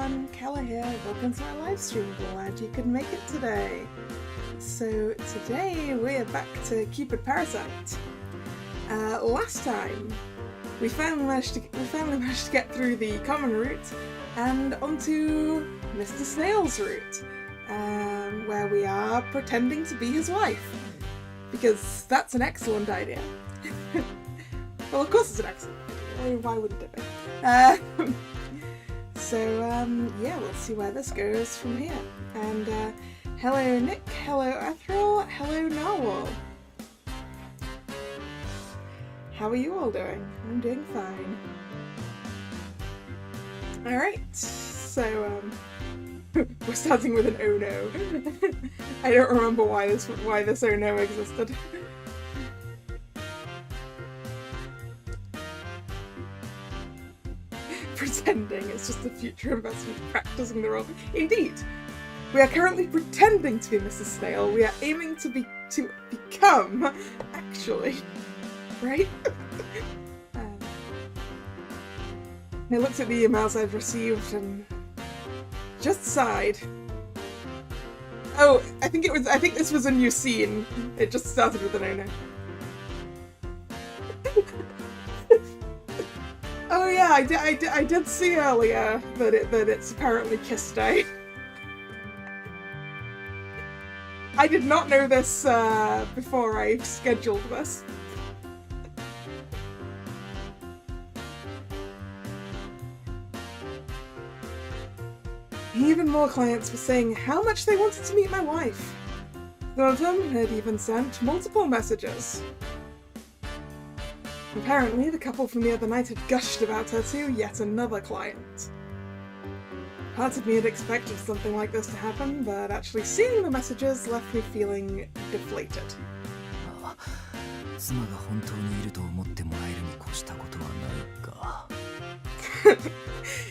everyone, Kalla here. Welcome to my live stream. Glad you could make it today. So today we're back to Cupid Parasite. Last time we finally managed to get through the common route and onto Mr. Snail's route, where we are pretending to be his wife, because that's an excellent idea. Well, of course it's an excellent idea. Why wouldn't it be? Yeah, let's see where this goes from here. And hello Nick, hello Ethereal, hello Narwhal. How are you all doing? I'm doing fine. Alright, so we're starting with an oh no. I don't remember why this oh no existed. Pretending it's just a future investment practicing the role. Indeed, we are currently pretending to be Mrs. Snail. We are aiming to become actually, right? I looked at the emails I've received and just sighed. Oh, I think this was a new scene. It just started with an oh no. Oh yeah, I did see earlier that it's apparently Kiss Day. I did not know this before I scheduled this. Even more clients were saying how much they wanted to meet my wife. Some of them had even sent multiple messages. Apparently, the couple from the other night had gushed about her to yet another client. Part of me had expected something like this to happen, but actually seeing the messages left me feeling deflated.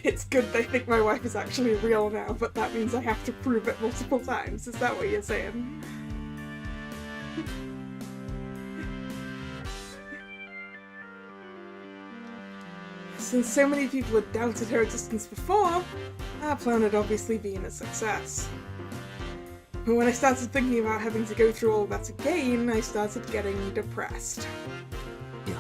It's good they think my wife is actually real now, but that means I have to prove it multiple times. Is that what you're saying? Since so many people had doubted her existence before, our plan had obviously been a success. But when I started thinking about having to go through all that again, I started getting depressed. Your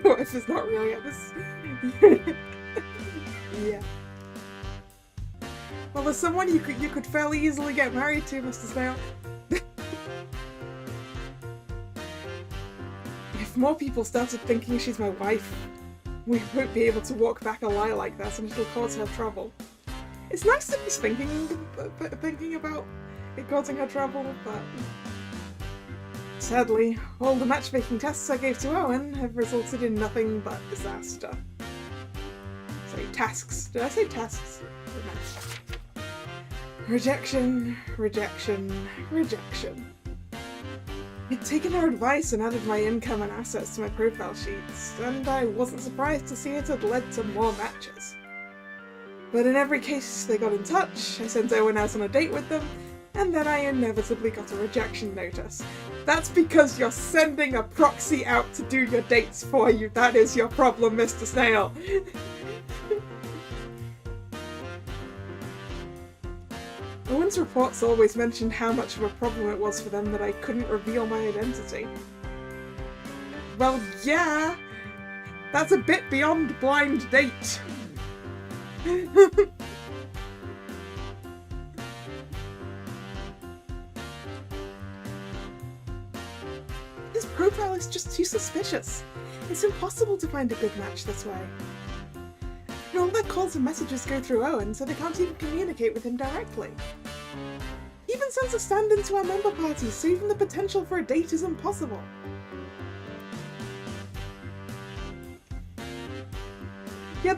wife is not real yet. Yeah. Well, there's someone you could fairly easily get married to, Mr. Snail. If more people started thinking she's my wife, we won't be able to walk back a lie like that, and it'll cause her trouble. It's nice that he's thinking about it causing her trouble, but sadly, all the matchmaking tests I gave to Owen have resulted in nothing but disaster. Sorry, tasks. Did I say tests? Rejection, rejection, rejection. I'd taken her advice and added my income and assets to my profile sheets, and I wasn't surprised to see it had led to more matches. But in every case they got in touch, I sent Owen out on a date with them, and then I inevitably got a rejection notice. That's because you're sending a proxy out to do your dates for you. That is your problem, Mr. Snail. Owen's reports always mentioned how much of a problem it was for them that I couldn't reveal my identity. Well, yeah, that's a bit beyond blind date. His profile is just too suspicious. It's impossible to find a good match this way. And all their calls and messages go through Owen, so they can't even communicate with him directly. He even sends a stand-in to our member parties, so even the potential for a date is impossible. Yeah,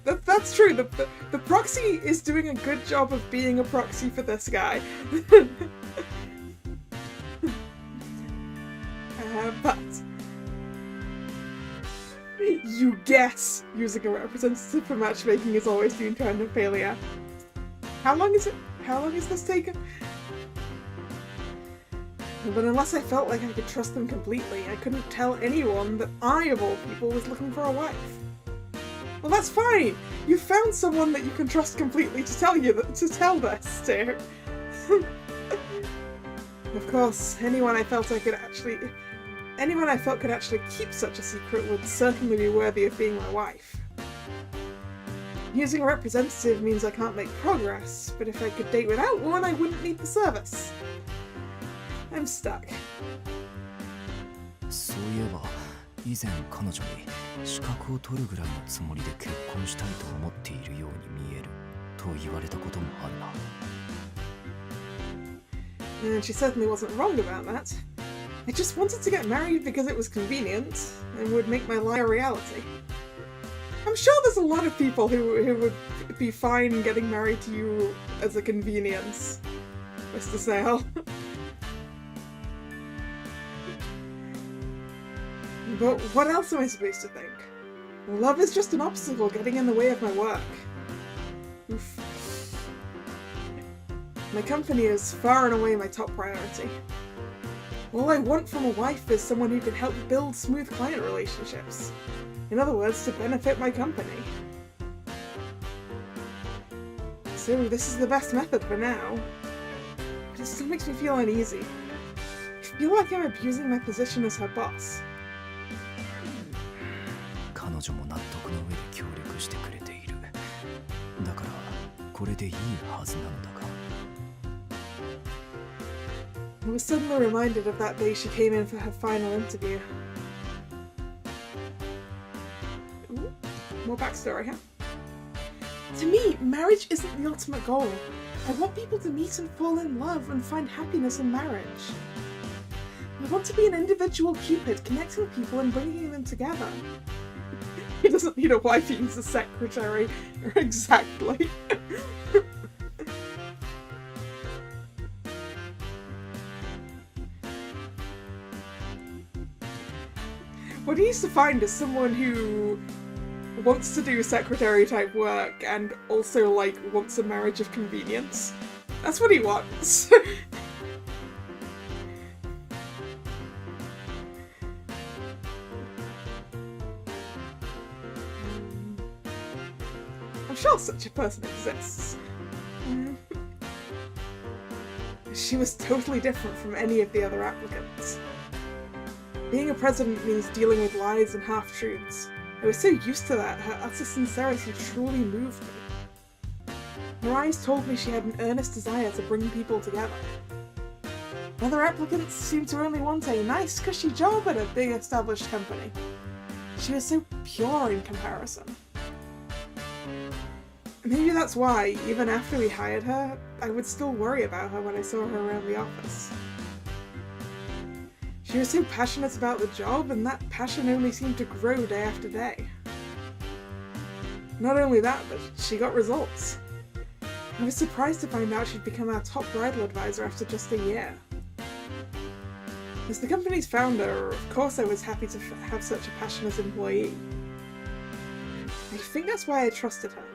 that's true. The proxy is doing a good job of being a proxy for this guy. But You guess using a representative for matchmaking is always doomed to end in failure. How long is this taken? But unless I felt like I could trust them completely, I couldn't tell anyone that I, of all people, was looking for a wife. Well, that's fine! You found someone that you can trust completely to tell this to. Of course, anyone I felt could actually keep such a secret would certainly be worthy of being my wife. Using a representative means I can't make progress, but if I could date without one, I wouldn't need the service. I'm stuck. そういえば、以前彼女に資格を取るぐらいのつもりで結婚したいと思っているように見えると言われたこともあるな。And she certainly wasn't wrong about that. I just wanted to get married because it was convenient and would make my life a reality. I'm sure there's a lot of people who would be fine getting married to you as a convenience, Mr. Snail. But what else am I supposed to think? Love is just an obstacle getting in the way of my work. Oof. My company is far and away my top priority. All I want from a wife is someone who can help build smooth client relationships. In other words, to benefit my company. So this is the best method for now. But it still makes me feel uneasy. I feel like I'm abusing my position as her boss. 彼女も納得の上で協力してくれている。だからこれでいいはずなのだが。I was suddenly reminded of that day she came in for her final interview. Ooh, more backstory, huh? To me, marriage isn't the ultimate goal. I want people to meet and fall in love and find happiness in marriage. I want to be an individual Cupid, connecting people and bringing them together. He doesn't need a wife, he needs a secretary. Exactly. What he needs to find is someone who wants to do secretary type work and also wants a marriage of convenience. That's what he wants. I'm sure such a person exists. She was totally different from any of the other applicants. Being a president means dealing with lies and half-truths. I was so used to that, her utter sincerity truly moved me. Her eyes told me she had an earnest desire to bring people together. Other applicants seemed to only want a nice, cushy job at a big established company. She was so pure in comparison. Maybe that's why, even after we hired her, I would still worry about her when I saw her around the office. She was so passionate about the job, and that passion only seemed to grow day after day. Not only that, but she got results. I was surprised to find out she'd become our top bridal advisor after just a year. As the company's founder, of course I was happy to have such a passionate employee. I think that's why I trusted her,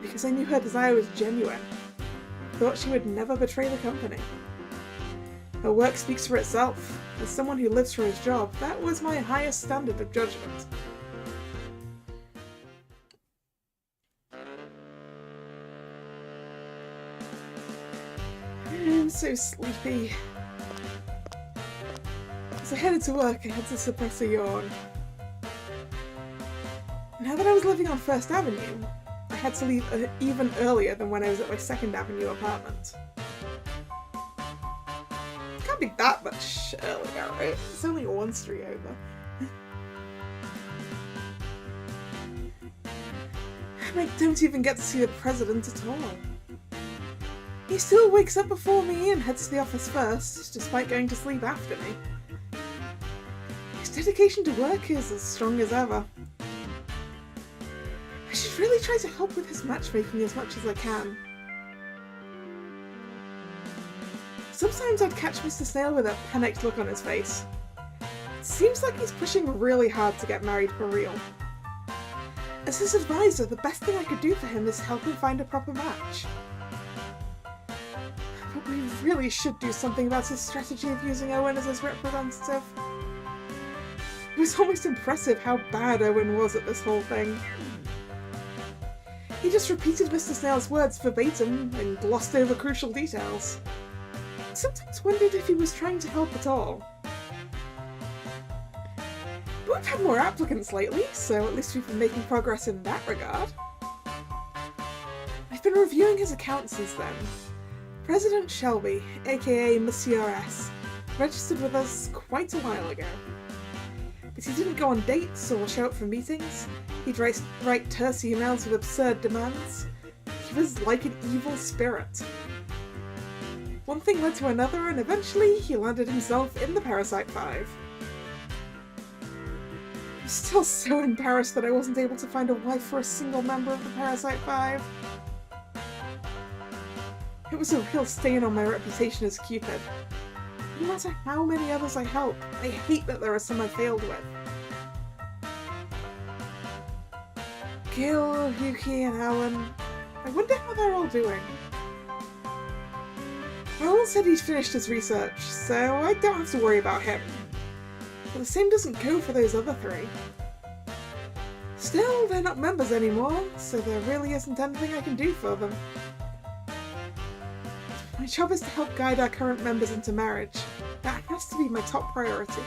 because I knew her desire was genuine. I thought she would never betray the company. Her work speaks for itself. As someone who lives for his job, that was my highest standard of judgment. I'm so sleepy. As I headed to work, I had to suppress a yawn. Now that I was living on First Avenue, I had to leave even earlier than when I was at my Second Avenue apartment. Can't be that much earlier, right? It's only one street over. And I don't even get to see the president at all. He still wakes up before me and heads to the office first, despite going to sleep after me. His dedication to work is as strong as ever. I should really try to help with his matchmaking as much as I can. Sometimes I'd catch Mr. Snail with a panicked look on his face. It seems like he's pushing really hard to get married for real. As his advisor, the best thing I could do for him is help him find a proper match. But we really should do something about his strategy of using Owen as his representative. It was almost impressive how bad Owen was at this whole thing. He just repeated Mr. Snail's words verbatim and glossed over crucial details. I sometimes wondered if he was trying to help at all. But we've had more applicants lately, so at least we've been making progress in that regard. I've been reviewing his account since then. President Shelby, aka Monsieur S, registered with us quite a while ago. But he didn't go on dates or show up for meetings. He'd write terse emails with absurd demands. He was like an evil spirit. One thing led to another, and eventually he landed himself in the Parasite 5. I'm still so embarrassed that I wasn't able to find a wife for a single member of the Parasite 5. It was a real stain on my reputation as Cupid. No matter how many others I help, I hate that there are some I failed with. Gil, Yuki, and Alan. I wonder how they're all doing. Alan said he'd finished his research, so I don't have to worry about him. But the same doesn't go for those other three. Still, they're not members anymore, so there really isn't anything I can do for them. My job is to help guide our current members into marriage. That has to be my top priority.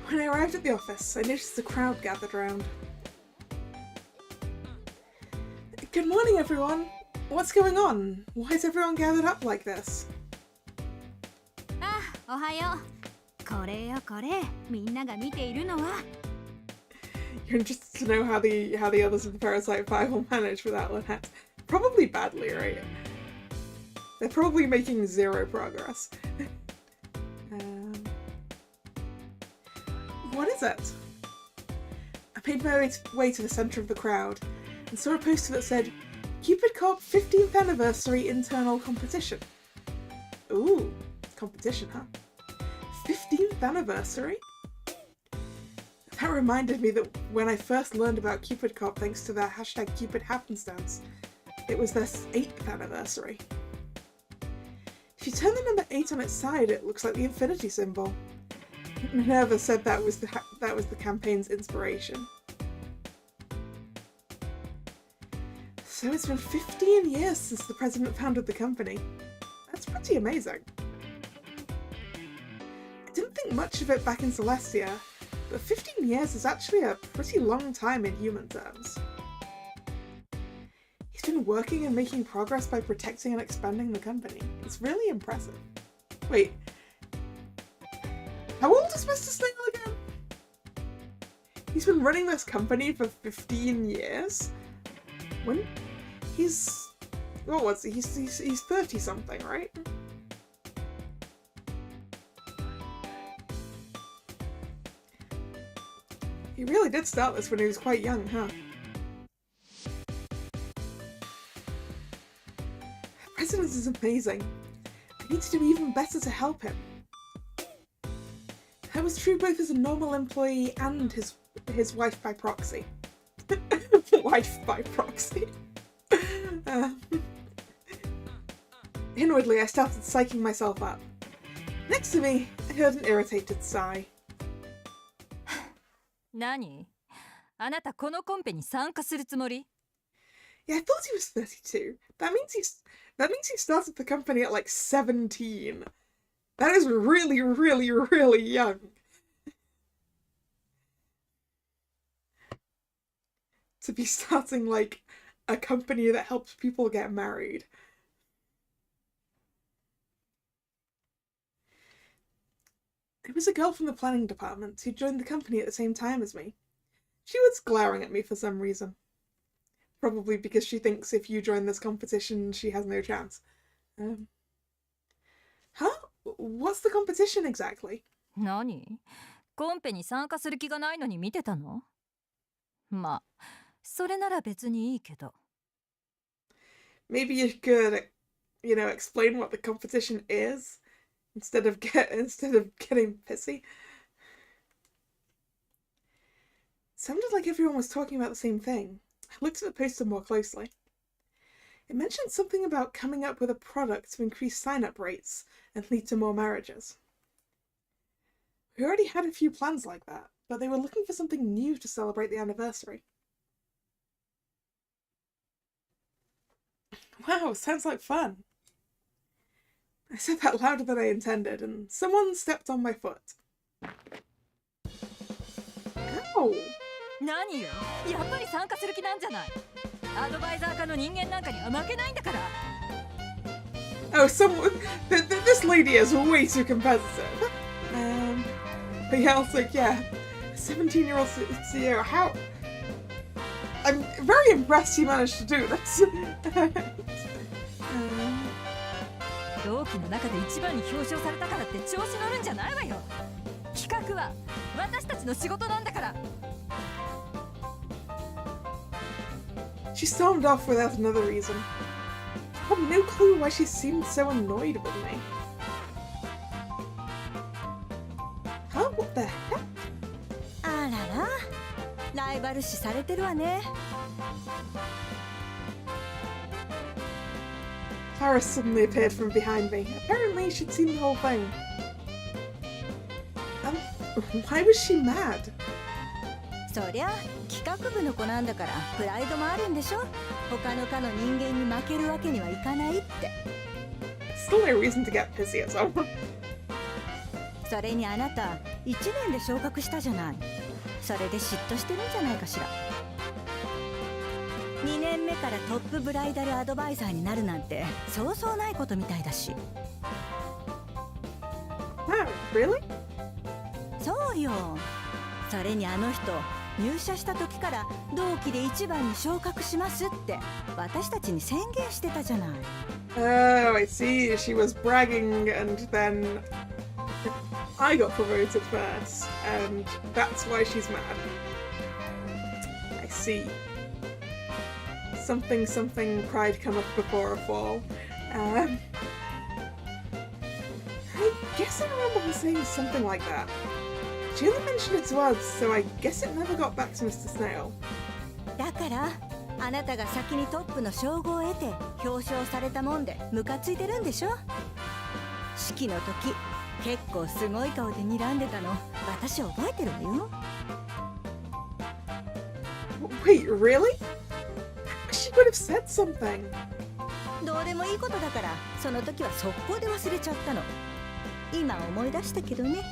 When I arrived at the office, I noticed a crowd gathered around. Good morning, everyone! What's going on? Why is everyone gathered up like this? Ohayo. Kore yo kore. Minna ga mite iru no wa. You're interested to know how the others of the Parasite 5 will manage without Lynette. Probably badly, right? They're probably making zero progress. What is it? I made my way to the centre of the crowd and saw a poster that said, Cupid Corp 15th Anniversary Internal Competition. Ooh, competition, huh? 15th anniversary? That reminded me that when I first learned about Cupid Corp thanks to their hashtag Cupid Happenstance, it was their 8th anniversary. If you turn the number 8 on its side, it looks like the infinity symbol. Minerva said that was the campaign's inspiration. So it's been 15 years since the president founded the company. That's pretty amazing. I didn't think much of it back in Celestia, but 15 years is actually a pretty long time in human terms. He's been working and making progress by protecting and expanding the company. It's really impressive. Wait. How old is Mr. Snail again? He's been running this company for 15 years? When? He's... what was he? He's 30 something, right? He really did start this when he was quite young, huh? The president is amazing. I need to do even better to help him. That was true both as a normal employee and his wife by proxy. Wife by proxy. Inwardly, I started psyching myself up. Next to me, I heard an irritated sigh. 何? あなたこのコンペに参加するつもり? Yeah, I thought he was 32. That means he started the company at like 17. That is really, really, really young. To be starting, like, a company that helps people get married. It was a girl from the planning department who joined the company at the same time as me. She was glaring at me for some reason. Probably because she thinks if you join this competition, she has no chance. Huh? What's the competition exactly? 何? コンペに参加する気がないのに見てたの? まあ、それなら別にいいけど。Maybe you could, explain what the competition is instead of getting pissy. Sounded like everyone was talking about the same thing. I looked at the poster more closely. It mentioned something about coming up with a product to increase sign-up rates and lead to more marriages. We already had a few plans like that, but they were looking for something new to celebrate the anniversary. Wow, sounds like fun. I said that louder than I intended, and someone stepped on my foot. Ow! 何よ、やっぱり参加する気なんじゃない。アドバイザー科の人間なんかには負けないんだから。Oh, this lady is way too competitive. But yeah, also, yeah, 17-year-old CEO, how? I'm very impressed he managed to do this. 同期の中で一番に表彰されたからって調子乗るんじゃないわよ。企画は私たちの仕事なんだから。She stormed off without another reason. I have no clue why she seemed so annoyed with me. Huh? What the heck? あらら、ライバル視されてるわね。Paris suddenly appeared from behind me. Apparently she'd seen the whole thing. Why was she mad? そりゃ企画部の子なんだからプライドもあるんでしょ。他の科の人間に負けるわけにはいかないって。Still no reason to get pissy at someone. それにあなた1年で昇格したじゃない。それで嫉妬してるんじゃないかしら。2年目からトップブライダルアドバイザーになるなんてそうそうないことみたいだし。Wow, really? そうよ。それにあの人入社した時から同期で一番に昇格しますって私たちに宣言してたじゃない。Oh, I see. She was bragging and then I got promoted first and that's why she's mad. I see. Something pride cometh before a fall. I guess I remember her saying something like that. She only mentioned it to us, so I guess it never got back to Mr. Snail. だからあなたが先にトップの称号を得て表彰されたもんでムカついてるんでしょ。式の時結構すごい顔で睨んでたの私覚えてるわよ。Wait, really? She would have said something. どうでもいいことだからその時は速攻で忘れちゃったの。今思い出したけどね。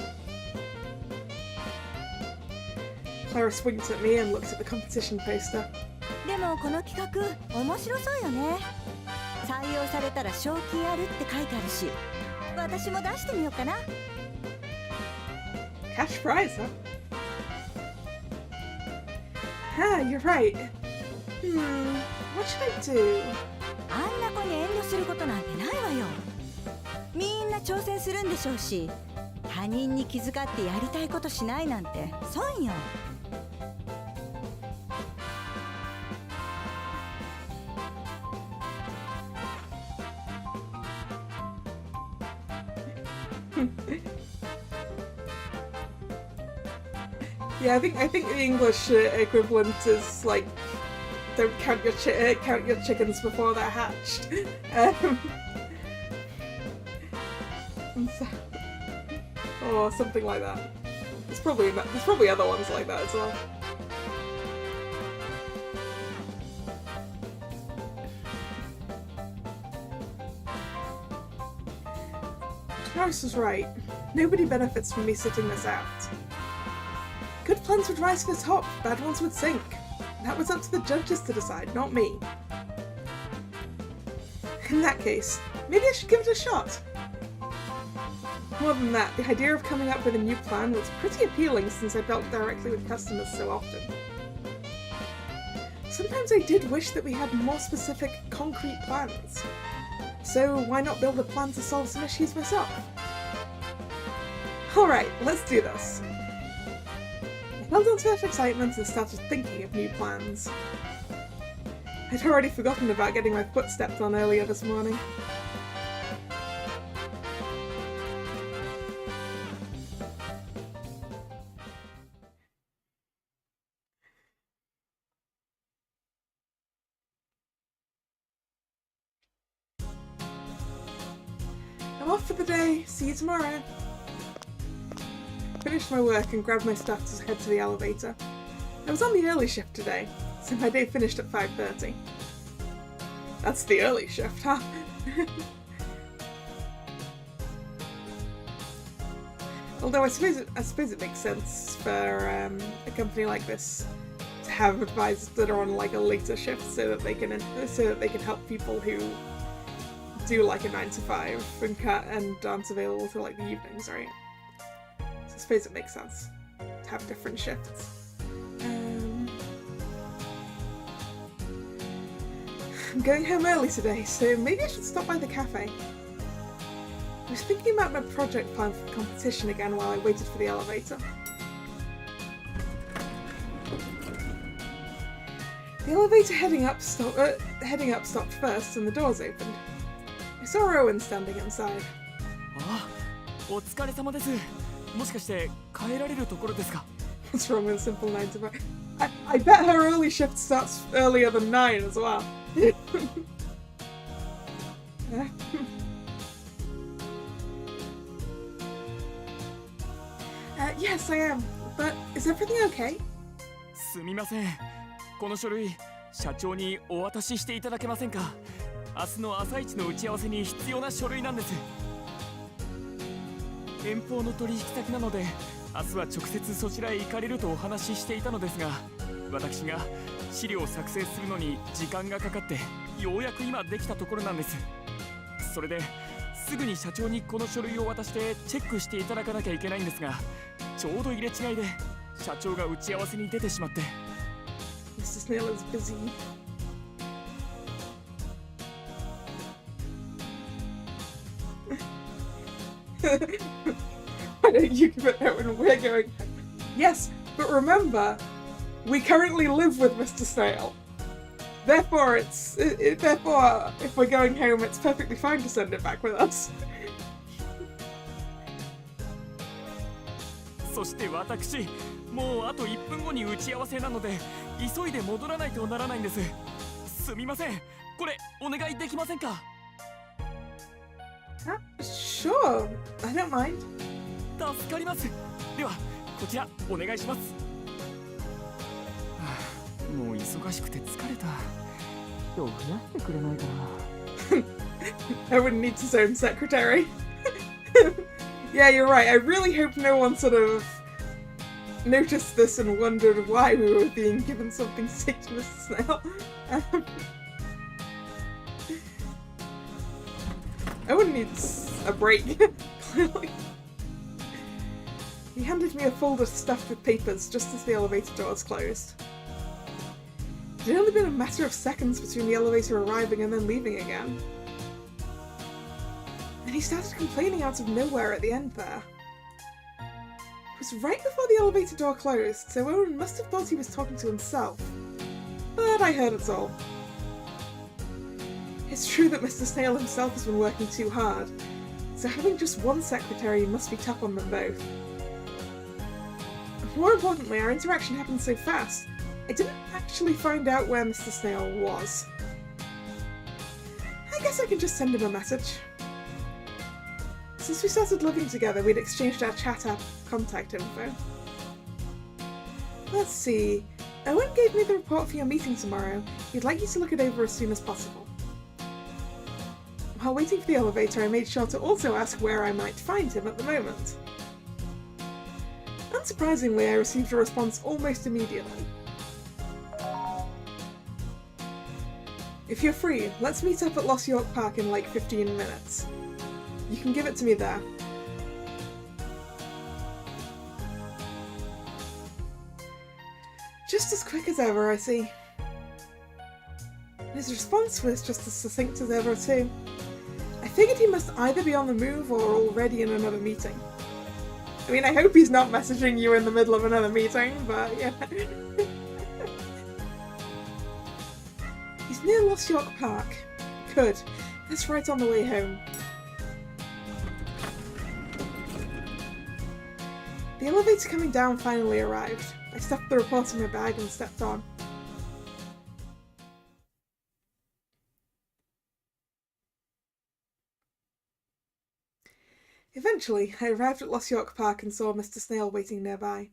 Claris winked at me and looked at the competition poster. でもこの企画面白そうよね。採用されたら賞金あるって書いてあるし私も出してみようかな。 Cash prize, huh? Ah, you're right. What should I do? あんな子に遠慮することなんてないわよ。みんな挑戦するんでしょうし他人に気遣ってやりたいことしないなんて損よ。Yeah, I think the English equivalent is like, don't count your chickens before they're hatched. Or something like that. There's probably other ones like that as well. Claris was right. Nobody benefits from me sitting this out. Good plans would rise to the top, bad ones would sink. That was up to the judges to decide, not me. In that case, maybe I should give it a shot. More than that, the idea of coming up with a new plan was pretty appealing since I dealt directly with customers so often. Sometimes I did wish that we had more specific, concrete plans. So why not build a plan to solve some issues myself? Alright, let's do this. I held on to that excitement and started thinking of new plans. I'd already forgotten about getting my foot stepped on earlier this morning. I'm off for the day. See you tomorrow. Finished my work and grabbed my stuff to head to the elevator. I was on the early shift today, so my day finished at 5:30. That's the early shift, huh? Although I suppose it makes sense for a company like this to have advisors that are on like a later shift, so that they can help people who do like a 9 to 5 and aren't available till like the evenings, right? So I suppose it makes sense to have different shifts. I'm going home early today, so maybe I should stop by the cafe. I was thinking about my project plan for the competition again while I waited for the elevator. The elevator heading up stopped first and the doors opened. I saw Owen standing inside. What's wrong with a simple 9 to 5? I bet her early shift starts earlier than 9 as well. Yes, I am. But is everything okay? すみません。この書類、社長にお渡ししていただけませんか？明日の朝一の打ち合わせに必要な書類なんです。遠方の取引先なので、明日は直接そちらへ行かれるとお話ししていたのですが、私が資料を作成するのに時間がかかって、ようやく今できたところなんです。それですぐに社長にこの書類を渡してチェックしていただかなきゃいけないんですが、ちょうど入れ違いで社長が打ち合わせに出てしまって。Mr. Snail is busy. Why don't you give it out when we're going? Yes, but remember, we currently live with Mr. Snail. Therefore, therefore, if we're going home, it's perfectly fine to send it back with us. そして私、もうあと1分後に打ち合わせなので、急いで戻らないとならないんです。すみません。これお願いできませんか？ Sure, I don't mind. 助かります。では、こちらお願いします。もう忙しくて疲れた。今日増やしてくれないかな。I wouldn't need his own secretary. Yeah, you're right. I really hope no one sort of noticed this and wondered why we were being given something to say to Mr. Snail. I wouldn't need a break, clearly. He handed me a folder stuffed with papers just as the elevator doors closed. It had only been a matter of seconds between the elevator arriving and then leaving again. And he started complaining out of nowhere at the end there. It was right before the elevator door closed, so Owen must have thought he was talking to himself. But I heard it all. It's true that Mr. Snail himself has been working too hard, so having just one secretary must be tough on them both. More importantly, our interaction happened so fast, I didn't actually find out where Mr. Snail was. I guess I can just send him a message. Since we started living together, we'd exchanged our chat app contact info. Let's see. Owen gave me the report for your meeting tomorrow. He'd like you to look it over as soon as possible. While waiting for the elevator, I made sure to also ask where I might find him at the moment. Unsurprisingly, I received a response almost immediately. If you're free, let's meet up at Lost York Park in like 15 minutes. You can give it to me there. Just as quick as ever, I see. His response was just as succinct as ever too. I figured he must either be on the move or already in another meeting. I mean, I hope he's not messaging you in the middle of another meeting, but yeah. He's It's near Lost York Park. Good. That's right on the way home. The elevator coming down finally arrived. I stuffed the report in my bag and stepped on. Eventually, I arrived at Lost York Park and saw Mr. Snail waiting nearby.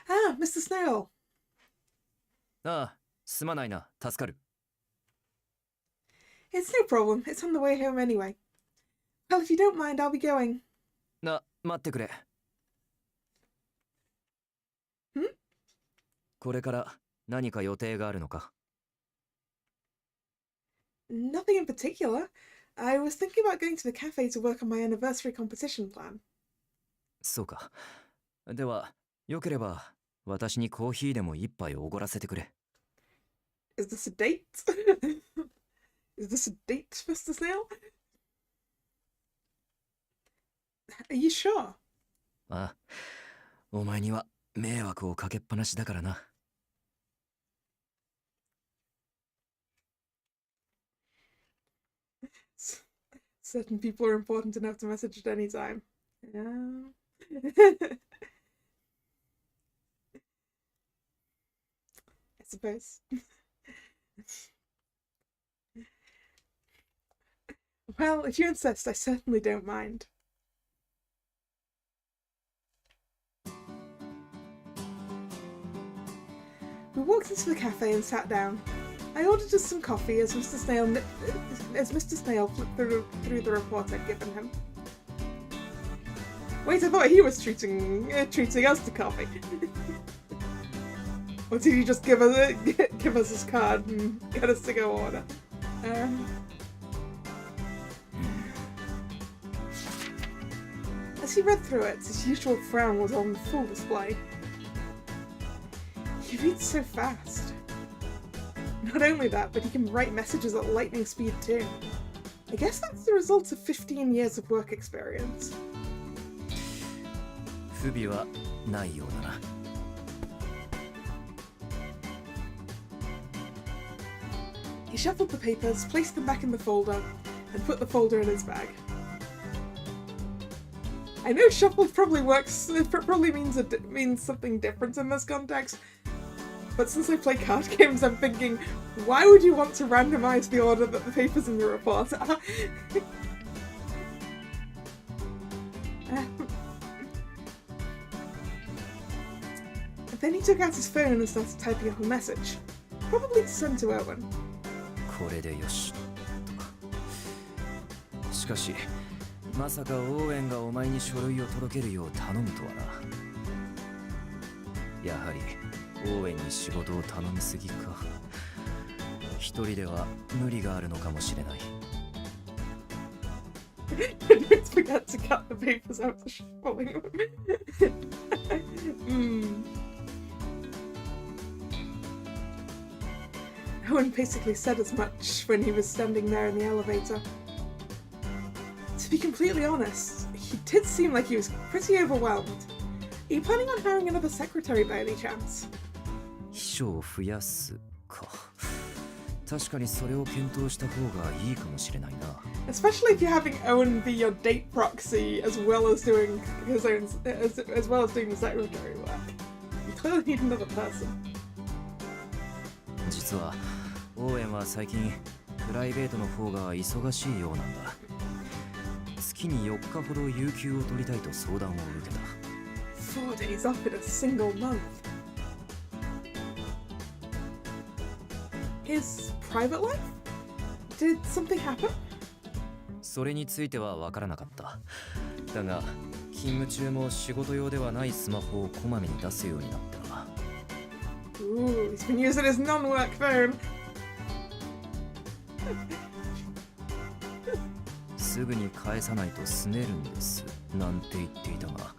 Ah, Mr. Snail. ああ、すまないな、助かる。 It's no problem. It's on the way home anyway. Well, if you don't mind, I'll be going. 待ってくれ。ん？これから何か予定があるのか？ Nothing in particular. I was thinking about going to the cafe to work on my anniversary competition plan. そうか。では、よければ私にコーヒーでも一杯おごらせてくれ。 Is this a date? Is this a date, Mr. Snail? Are you sure? ああ、お前には迷惑をかけっぱなしだからな。 Certain people are important enough to message at any time. Yeah. I suppose. Well, if you insist, I certainly don't mind. We walked into the cafe and sat down. I ordered us some coffee as Mr. Snail flipped through the report I'd given him. Wait, I thought he was treating us to coffee. Or did he just give us his card and get us to go order? As he read through it, his usual frown was on full display. He reads so fast. Not only that, but he can write messages at lightning speed too. I guess that's the result of 15 years of work experience. 不備はないようだな。 He shuffled the papers, placed them back in the folder, and put the folder in his bag. I know shuffle probably means something different in this context, but since I play card games, I'm thinking, why would you want to randomize the order that the papers in your report are? Then he took out his phone and started typing up a message, probably to send to Owen. これでよしとか。しかし、まさかオーウェンがお前に書類を届けるよう頼むとはな。やはりオーウェンに仕事を頼みすぎか。一人では無理があるのかもしれない。Don't forget to cut the papers out for shuffling. Owen basically said as much when he was standing there in the elevator. To be completely honest, he did seem like he was pretty overwhelmed. Are you planning on hiring another secretary by any chance? 秘書を増やすか。確かにそれを検討した方がいいかもしれないな。Especially if you're having Owen be your date proxy as well as doing his own, as well as doing the secretary work. You clearly need another person. 実はオーウェンは最近プライベートの方が忙しいようなんだ。月に4日ほど有給を取りたいと相談を受けた。4 days off in a single month. His private life? Did something happen? それについては分からなかった。だが勤務中も仕事用ではないスマホをこまめに出すようになってな。Ooh, he's been using his non-work phone. すぐに返さないと拗ねるんですなんて言っていたが、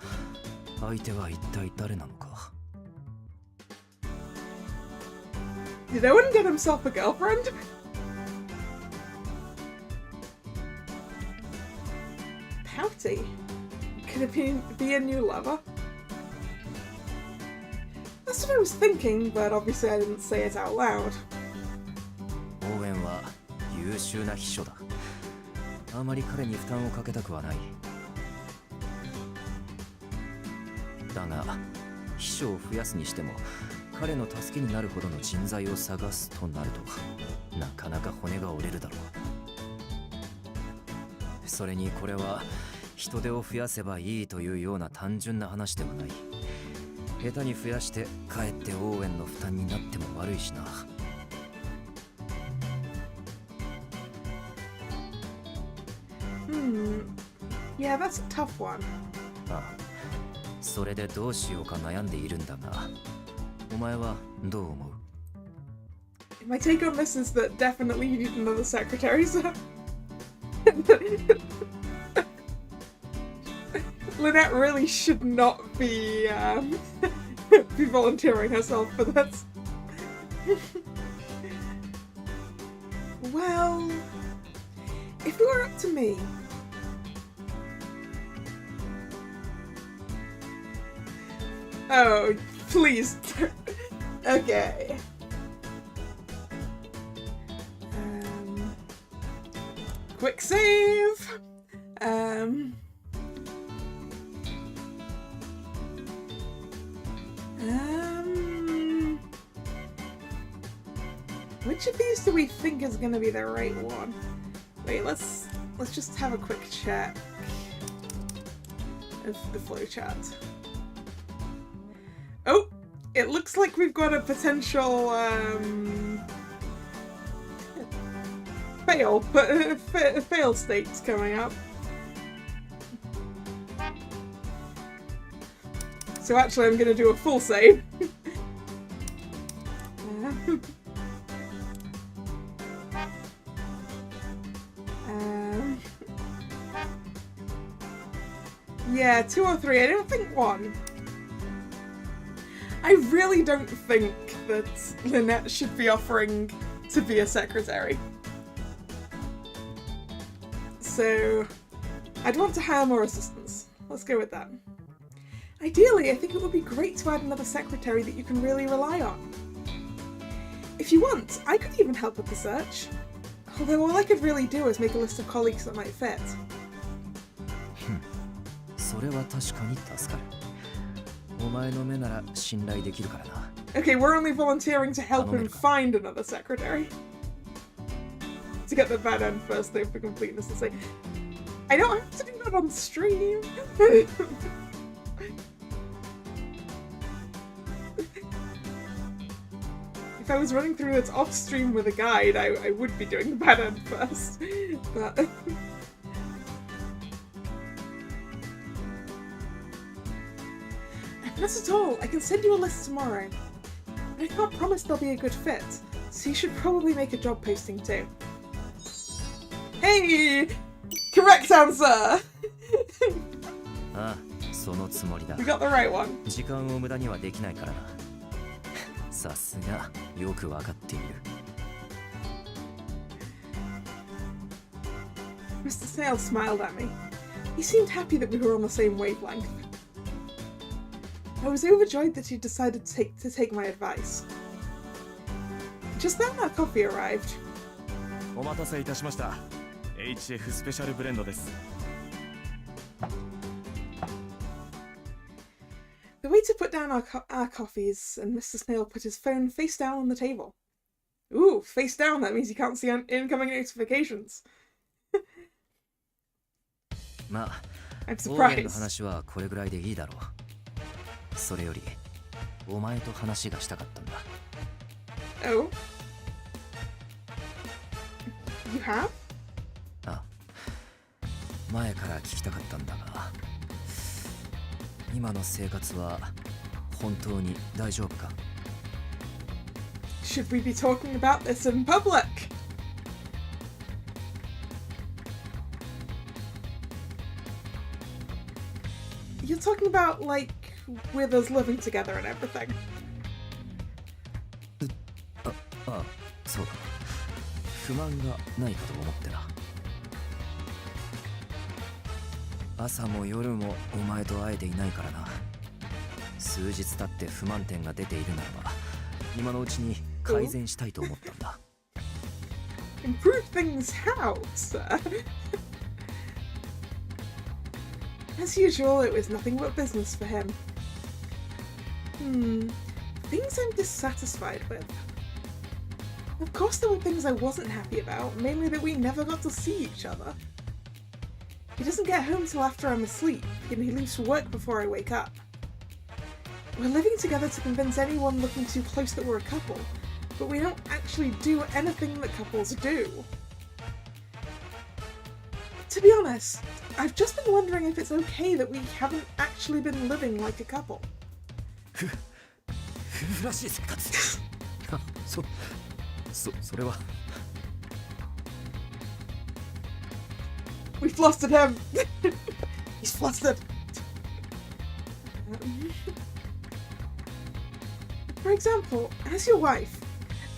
相手は一体誰なのか。 Did Owen get himself a girlfriend? Pouty? Could it be a new lover? That's what I was thinking, but obviously I didn't say it out loud. オーウェンは優秀な秘書だ。あまり彼に負担をかけたくはない。だが秘書を増やすにしても彼の助けになるほどの人材を探すとなるとなかなか骨が折れるだろう。それにこれは人手を増やせばいいというような単純な話ではない。下手に増やしてかえってオーウェンの負担になっても悪いしな。Yeah, that's a tough one. ああ、それでどうしようか悩んでいるんだが、お前はどう思う？ My take on this is that definitely you need another secretary, so... Lynette really should not be, be volunteering herself for this. Well, if it were up to me... Oh, please. Okay. Quick save. Which of these do we think is going to be the right one? Wait, let's just have a quick check of the flowchart. Oh, it looks like we've got a potential fail states coming up. So actually, I'm going to do a full save. Yeah, 2 or 3. I don't think 1. I really don't think that Lynette should be offering to be a secretary. So, I'd want to hire more assistants. Let's go with that. Ideally, I think it would be great to add another secretary that you can really rely on. If you want, I could even help with the search. Although all I could really do is make a list of colleagues that might fit. それは確かに助かる。お前の目なら信頼できるからな。Okay, we're only volunteering to help him find another secretary. To get the bad end first, though, for completeness' sake. I don't have to do that on stream. If I was running through this off stream with a guide, I would be doing the bad end first. But not at all. I can send you a list tomorrow. But I can't promise they'll be a good fit, so you should probably make a job posting too. Hey! Correct answer! ああ、そのつもりだ。We got the right one. 時間を無駄にはできないからな。さすが、よくわかっている。Mr. Snail smiled at me. He seemed happy that we were on the same wavelength. I was overjoyed that he decided to take my advice. Just then our coffee arrived. お待たせいたしました。HF スペシャルブレンドです。The waiter put down our coffees, and Mr. Snail put his phone face down on the table. Ooh, face down, that means you can't see incoming notifications. まあ、 I'm オーウェンの surprised. 話はこれぐらいでいいだろう。それより、お前と話がしたかったんだ。Oh? You have? あ、前から聞きたかったんだが、今の生活は本当に大丈夫か？ Should we be talking about this in public? You're talking about, like, with us living together and everything. ああ、そうか。不満がないかと思ってな。朝も夜もお前と会えていないからな。数日経って不満点が出ているならば、今のうちに改善したいと思ったんだ。Improve things how, sir? As usual, it was nothing but business for him. Things I'm dissatisfied with. Of course there were things I wasn't happy about, mainly that we never got to see each other. He doesn't get home till after I'm asleep, and he leaves for work before I wake up. We're living together to convince anyone looking too close that we're a couple, but we don't actually do anything that couples do. To be honest, I've just been wondering if it's okay that we haven't actually been living like a couple. 夫婦らしい生活。それは。We flustered him! He's flustered! For example, as your wife,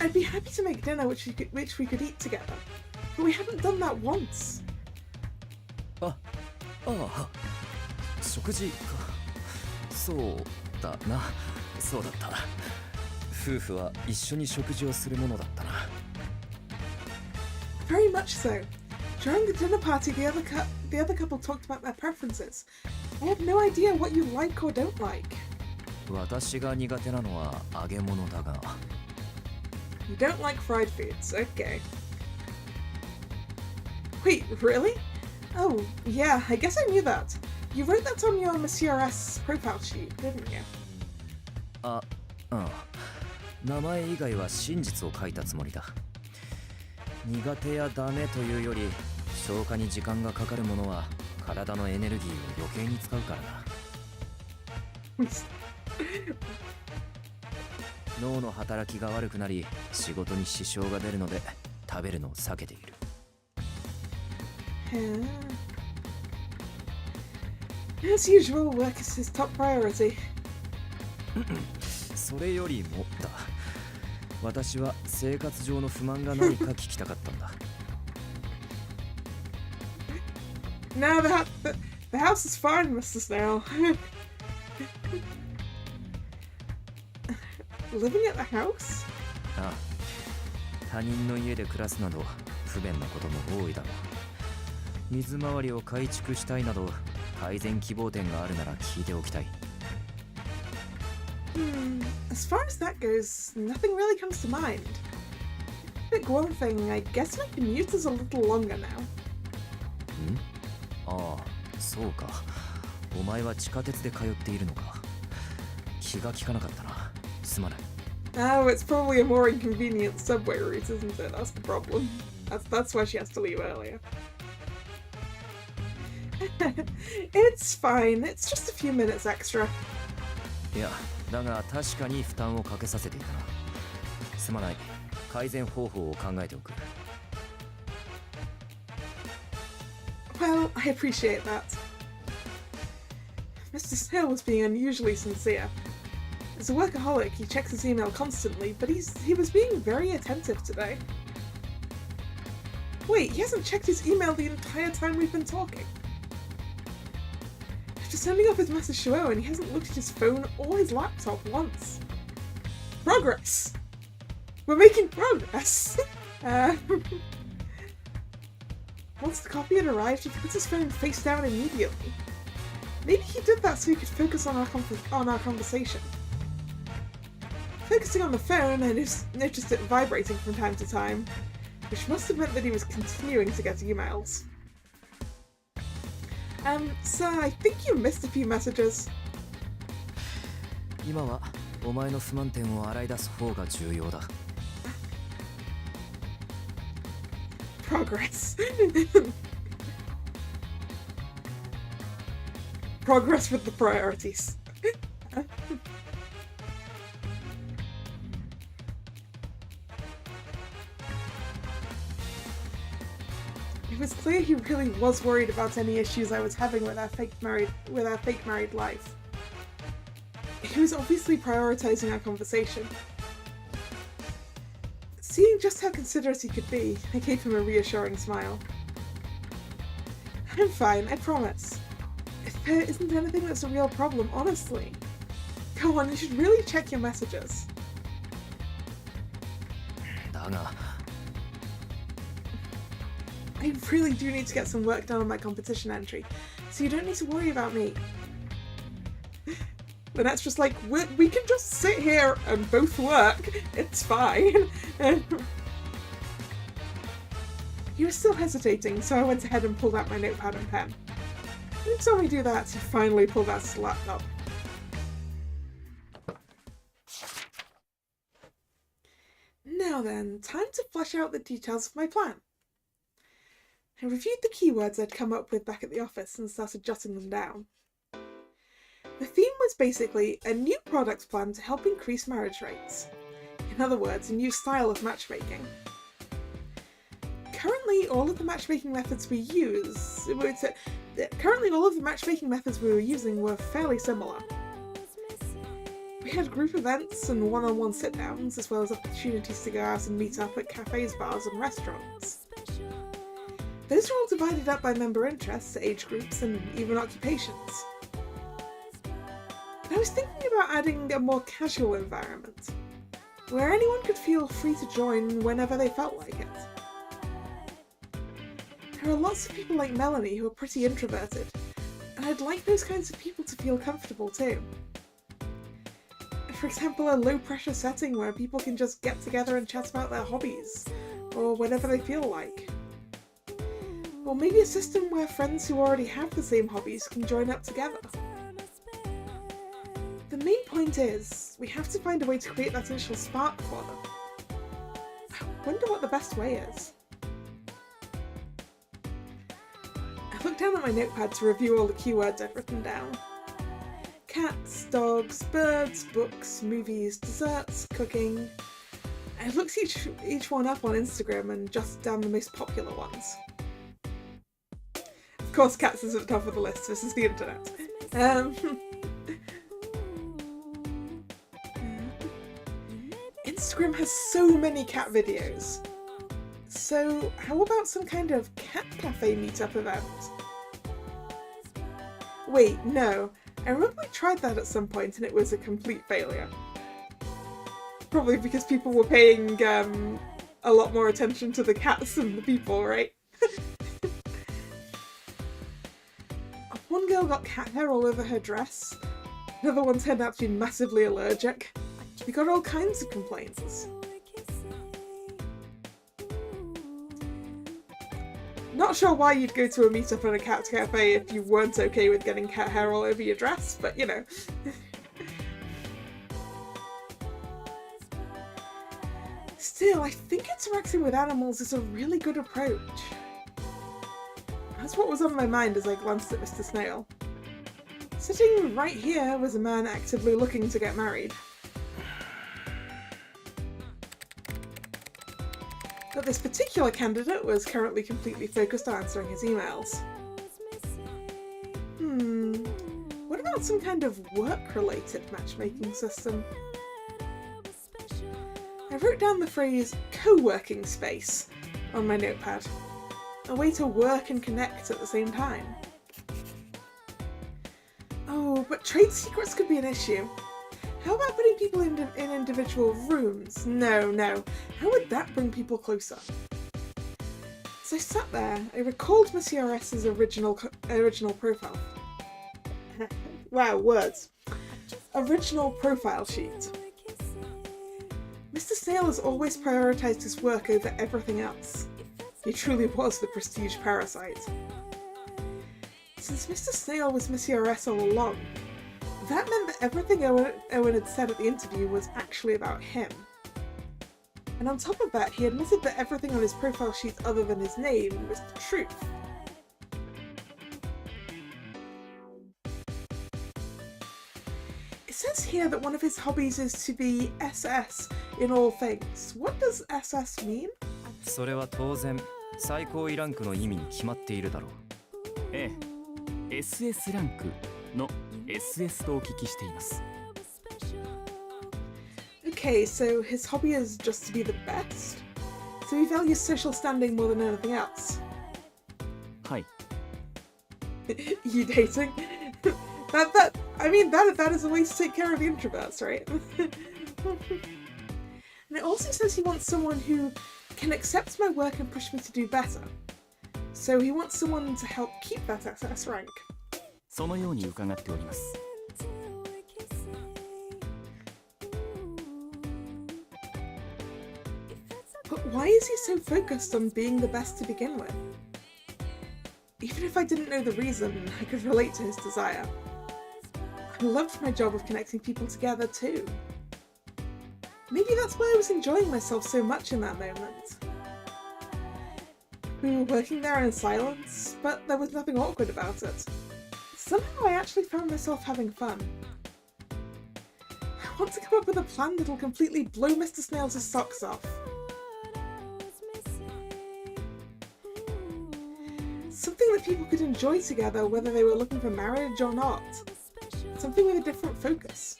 I'd be happy to make dinner which we could eat together, but we haven't done that once. 食事か。そうだな。そうだった。夫婦は一緒に食事をするものだったな。Very much so. During the dinner party, the other couple talked about their preferences. I have no idea what you like or don't like. 私が苦手なのは揚げ物だが。You don't like fried foods, okay. Wait, really? Oh, yeah, I guess I knew that. You wrote that on your Monsieur S profile sheet, didn't you? 名前以外は真実を書いたつもりだ。苦手やダメというより、消化に時間がかかるものは体のエネルギーを余計に使うからな。脳の働きが悪くなり、仕事に支障が出るので食べるのを避けている。As usual, work is his top priority. それよりもだ。私は生活上の不満が何か聞きたかったんだ。No, the house is fine, Mr. Snail. Living at the house? ああ、他人の家で暮らすなど不便なことも多いだろう。水回りを改築したいなど改善希望点があるなら聞いておきたい。As far as that goes, nothing really comes to mind. Pick one thing, I guess my commute is a little longer now. ああ、そうか。お前は地下鉄で通っているのか。気が利かなかったな。すまない。Oh, it's probably a more inconvenient subway route, isn't it? That's the problem. That's why she has to leave earlier. It's fine. It's just a few minutes extra. いや、だが確かに負担をかけさせていたな。すまない。改善方法を考えておく。Well, I appreciate that. Mr. Snail was being unusually sincere. As a workaholic, he checks his email constantly, but he was being very attentive today. Wait, he hasn't checked his email the entire time we've been talking. After sending off his message to Owen, he hasn't looked at his phone or his laptop once. Progress! We're making progress! Once the copy had arrived, he puts his phone face down immediately. Maybe he did that so he could focus on our conversation. Focusing on the phone, I noticed it vibrating from time to time, which must have meant that he was continuing to get emails. Sir, I think you missed a few messages. 今はお前の不満点を洗い出す方が重要だ。Progress. Progress with the priorities. It was clear he really was worried about any issues I was having with our fake married life. He was obviously prioritizing our conversation. Seeing just how considerate he could be, I gave him a reassuring smile. I'm fine, I promise. If there isn't anything that's a real problem, honestly. Come on, you should really check your messages. だが I really do need to get some work done on my competition entry, so you don't need to worry about me. The net's just like, we can just sit here and both work. It's fine. He was still hesitating, so I went ahead and pulled out my notepad and pen. Each time I do that, he finally pulled out his laptop. Now then, time to flesh out the details of my plan. I reviewed the keywords I'd come up with back at the office and started jotting them down. The theme was basically a new product plan to help increase marriage rates. In other words, a new style of matchmaking. Currently, all of the matchmaking methods we were using were fairly similar. We had group events and one-on-one sit-downs, as well as opportunities to go out and meet up at cafes, bars and restaurants. Those were all divided up by member interests, age groups and even occupations. But I was thinking about adding a more casual environment, where anyone could feel free to join whenever they felt like it. There are lots of people like Melanie who are pretty introverted, and I'd like those kinds of people to feel comfortable too. For example, a low-pressure setting where people can just get together and chat about their hobbies, or whatever they feel like. Or maybe a system where friends who already have the same hobbies can join up together. The main point is, we have to find a way to create that initial spark for them. I wonder what the best way is. I looked down at my notepad to review all the keywords I've written down. Cats, dogs, birds, books, movies, desserts, cooking. I looked each one up on Instagram and jotted down the most popular ones. Of course, cats is at the top of the list. This is the internet. Instagram has so many cat videos. So how about some kind of cat cafe meetup event? Wait, no. I remember we tried that at some point and it was a complete failure. Probably because people were paying a lot more attention to the cats than the people, right? One girl got cat hair all over her dress. Another one turned out to be massively allergic. We got all kinds of complaints. Not sure why you'd go to a meetup at a cat cafe if you weren't okay with getting cat hair all over your dress, but you know. Still, I think interacting with animals is a really good approach. That's what was on my mind as I glanced at Mr. Snail. Sitting right here was a man actively looking to get married. But this particular candidate was currently completely focused on answering his emails. What about some kind of work-related matchmaking system? I wrote down the phrase co-working space on my notepad. A way to work and connect at the same time. Oh, but trade secrets could be an issue. How about putting people in individual rooms? No. How would that bring people closer? As I sat there, I recalled Monsieur S's original profile. Wow, words. Original profile sheet. Mr. Snail has always prioritised his work over everything else. He truly was the prestige parasite. Since Mr. Snail was Monsieur S all along, that meant that everything Owen had said at the interview was actually about him. And on top of that, he admitted that everything on his profile sheet other than his name was the truth. It says here that one of his hobbies is to be SS in all things. What does SS mean? それは当然最高位ランクの意味に決まっているだろう。ええ、SS ランクの SS とお聞きしています。Okay, so his hobby is just to be the best? So he values social standing more than anything else? はい。You dating? that I mean, that is a way to take care of the introverts, right? And it also says he wants someone who can accept my work and push me to do better. So he wants someone to help keep that SS rank. そのように伺っております。 But why is he so focused on being the best to begin with? Even if I didn't know the reason, I could relate to his desire. I loved my job of connecting people together too. Maybe that's why I was enjoying myself so much in that moment. We were working there in silence, but there was nothing awkward about it. Somehow I actually found myself having fun. I want to come up with a plan that'll completely blow Mr. Snail's socks off. Something that people could enjoy together whether they were looking for marriage or not. Something with a different focus.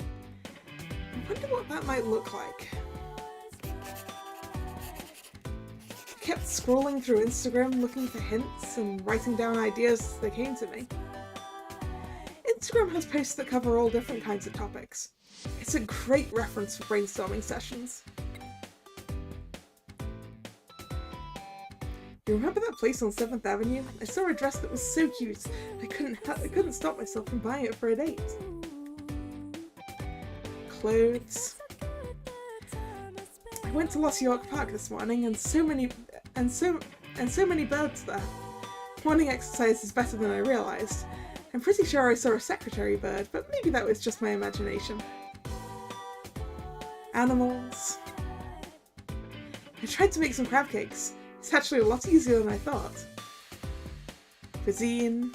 I wonder what that might look like. I kept scrolling through Instagram looking for hints and writing down ideas as they came to me. Instagram has posts that cover all different kinds of topics. It's a great reference for brainstorming sessions. You remember that place on 7th Avenue? I saw a dress that was so cute, I couldn't stop myself from buying it for a date. Clothes. I went to Lost York Park this morning, and so many birds there. Morning exercise is better than I realised. I'm pretty sure I saw a secretary bird, but maybe that was just my imagination. Animals. I tried to make some crab cakes. It's actually a lot easier than I thought. Cuisine.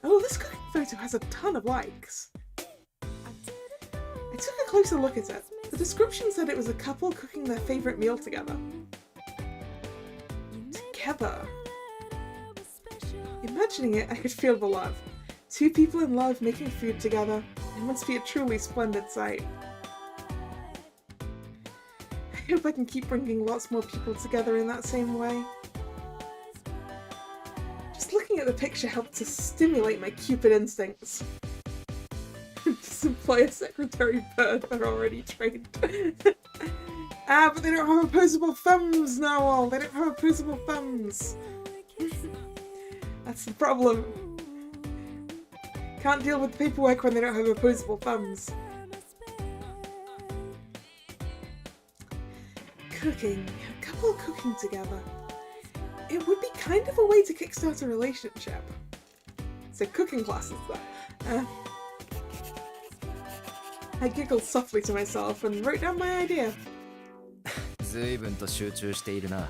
Oh, this cooking photo has a ton of likes. I took a closer look at it. The description said it was a couple cooking their favourite meal together. Together. Imagining it, I could feel the love. Two people in love making food together. It must be a truly splendid sight. I hope I can keep bringing lots more people together in that same way. Just looking at the picture helped to stimulate my Cupid instincts. Just employ a secretary bird, they're already trained. But they don't have opposable thumbs, Noel! They don't have opposable thumbs! That's the problem. Can't deal with the paperwork when they don't have opposable thumbs. Cooking. A couple cooking together. It would be kind of a way to kickstart a relationship. So cooking classes there. I giggled softly to myself and wrote down my idea. 随分と集中しているな。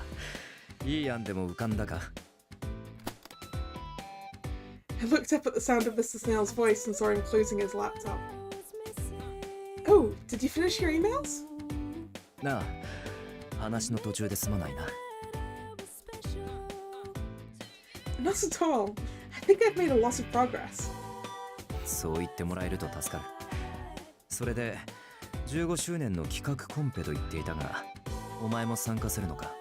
いい案でも浮かんだか。 I looked up at the sound of Mr. Snail's voice and saw him closing his laptop. Oh, did you finish your emails? なあ、話の途中ですまないな。 Not at all. I think I've made a lot of progress. そう言ってもらえると助かる。それで15周年の企画コンペと言っていたが、お前も参加するのか？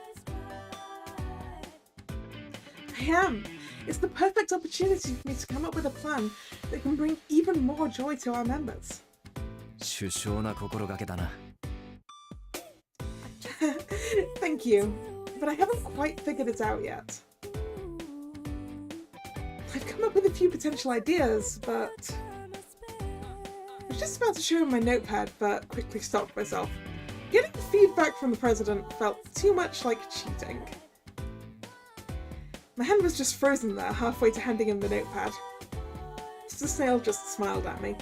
I am. It's the perfect opportunity for me to come up with a plan that can bring even more joy to our members. 殊勝な心がけだな。 Thank you, but I haven't quite figured it out yet. I've come up with a few potential ideas, but... I was just about to show him my notepad, but quickly stopped myself. Getting feedback from the president felt too much like cheating. My hand was just frozen there, halfway to handing him the notepad. Mr. Snail just smiled at me.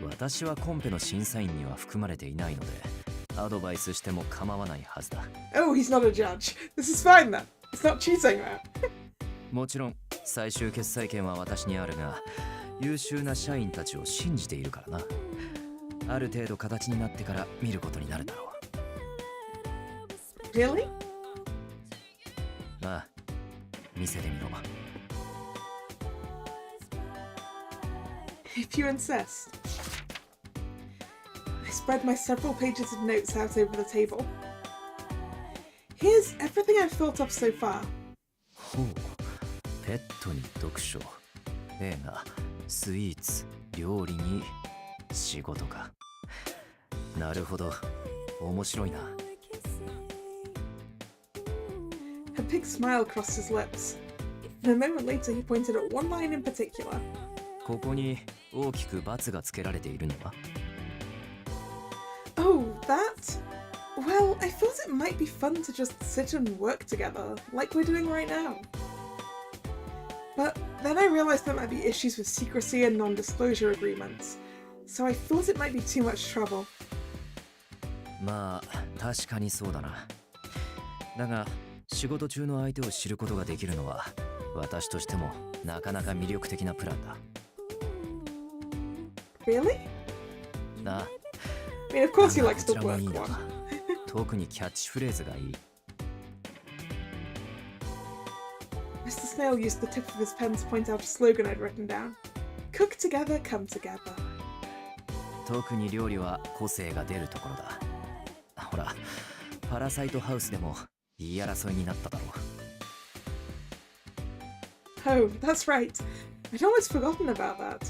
私はコンペの審査員には含まれていないので、アドバイスしても構わないはずだ。Oh, he's not a judge. This is fine then. It's not cheating then. もちろん最終決裁権は私にあるが、優秀な社員たちを信じているからな。ある程度形になってから見ることになるだろう。Really? まあ、見せてみろ。 If you insist. I spread my several pages of notes out over the table. Here's everything I've thought of so far. ほう、ペットに読書、映画、スイーツ、料理に仕事か。なるほど、面白いな。A big smile crossed his lips, and a moment later he pointed at one line in particular. ここに大きく×がつけられているのは？ Oh, that? Well, I thought it might be fun to just sit and work together, like we're doing right now. But then I realized there might be issues with secrecy and non-disclosure agreements, so I thought it might be too much trouble. まあ確かにそうだな。だが仕事中の相手を知ることができるのは私としてもなかなか魅力的なプランだ。Really? なあ。I mean, of course he likes ど to ちらも work いいな。 one. 特にキャッチフレーズがいい。Mr. Snail used the tip of his pen to point out a slogan I'd written down. Cook together, come together. 特に料理は個性が出るところだ。ほら、パラサイトハウスでも言い争いになっただろう。 Oh, that's right. I'd almost forgotten about that.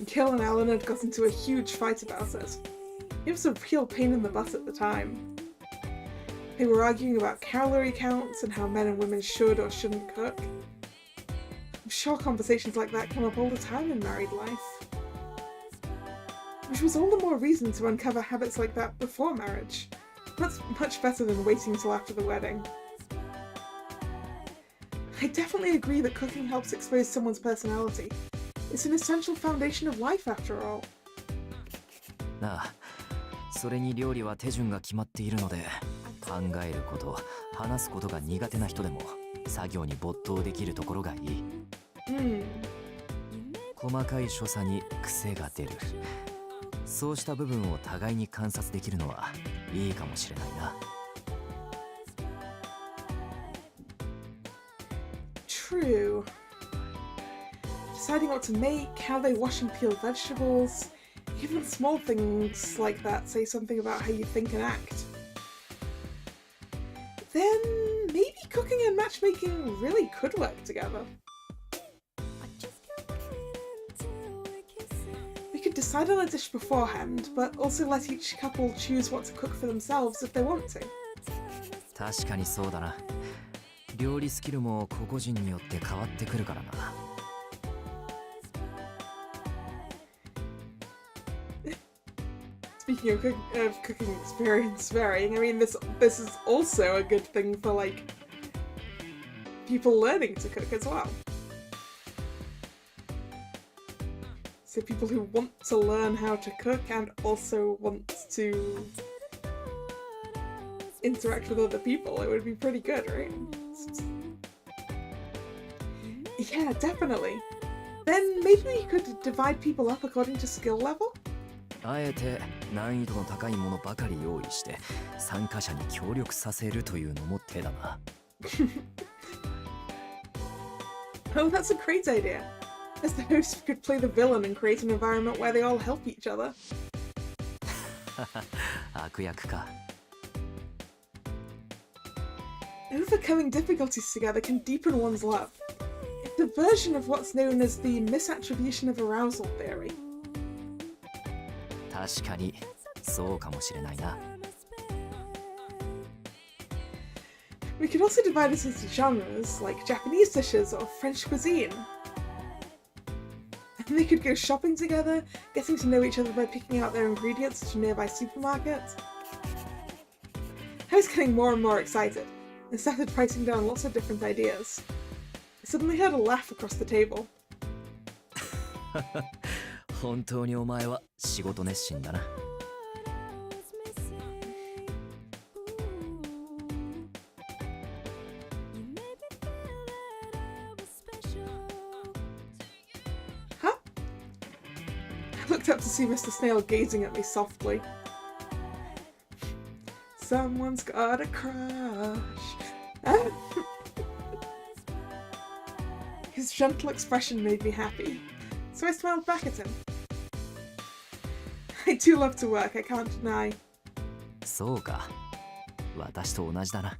Gil and Alan had got into a huge fight about it. It was a real pain in the butt at the time. They were arguing about calorie counts and how men and women should or shouldn't cook. I'm sure conversations like that come up all the time in married life. Which was all the more reason to uncover habits like that before marriage. That's much better than waiting until after the wedding. I definitely agree that cooking helps expose someone's personality. It's an essential foundation of life after all. なあ、それに料理は手順が決まっているので、考えること、話すことが苦手な人でも作業に没頭できるところがいい。細かい所作に癖が出る。そうした部分を互いに観察できるのはいいかもしれないな。True. Deciding what to make, how they wash and peel vegetables, even small things like that say something about how you think and act. Then maybe cooking and matchmaking really could work together. We could decide on a dish beforehand, but also let each couple choose what to cook for themselves if they want to. 確かにそうだな。料理スキルも個々人によって変わってくるからな。Speaking of cooking experience varying, I mean this is also a good thing for like people learning to cook as well. So people who want to learn how to cook and also want to interact with other people, it would be pretty good, right? Yeah, definitely. Then maybe we could divide people up according to skill level? あえて難易度の高いものばかり用意して参加者に協力させるというのも手だな。Oh, that's a great idea. As the host, we could play the villain and create an environment where they all help each other. 悪役か。Overcoming difficulties together can deepen one's love. It's a version of what's known as the misattribution of arousal theory. 確かにそうかもしれないな。We could also divide it into genres, like Japanese dishes or French cuisine. And they could go shopping together, getting to know each other by picking out their ingredients at a nearby supermarket. I was getting more and more excited, and started writing down lots of different ideas. I suddenly heard a laugh across the table. 本当にお前は仕事熱心だな。Huh? I looked up to see Mr. Snail gazing at me softly. Someone's got a crush. His gentle expression made me happy, so I smiled back at him. I do love to work, I can't deny. そうか。私と同じだな。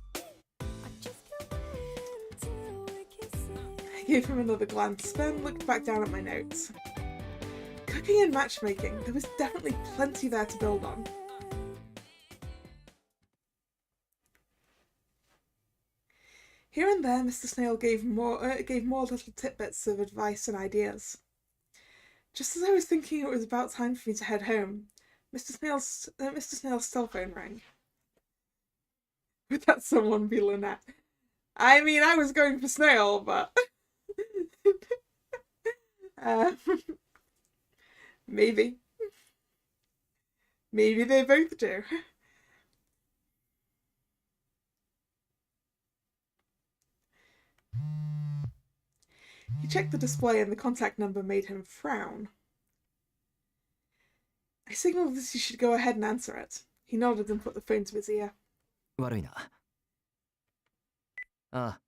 I gave him another glance, then looked back down at my notes. Cooking and matchmaking, there was definitely plenty there to build on. Here and there, Mr. Snail gave more little tidbits of advice and ideas. Just as I was thinking it was about time for me to head home, Mr. Snail's cell phone rang. Would that someone be Lynette? I mean, I was going for Snail, but maybe. Maybe they both do. He checked the display and the contact number made him frown. I signaled that he should go ahead and answer it. He nodded and put the phone to his ear. 悪いな。ああ、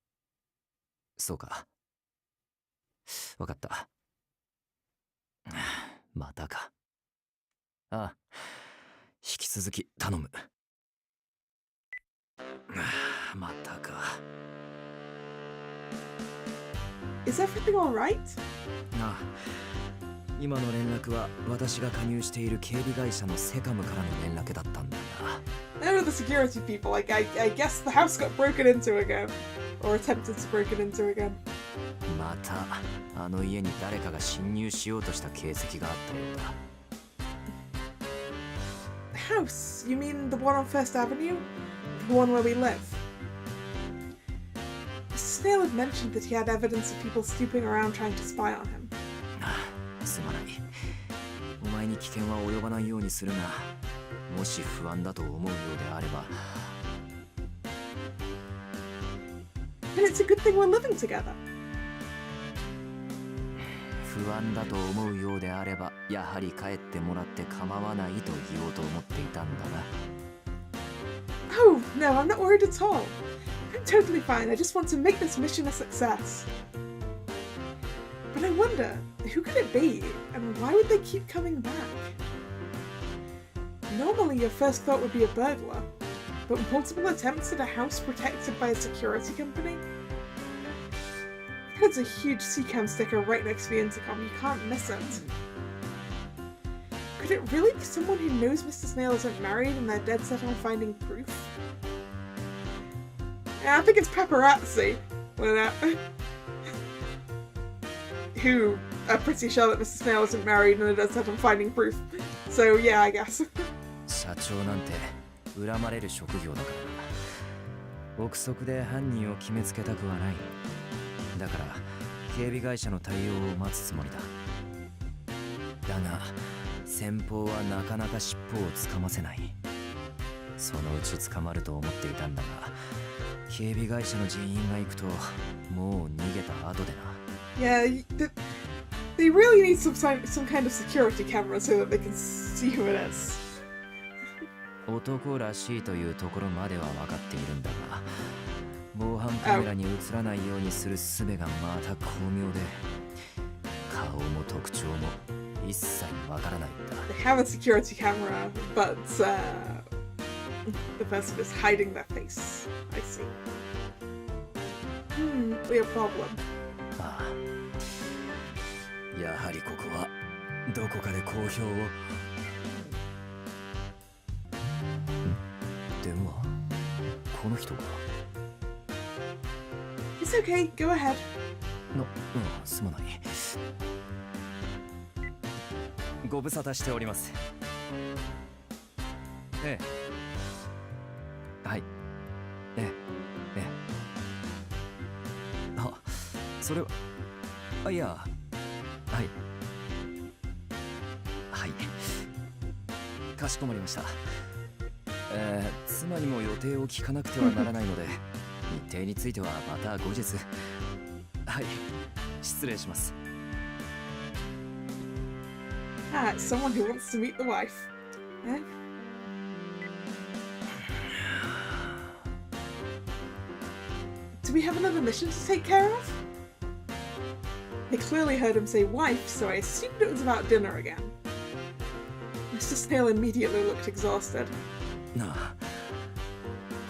そうか。わかった。またか。ああ、引き続き頼む。またか。Is everything all right? ああ、今の連絡は私が加入している警備会社のセカムからの連絡だったんだが。None of the security people, like I guess the house got broken into again. Or attempted to break it into again. またあの家に誰かが侵入しようとした形跡があったようだ。House? You mean the one on First Avenue? The one where we live? Mr. Snail had mentioned that he had evidence of people snooping around trying to spy on him. すまない。お前に危険は及ばないようにするが、もし不安だと思うようであれば。And it's a good thing we're living together. 不安だと思うようであれば、やはり帰ってもらって構わないと言おうと思っていたんだが。Oh, no, I'm not worried at all. I'm totally fine. I just want to make this mission a success. But I wonder, who could it be? And why would they keep coming back? Normally, your first thought would be a burglar. But multiple attempts at a house protected by a security company? There's a huge Musicom sticker right next to the intercom, you can't miss it. Could it really be someone who knows Mr. Snail isn't married and they're dead set on finding proof? Yeah, I think it's paparazzi. Who are pretty sure that Mr. Snail isn't married and are dead set on finding proof. So yeah, I guess. 社長なんて恨まれる職業だからな。憶測で犯人を決めつけたくはない。だから警備会社の対応を待つつもりだ。だが先方はなかなか尻尾をつかませない。そのうち捕まると思っていたんだが、警備会社の人員が行くともう逃げた後でな。Yeah, they really need some kind of security camera so that they can see who it is. 男らしいというところまでは分かっているんだが、防犯カメラに映らないようにする術がまた巧妙で、顔も特徴も一切分からないんだ。They have a security camera, but the person is hiding their face. I see. Be a problem. ああ、やはりここはどこかで公表を。電話、この人か。It's okay, go ahead. すまない。ご無沙汰しております。ええ。はい。ええ。あ、それは。あ、いや。はい。はい。かしこまりました。妻にも予定を聞かなくてはならないので、日程についてはまた後日。はい。失礼します。It's someone who wants to meet the wife. Eh? Do we have another mission to take care of? They clearly heard him say wife, so I assumed it was about dinner again. Mr. Snail immediately looked exhausted. なあ、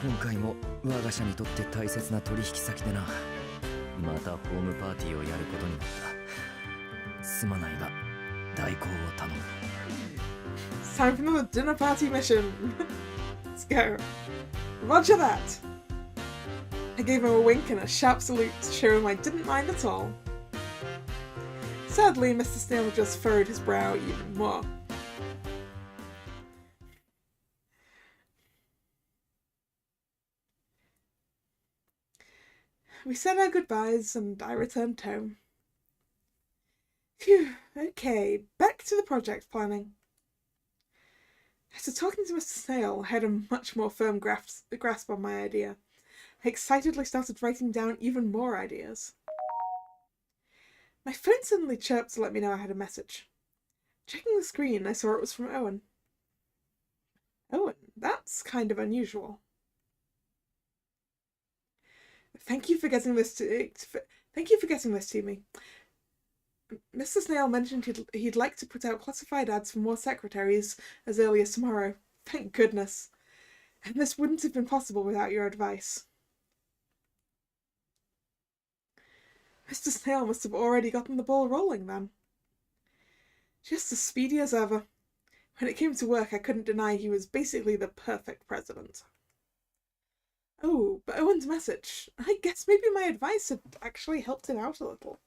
今回も我が社にとって大切な取引先でな。またホームパーティーをやることになった。すまないが代行を頼む。 It's time for another dinner party mission. Let's go. Roger that. I gave him a wink and a sharp salute to show him I didn't mind at all. Sadly, Mr. Snail just furrowed his brow even more. We said our goodbyes and I returned home. Phew, okay, back to the project planning. After talking to Mr. Snail, I had a much more firm grasp on my idea. I excitedly started writing down even more ideas. My phone suddenly chirped to let me know I had a message. Checking the screen, I saw it was from Owen. Owen, that's kind of unusual. Thank you for getting this to me. Mr. Snail mentioned he'd like to put out classified ads for more secretaries as early as tomorrow. Thank goodness. And this wouldn't have been possible without your advice. Mr. Snail must have already gotten the ball rolling then. Just as speedy as ever. When it came to work, I couldn't deny he was basically the perfect president. Oh, but Owen's message. I guess maybe my advice had actually helped him out a little.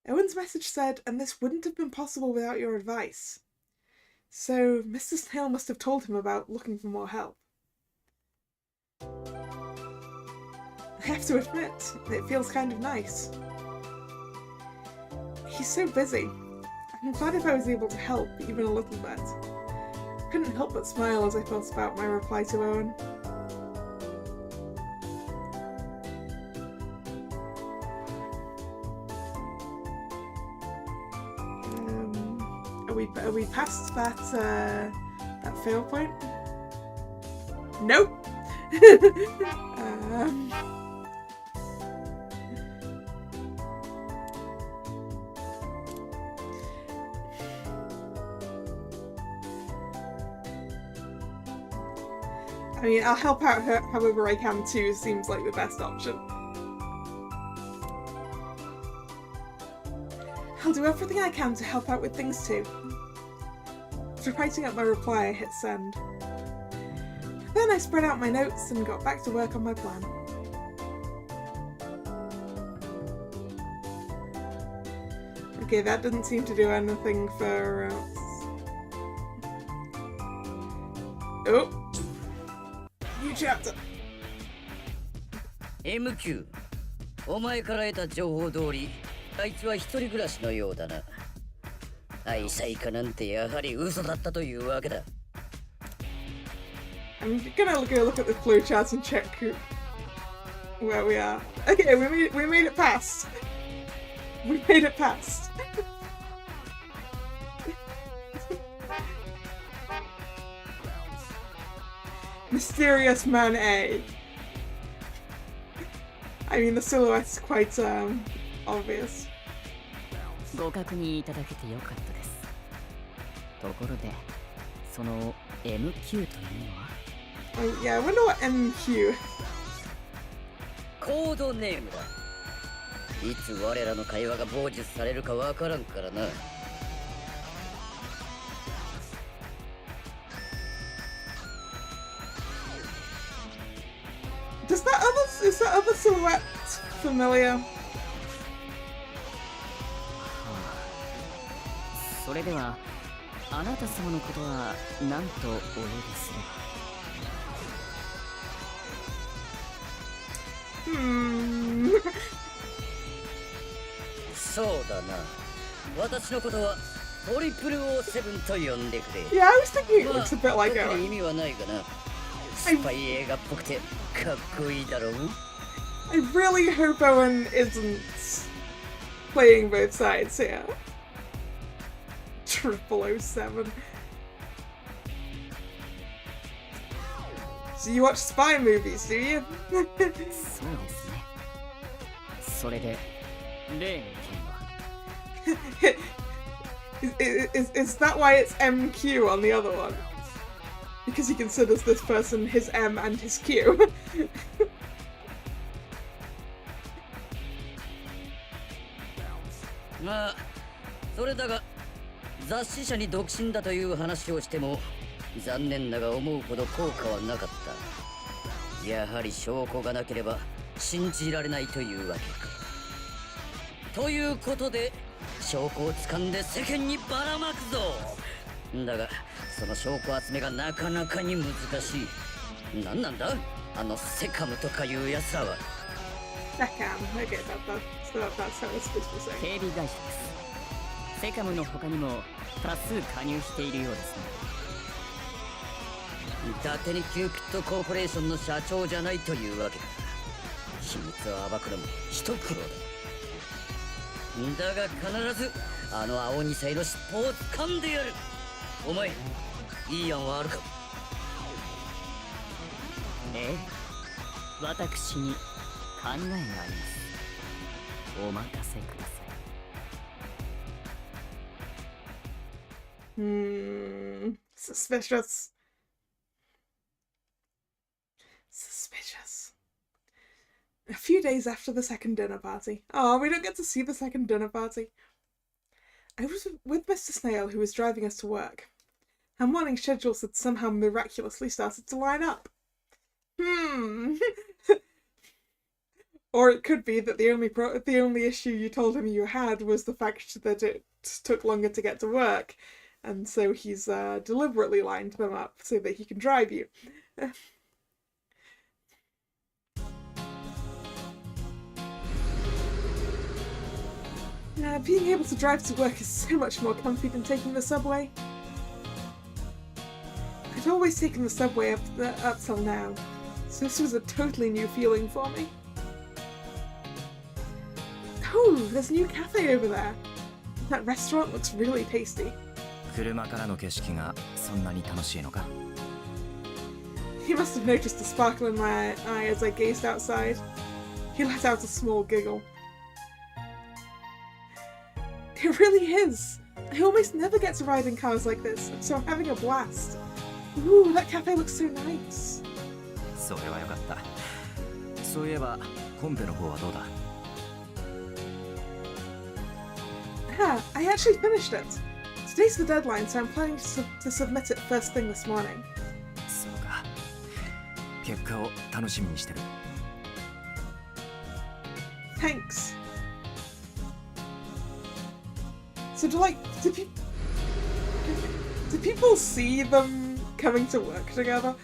Owen's message said, and this wouldn't have been possible without your advice. So, Mr. Snail must have told him about looking for more help. I have to admit, it feels kind of nice. He's so busy. I'm glad if I was able to help, even a little bit. I couldn't help but smile as I thought about my reply to Owen. Are we past that fail point? Nope. I mean, I'll help out however I can too, seems like the best option. I'll do everything I can to help out with things too. After writing up my reply, I hit send. Then I spread out my notes and got back to work on my plan. Okay, that didn't seem to do anything for... Oh! New chapter! MQ、お前から得た情報通り、あいつは一人暮らしのようだな。愛妻家なんてやはり嘘だったというわけだ。I'm gonna go look at the clue chart and check where we are. Okay, we made it past. We made it past. Mysterious Man A. I mean, the silhouette's quite obvious. ご確認いただけてよかったです。ところで、その MQ というのは？ Oh, yeah, I wonder what MQ. コードネームだ。いつ我らの会話が傍受されるかわからんからな。Is that other silhouette familiar? それでは、あなた様のことは何とお呼びする？そうだな。私のことは007と呼んでくれ。Yeah, I was thinking it looks a bit like 特 Owen. に意味はないがな。スパイ映画っぽくてかっこいいだろう。I really hope Owen isn't playing both sides here. 007. So you watch spy movies, do you? そうですね。それで、例の件は？ is that why it's MQ on the other one? Because he considers this person his M and his Q. まあそれだが雑誌社に独身だという話をしても残念だが思うほど効果はなかった。やはり証拠がなければ信じられないというわけか。ということで証拠を掴んで世間にばらまくぞ。だがその証拠集めがなかなかに難しい。何なんだあのセカムとかいうやつらは。Beckham. Okay, that's how it's supposed to say. 警備会社です。セカムの他にも多数加入しているようですね。伊達にキューピッドコーポレーションの社長じゃないというわけだ。秘密を暴くのも一苦労だ。だが必ずあの青二歳の尻尾を掴んでやる。お前いい案はあるか。ええ、私に考えがあります。お任せください。Suspicious. Suspicious. A few days after the second dinner party. Oh, we don't get to see the second dinner party. I was with Mr. Snail, who was driving us to work. Our morning schedules had somehow miraculously started to line up. Or it could be that the only issue you told him you had was the fact that it took longer to get to work, and so he's deliberately lined them up so that he can drive you. Being able to drive to work is so much more comfy than taking the subway. I'd always taken the subway up till now, so this was a totally new feeling for me. Oh, there's a new cafe over there. That restaurant looks really tasty. 車からの景色がそんなに楽しいのか? He must have noticed the sparkle in my eye as I gazed outside. He let out a small giggle. It really is! I almost never get to ride in cars like this, so I'm having a blast. Ooh, that cafe looks so nice. それはよかった。そういえばコンペの方はどうだ? Ah, I actually finished it. Today's the deadline, so I'm planning to submit it first thing this morning. そうか。結果を楽しみにしてる。Thanks. So do people see them coming to work together?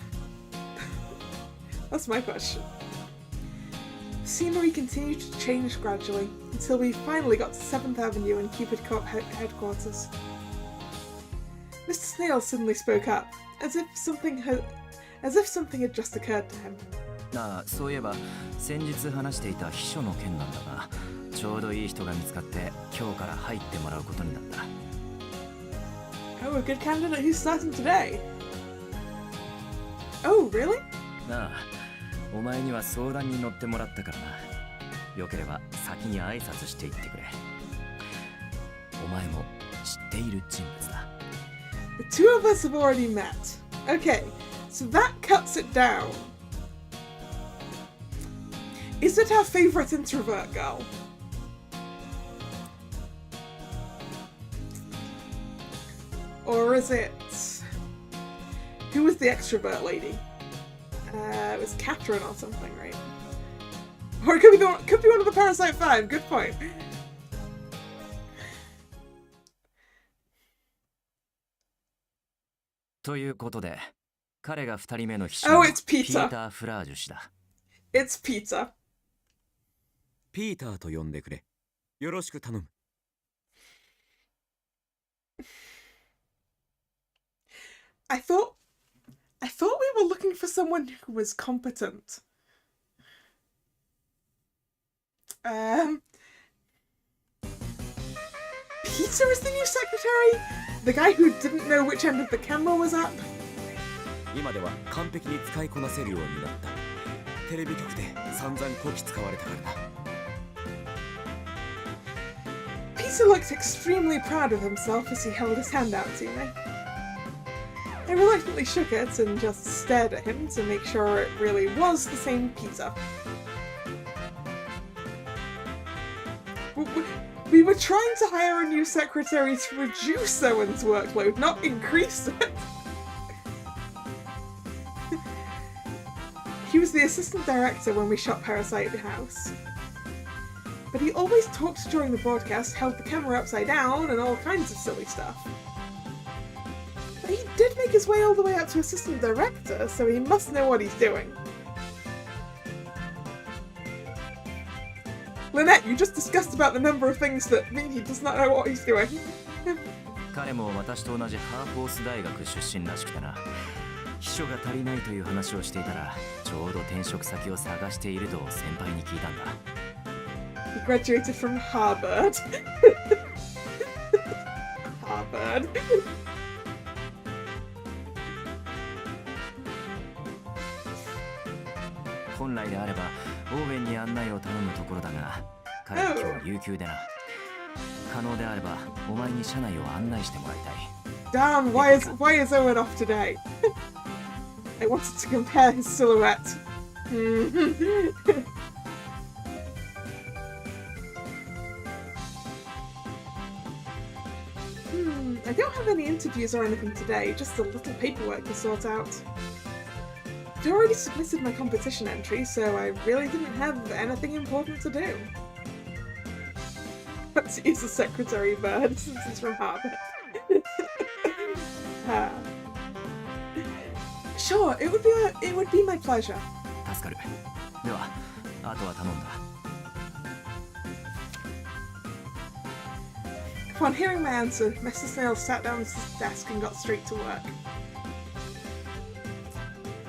That's my question. The scenery continued to change gradually until we finally got to 7th Avenue and Cupid Corp headquarters. Mr. Snail suddenly spoke up, as if something had just occurred to him. ああ、そういえば先日話していた秘書の件なんだが、ちょうどいい人が見つかって今日から入ってもらうことになった。Oh, a good candidate who's starting today. Oh, really? ああ、お前には相談に乗ってもらったからな。よければ先に挨拶していってくれ。お前も知っている人物だ。The two of us have already met. Okay, so that cuts it down. Is it our favourite introvert girl? Or is it... Who was the extrovert lady? It was Catherine or something, right? Or it could be one of the Parasite 5, good point. ということで、彼が2人目の秘書 Oh, の it's ピ Peter. ーター・フラージュ氏だ。It's Peter. ピーターと呼んでくれ。よろしく頼む。I thought we were looking for someone who was competent. Peter is the new secretary? The guy who didn't know which end of the camera was up? 今では完璧に使いこなせるようになった。テレビ局で散々こき使われたからな。Peter looked extremely proud of himself as he held his hand out to me. I reluctantly shook it and just stared at him to make sure it really was the same Peter. We were trying to hire a new secretary to reduce Owen's workload, not increase it. He was the assistant director when we shot Parasite at the house. But he always talked during the broadcast, held the camera upside down, and all kinds of silly stuff. But he did make his way all the way up to assistant director, so he must know what he's doing. Lynette, you just discussed about the number of things that mean he does not know what he's doing. 彼も私と同じハーフォース大学出身らしくてな。秘書が足りないという話をしていたら、ちょうど転職先を探していると先輩に聞いたんだ。He graduated from Harvard. Harvard. 本来であればオーウェンに案内を頼むところだが、彼は今日有給でな。可能であればお前に車内を案内してもらいたい。Damn, why is Owen off today? I wanted to compare his silhouette. I don't have any interviews or anything today, just a little paperwork to sort out. I'd already submitted my competition entry, so I really didn't have anything important to do. Let's use a secretary bird since he's from Harvard. Sure, it would be my pleasure. 助かる。では、あとは頼んだ。Upon hearing my answer, Mr. Snail sat down at his desk and got straight to work.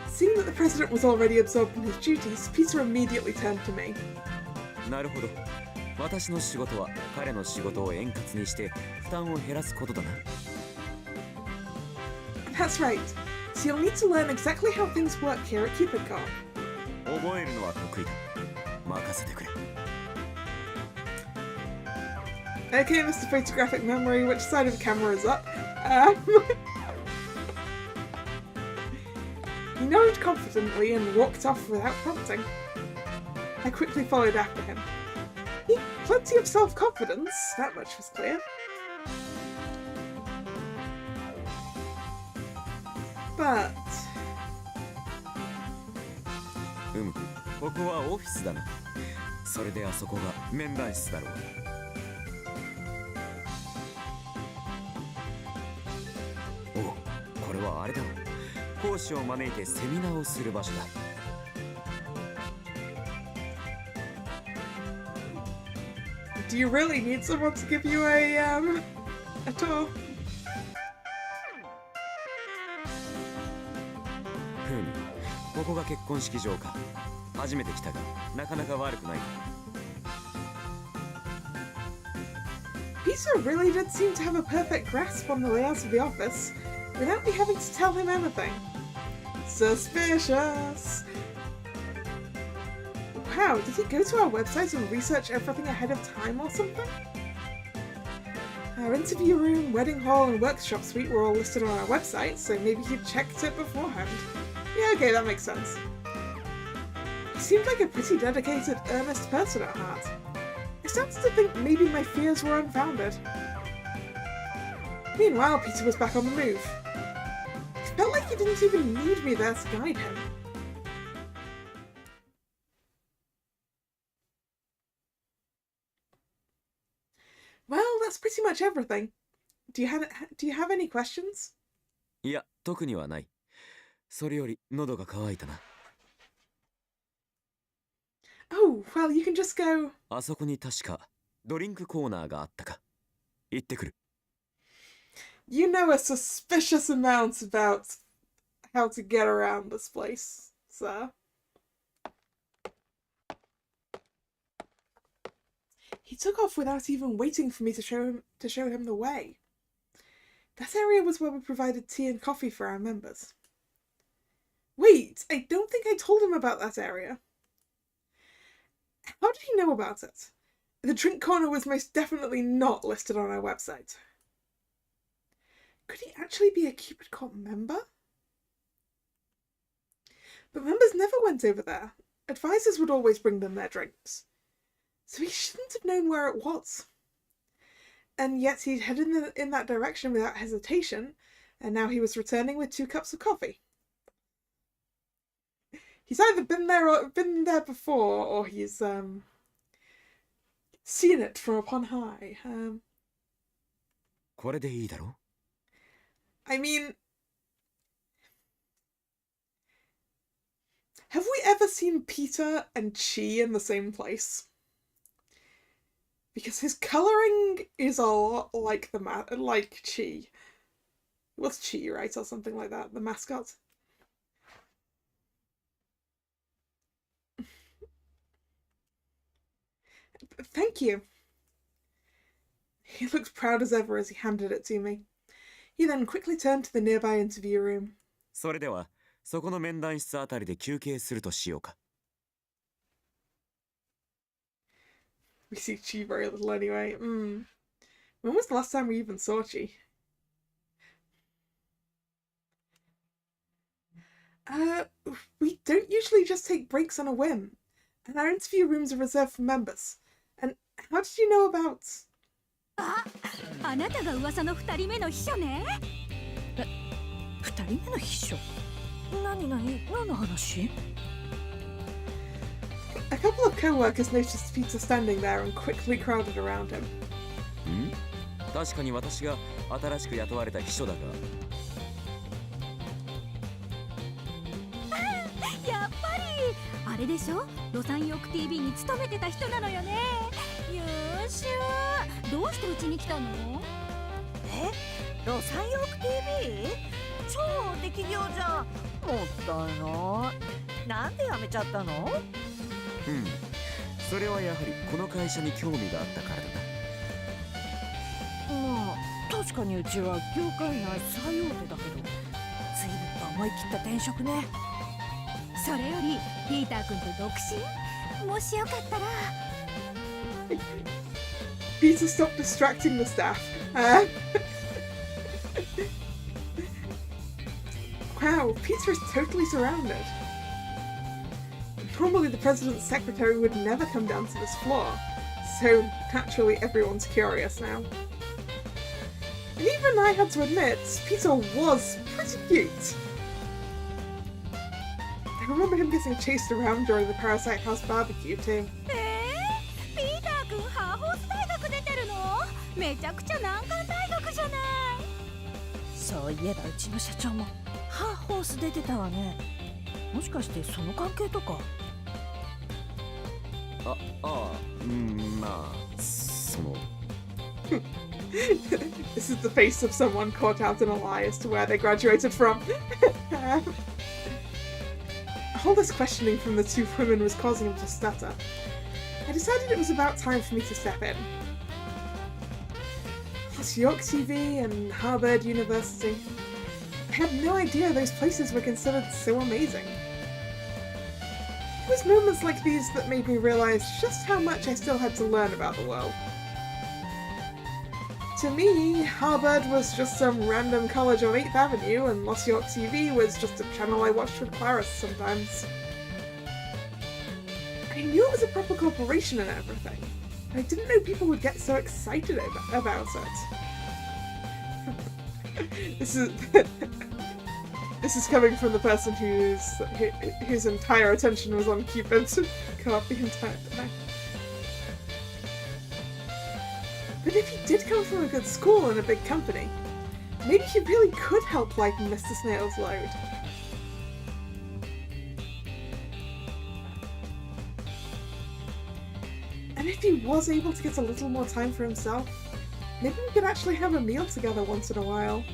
Seeing that the president was already absorbed in his duties, Peter immediately turned to me. なるほど。私の仕事は彼の仕事を円滑にして負担を減らすことだな。That's right. So you'll need to learn exactly how things work here at Cupid Corp. 覚えるのは得意だ。任せてくれ。Okay, Mr. Photographic Memory, which side of the camera is up? He nodded confidently and walked off without prompting. I quickly followed after him. He had plenty of self-confidence, that much was clear. But... ここはオフィスだな。それであそこが面談室だろう。お、これはあれだろう。講師を招いてセミナーをする場所だ。Do you really need someone to give you a tour? ここが結婚式場か。初めて来たが、なかなか悪くない。Peter really did seem to have a perfect grasp on the layouts of the office, without me having to tell him anything. Suspicious! Wow, did he go to our website and research everything ahead of time or something? Our interview room, wedding hall and workshop suite were all listed on our website, so maybe he checked it beforehand. Yeah, okay, that makes sense. He seemed like a pretty dedicated, earnest person at heart. I started to think maybe my fears were unfounded. Meanwhile, Peter was back on the move. It felt like he didn't even need me there to guide him. Well, that's pretty much everything. Do you have any questions? いや、特にはない。それより喉が渇いたな。Oh, well, you can just go. あそこに確かドリンクコーナーがあったか。行ってくる。You know a suspicious amount about how to get around this place, sir. He took off without even waiting for me to show him the way. That area was where we provided tea and coffee for our members. Wait, I don't think I told him about that area. How did he know about it? The drink corner was most definitely not listed on our website. Could he actually be a Cupid Corp member? But members never went over there. Advisors would always bring them their drinks. So he shouldn't have known where it was. And yet he'd headed in that direction without hesitation, and now he was returning with 2 cups of coffee. He's either been there before, or he's seen it from upon high. これでいいだろ I mean, have we ever seen Peter and Chi in the same place? Because his colouring is a lot like like Chi. It was Chi, right? Or something like that, the mascot. Thank you. He looked proud as ever as he handed it to me. He then quickly turned to the nearby interview room. それではそこの面談室あたりで休憩するとしようか We see Chi very little anyway. When was the last time we even saw Chi? We don't usually just take breaks on a whim. And our interview rooms are reserved for members. And how did you know about... あなたが噂の2人目の秘書ね。2人目の秘書？何の話？ A couple of co-workers noticed Peter standing there and quickly crowded around him. ん確かに私が新しく雇われた秘書だがやっぱりあれでしょ、ロサンヨーク TV に勤めてた人なのよね。よーしゅどうしてうちに来たの？ロサンヨーク TV？ 超適業じゃん。もったいない。なんで辞めちゃったの？それはやはりこの会社に興味があったからだまあ確かにうちは業界内最大手だけど、随分と思い切った転職ね。それよりピーター君と独身？もしよかったら。Peter stopped distracting the staff. Wow, Peter is totally surrounded. Normally the president's secretary would never come down to this floor, so naturally everyone's curious now. And even I had to admit, Peter was pretty cute. I remember him getting chased around during the Parasite House barbecue too. ピーター君ハーホース大学出てるの？めちゃくちゃ難関大学じゃない。そういえばうちの社長もハーホース出てたわね。もしかしてその関係とか？まあその This is the face of someone caught out in a lie as to where they graduated from. All this questioning from the 2 women was causing him to stutter. I decided it was about time for me to step in. Plus York TV and Harvard University. I had no idea those places were considered so amazing. It was moments like these that made me realise just how much I still had to learn about the world. To me, Harvard was just some random college on 8th Avenue, and Los York TV was just a channel I watched with Clarice sometimes. I knew it was a proper corporation and everything, but I didn't know people would get so excited about it. This is coming from the person whose entire attention was on Cupid co-op the entire time. But if he did come from a good school and a big company, maybe he really could help lighten Mr. Snail's load. And if he was able to get a little more time for himself, maybe we could actually have a meal together once in a while.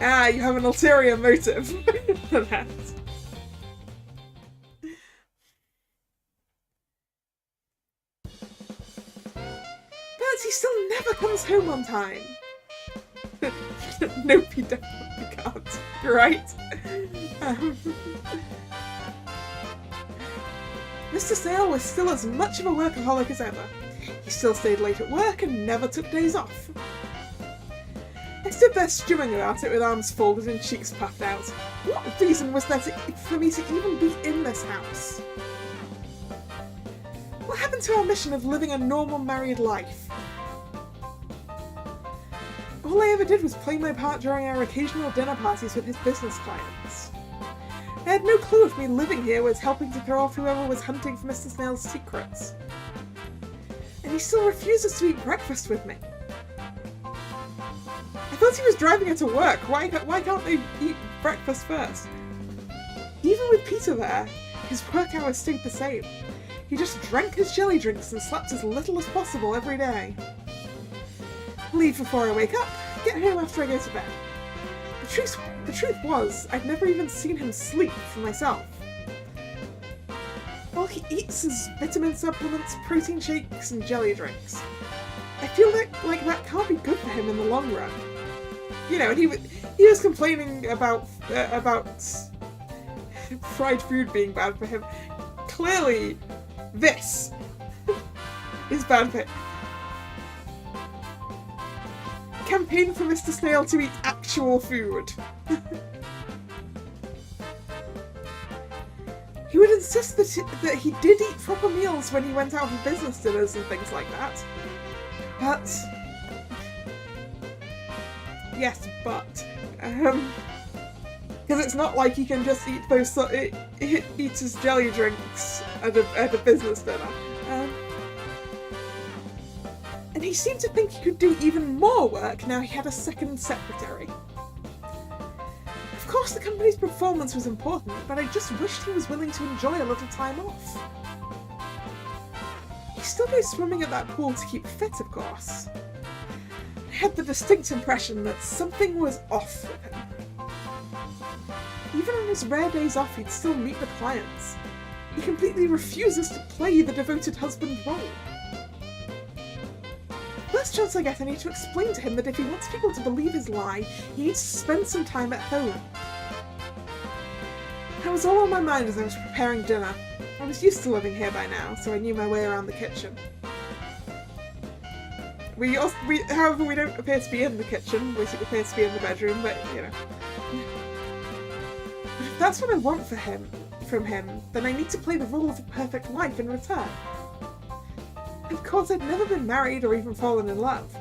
Ah, you have an ulterior motive for that. But he still never comes home on time. No, he definitely can't. You're right. Mr. Snail was still as much of a workaholic as ever. He still stayed late at work and never took days off. I stood there stewing about it with arms folded and cheeks puffed out. What reason was there for me to even be in this house? What happened to our mission of living a normal married life? All I ever did was play my part during our occasional dinner parties with his business clients. I had no clue if me living here was helping to throw off whoever was hunting for Mr. Snail's secrets. And he still refuses to eat breakfast with me. I thought he was driving her to work. Why can't they eat breakfast first? Even with Peter there, his work hours stayed the same. He just drank his jelly drinks and slept as little as possible every day. Leave before I wake up, get home after I go to bed. The truth was, I'd never even seen him sleep for myself. All he eats is vitamin supplements, protein shakes, and jelly drinks. I feel like that can't be good for him in the long run. You know, and he was complaining about fried food being bad for him. Clearly, this is bad for him. Campaign for Mr. Snail to eat actual food. He would insist that he did eat proper meals when he went out for business dinners and things like that. But... yes, but... because it's not like he can just eat those... eat his jelly drinks at a business dinner. And he seemed to think he could do even more work now he had a second secretary. Of course the company's performance was important, but I just wished he was willing to enjoy a little time off. He still goes swimming at that pool to keep fit, of course. I had the distinct impression that something was off with him. Even on his rare days off, he'd still meet with clients. He completely refuses to play the devoted husband role. First chance I get, I need to explain to him that if he wants people to believe his lie, he needs to spend some time at home. That was all on my mind as I was preparing dinner. I was used to living here by now, so I knew my way around the kitchen. However, we don't appear to be in the kitchen, we appear to be in the bedroom, but, you know. But if that's what I want from him, then I need to play the role of a perfect wife in return. Of course, I'd never been married or even fallen in love,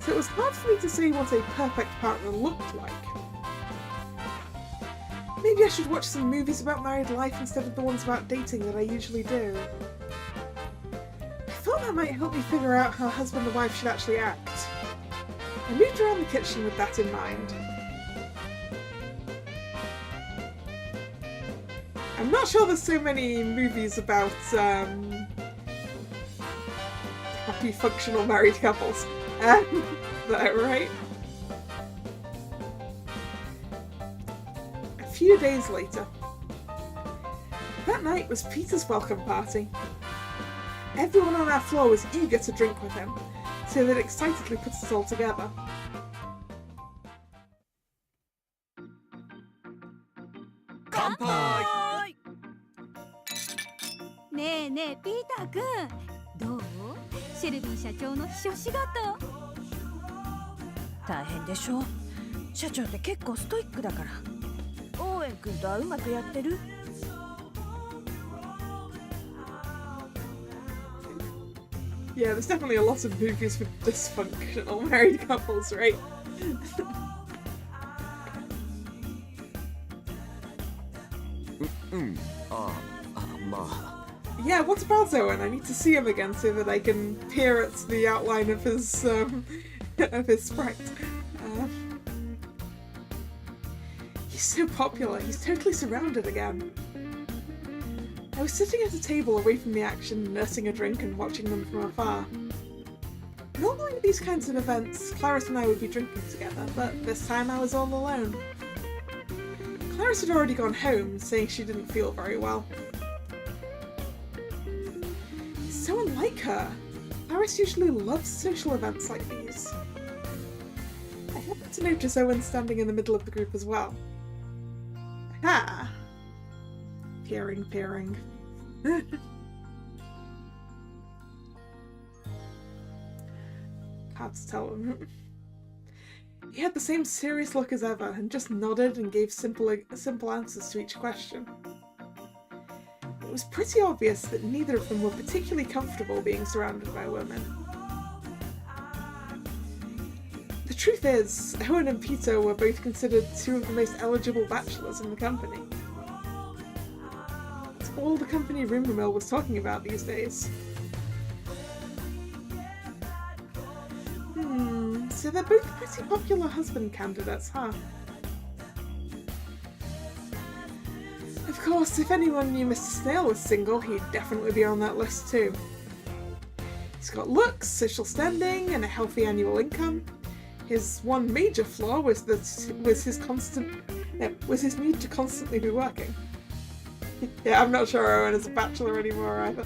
so it was hard for me to say what a perfect partner looked like. Maybe I should watch some movies about married life instead of the ones about dating that I usually do. I thought that might help me figure out how husband and wife should actually act. I moved around the kitchen with that in mind. I'm not sure there's so many movies about, happy, functional married couples. Is that right? A few days later. That night was Peter's welcome party. Everyone on our floor was eager to drink with him, so they'd excitedly put us all together. Kanpai! ねえねえピーターくんどう？シェルビー社長の秘書仕事大変でしょ。社長って結構ストイックだから。オーウェン君とはうまくやってる？ Yeah, there's definitely a lot of movies with dysfunctional married couples, right? Yeah, what about Owen? I need to see him again so that I can peer at the outline of his sprite. He's so popular, he's totally surrounded again. I was sitting at a table away from the action, nursing a drink and watching them from afar. Normally at these kinds of events, Clarice and I would be drinking together, but this time I was all alone. Clarice had already gone home, saying she didn't feel very well. It's so unlike her. Clarice usually loves social events like these. I happened to notice Owen standing in the middle of the group as well. Aha! Peering. Hard to tell him. He had the same serious look as ever and just nodded and gave simple answers to each question. It was was pretty obvious that neither of them were particularly comfortable being surrounded by women. The truth is, Owen and Peter were both considered two of the most eligible bachelors in the company. That's all the company rumour mill was talking about these days. So they're both pretty popular husband candidates, huh? Of course, if anyone knew Mr. Snail was single, he'd definitely be on that list too. He's got looks, social standing, and a healthy annual income. His one major flaw was his need to constantly be working. Yeah, I'm not sure Owen is a bachelor anymore either.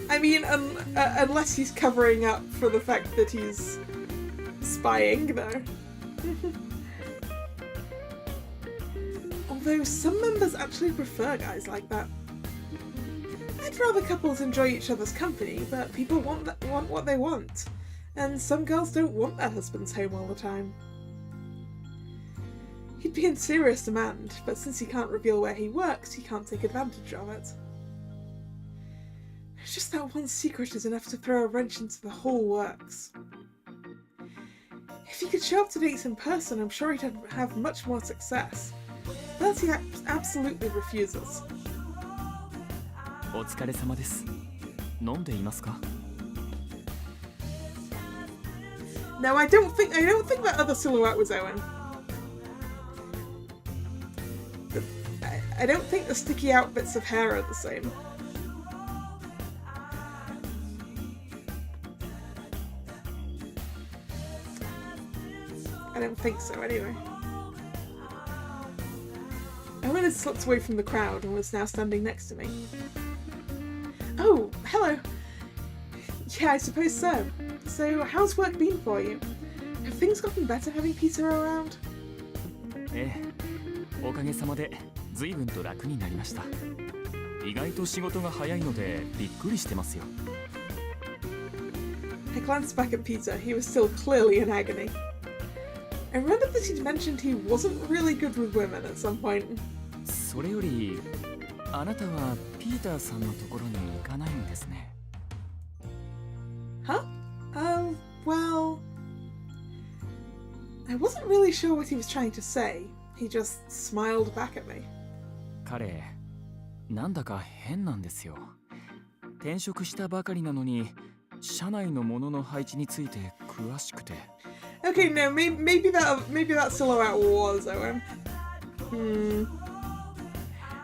I mean, unless he's covering up for the fact that he's spying, though. Although some members actually prefer guys like that. I'd rather couples enjoy each other's company, but people want what they want. And some girls don't want their husbands home all the time. He'd be in serious demand, but since he can't reveal where he works, he can't take advantage of it. It's just that one secret is enough to throw a wrench into the whole works. If he could show up to dates in person, I'm sure he'd have much more success. But he absolutely refuses. お疲れ様です。飲んでいますか? No, I don't think that other silhouette was Owen. I don't think the sticky out bits of hair are the same. I don't think so, anyway. Owen had slipped away from the crowd and was now standing next to me. Oh, hello. Yeah, I suppose so. So, how's work been for you? Have things gotten better having Peter around? ええ、おかげさまで随分と楽になりました。意外と仕事が早いのでびっくりしてますよ。I glanced back at Peter. He was still clearly in agony. I remembered that he'd mentioned he wasn't really good with women at some point. それより、あなたはピーターさんのところに行かないんですね。Huh? Well... I wasn't really sure what he was trying to say. He just smiled back at me. 彼、なんだか変なんですよ。転職したばかりなのに、社内のものの配置について詳しくて。Okay, no, maybe that silhouette was Owen.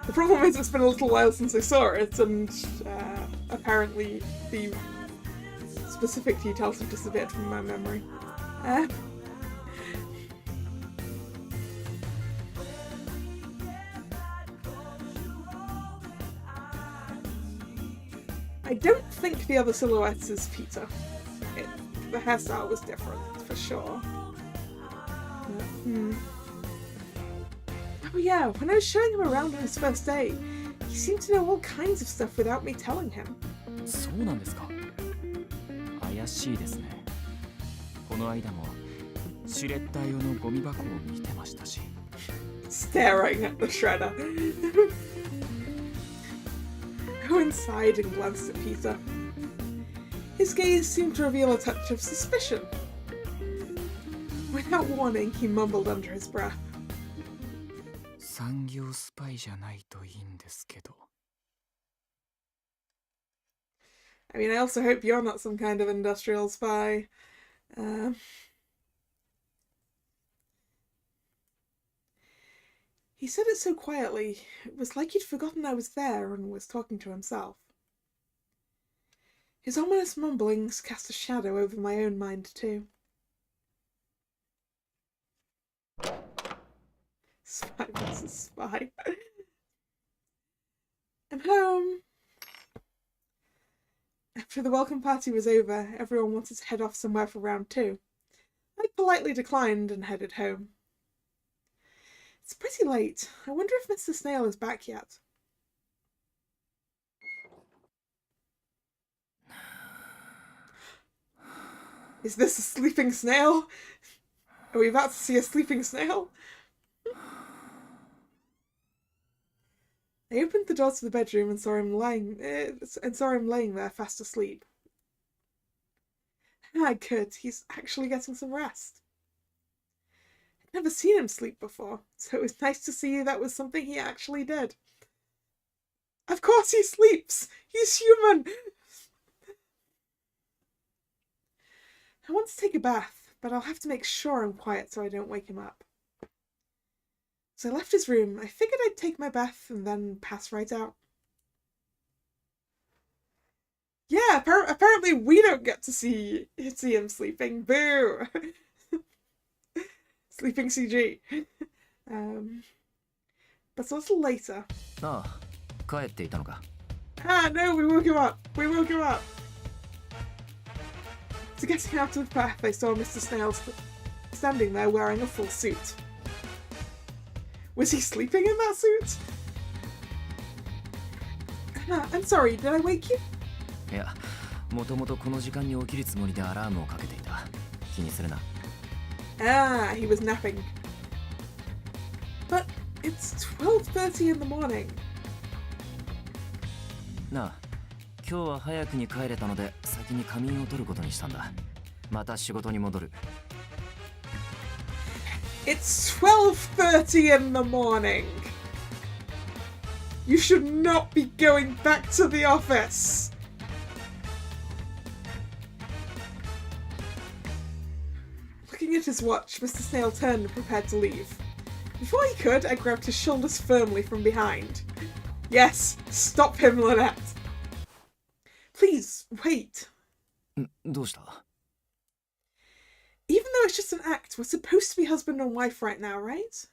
The problem is it's been a little while since I saw it, and apparently the specific details have disappeared from my memory. I don't think the other silhouette is Peter. The hairstyle was different, for sure. Oh yeah, when I was showing him around on his first day, he seemed to know all kinds of stuff without me telling him. そうなんですか。怪しいですね。この間もシュレッダー用のゴミ箱を見てましたし。Staring at the shredder. Owen sighed and glanced at Peter. His gaze seemed to reveal a touch of suspicion. Without warning, he mumbled under his breath. 産業スパイじゃないといいんですけど。I mean, I also hope you're not some kind of industrial spy. He said it so quietly, it was like he'd forgotten I was there and was talking to himself. His ominous mumblings cast a shadow over my own mind too. Spy versus spy. I'm home. After the welcome party was over, everyone wanted to head off somewhere for round 2. I politely declined and headed home. It's pretty late. I wonder if Mr. Snail is back yet. Is this a sleeping snail? Are we about to see a sleeping snail? I opened the door to the bedroom and saw him laying there fast asleep. Ah, good. He's actually getting some rest. I'd never seen him sleep before, so it was nice to see that was something he actually did. Of course he sleeps! He's human! I want to take a bath, but I'll have to make sure I'm quiet so I don't wake him up. As I left his room, I figured I'd take my bath and then pass right out. Yeah, apparently we don't get to see him sleeping. Boo! Sleeping CG. But a little later. Ah, 帰っていたのか。 Ah, no, we woke him up. We woke him up. So getting out of the bath, I saw Mr. Snail standing there wearing a full suit. Was he sleeping in that suit? I'm sorry, did I wake you? いや、もともとこの時間に起きるつもりでアラームをかけていた。気にするな。 Ah, he was napping. But it's 12:30 in the morning. なあ、今日は早くに帰れたので先に仮眠を取ることにしたんだ。また仕事に戻る。 It's 12:30 in the morning. You should not be going back to the office. Looking at his watch, Mr. Snail turned and prepared to leave. Before he could, I grabbed his shoulders firmly from behind. Yes, stop him, Lynette. Please, wait. どうした？ Even though it's just an act, we're supposed to be husband and wife right now, right?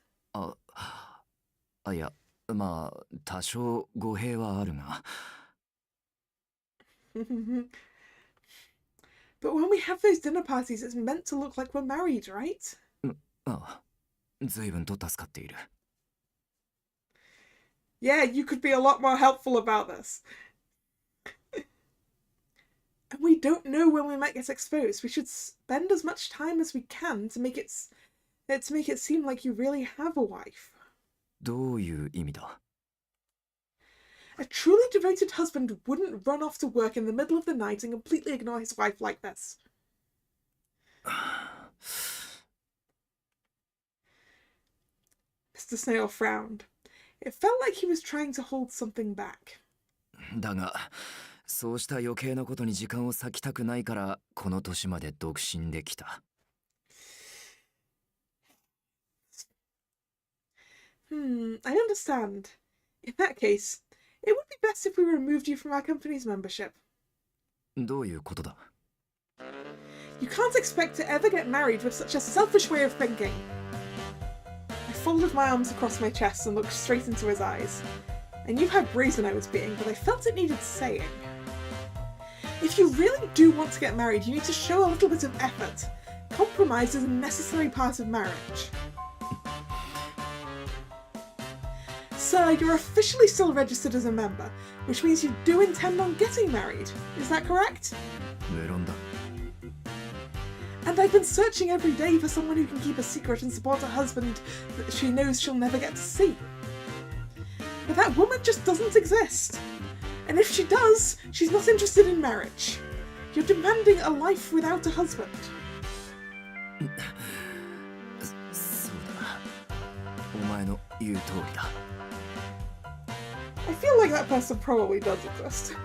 いや、まあ、多少語弊はあるが。But when we have those dinner parties, it's meant to look like we're married, right? ああ、随分と助かっている。 Yeah, you could be a lot more helpful about this. And we don't know when we might get exposed. We should spend as much time as we can to make it seem like you really have a wife. どういう意味だ？ A truly devoted husband wouldn't run off to work in the middle of the night and completely ignore his wife like this. Mr. Snail frowned. It felt like he was trying to hold something back. だが、そうした余計なことに時間を割きたくないから、この年まで独身できた。I understand. In that case, it would be best if we removed you from our company's membership. どういうことだ？ You can't expect to ever get married with such a selfish way of thinking. I folded my arms across my chest and looked straight into his eyes. I knew how brazen I was being, but I felt it needed saying. If you really do want to get married, you need to show a little bit of effort. Compromise is a necessary part of marriage. Sir, you're officially still registered as a member, which means you do intend on getting married. Is that correct? 無論だ。 And I've been searching every day for someone who can keep a secret and support a husband that she knows she'll never get to see. But that woman just doesn't exist. And if she does, she's not interested in marriage. You're demanding a life without a husband. そうだ。お前の言う通りだ。 I feel like that person probably does exist.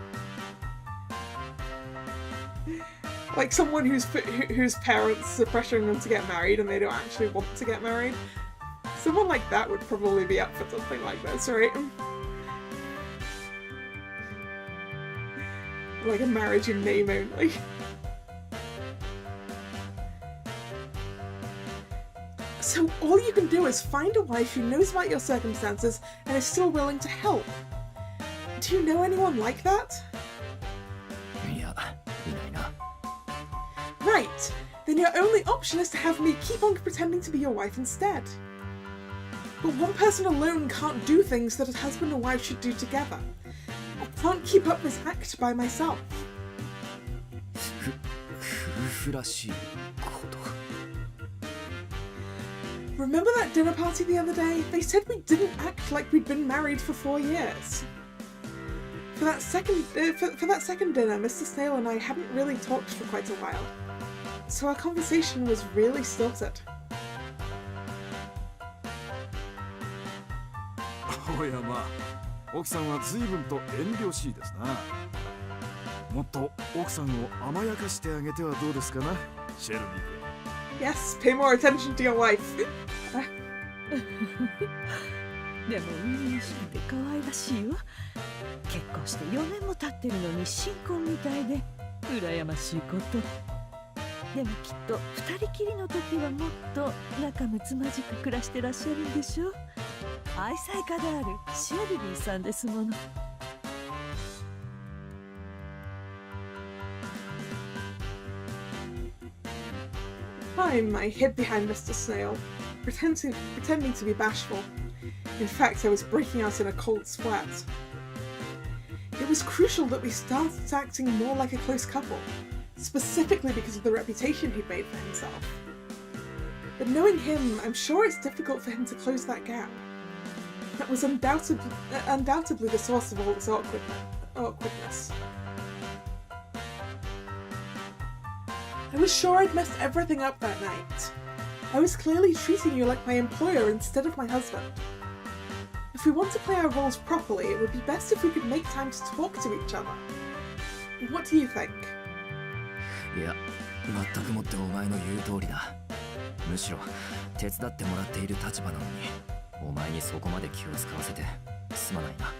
Like someone whose parents are pressuring them to get married and they don't actually want to get married. Someone like that would probably be up for something like this, right? Like a marriage in name only. So all you can do is find a wife who knows about your circumstances and is still willing to help. Do you know anyone like that? いや、いないな。 Right, then your only option is to have me keep on pretending to be your wife instead. But one person alone can't do things that a husband and wife should do together. I can't keep up this act by myself. 夫婦らしいこと。Remember that dinner party the other day? They said we didn't act like we'd been married for 4 years. For that second dinner, Mr. Snail and I hadn't really talked for quite a while, so our conversation was really stilted. おやまあ、奥さんは随分と遠慮しいですな。もっと奥さんを甘やかしてあげてはどうですかな、シェルビー君。Yes, pay more attention to your wife. でも初々しくて可愛らしいわ。結婚して4年も経ってるのに新婚みたいで羨ましいこと。でもきっと2人きりの時はもっと仲睦まじく暮らしてらっしゃるんでしょう。愛妻家であるシェルビーさんですもの。Time, I hid behind Mr. Snail, pretending to be bashful. In fact, I was breaking out in a cold sweat. It was crucial that we started acting more like a close couple, specifically because of the reputation he'd made for himself. But knowing him, I'm sure it's difficult for him to close that gap. That was undoubtedly the source of all this awkwardness. I was sure I'd messed everything up that night. I was clearly treating you like my employer instead of my husband. If we want to play our roles properly, it would be best if we could make time to talk to each other. What do you think? いや、全くもってお前の言う通りだ。むしろ手伝ってもらっている立場なのに、お前にそこまで気を使わせてすまないな。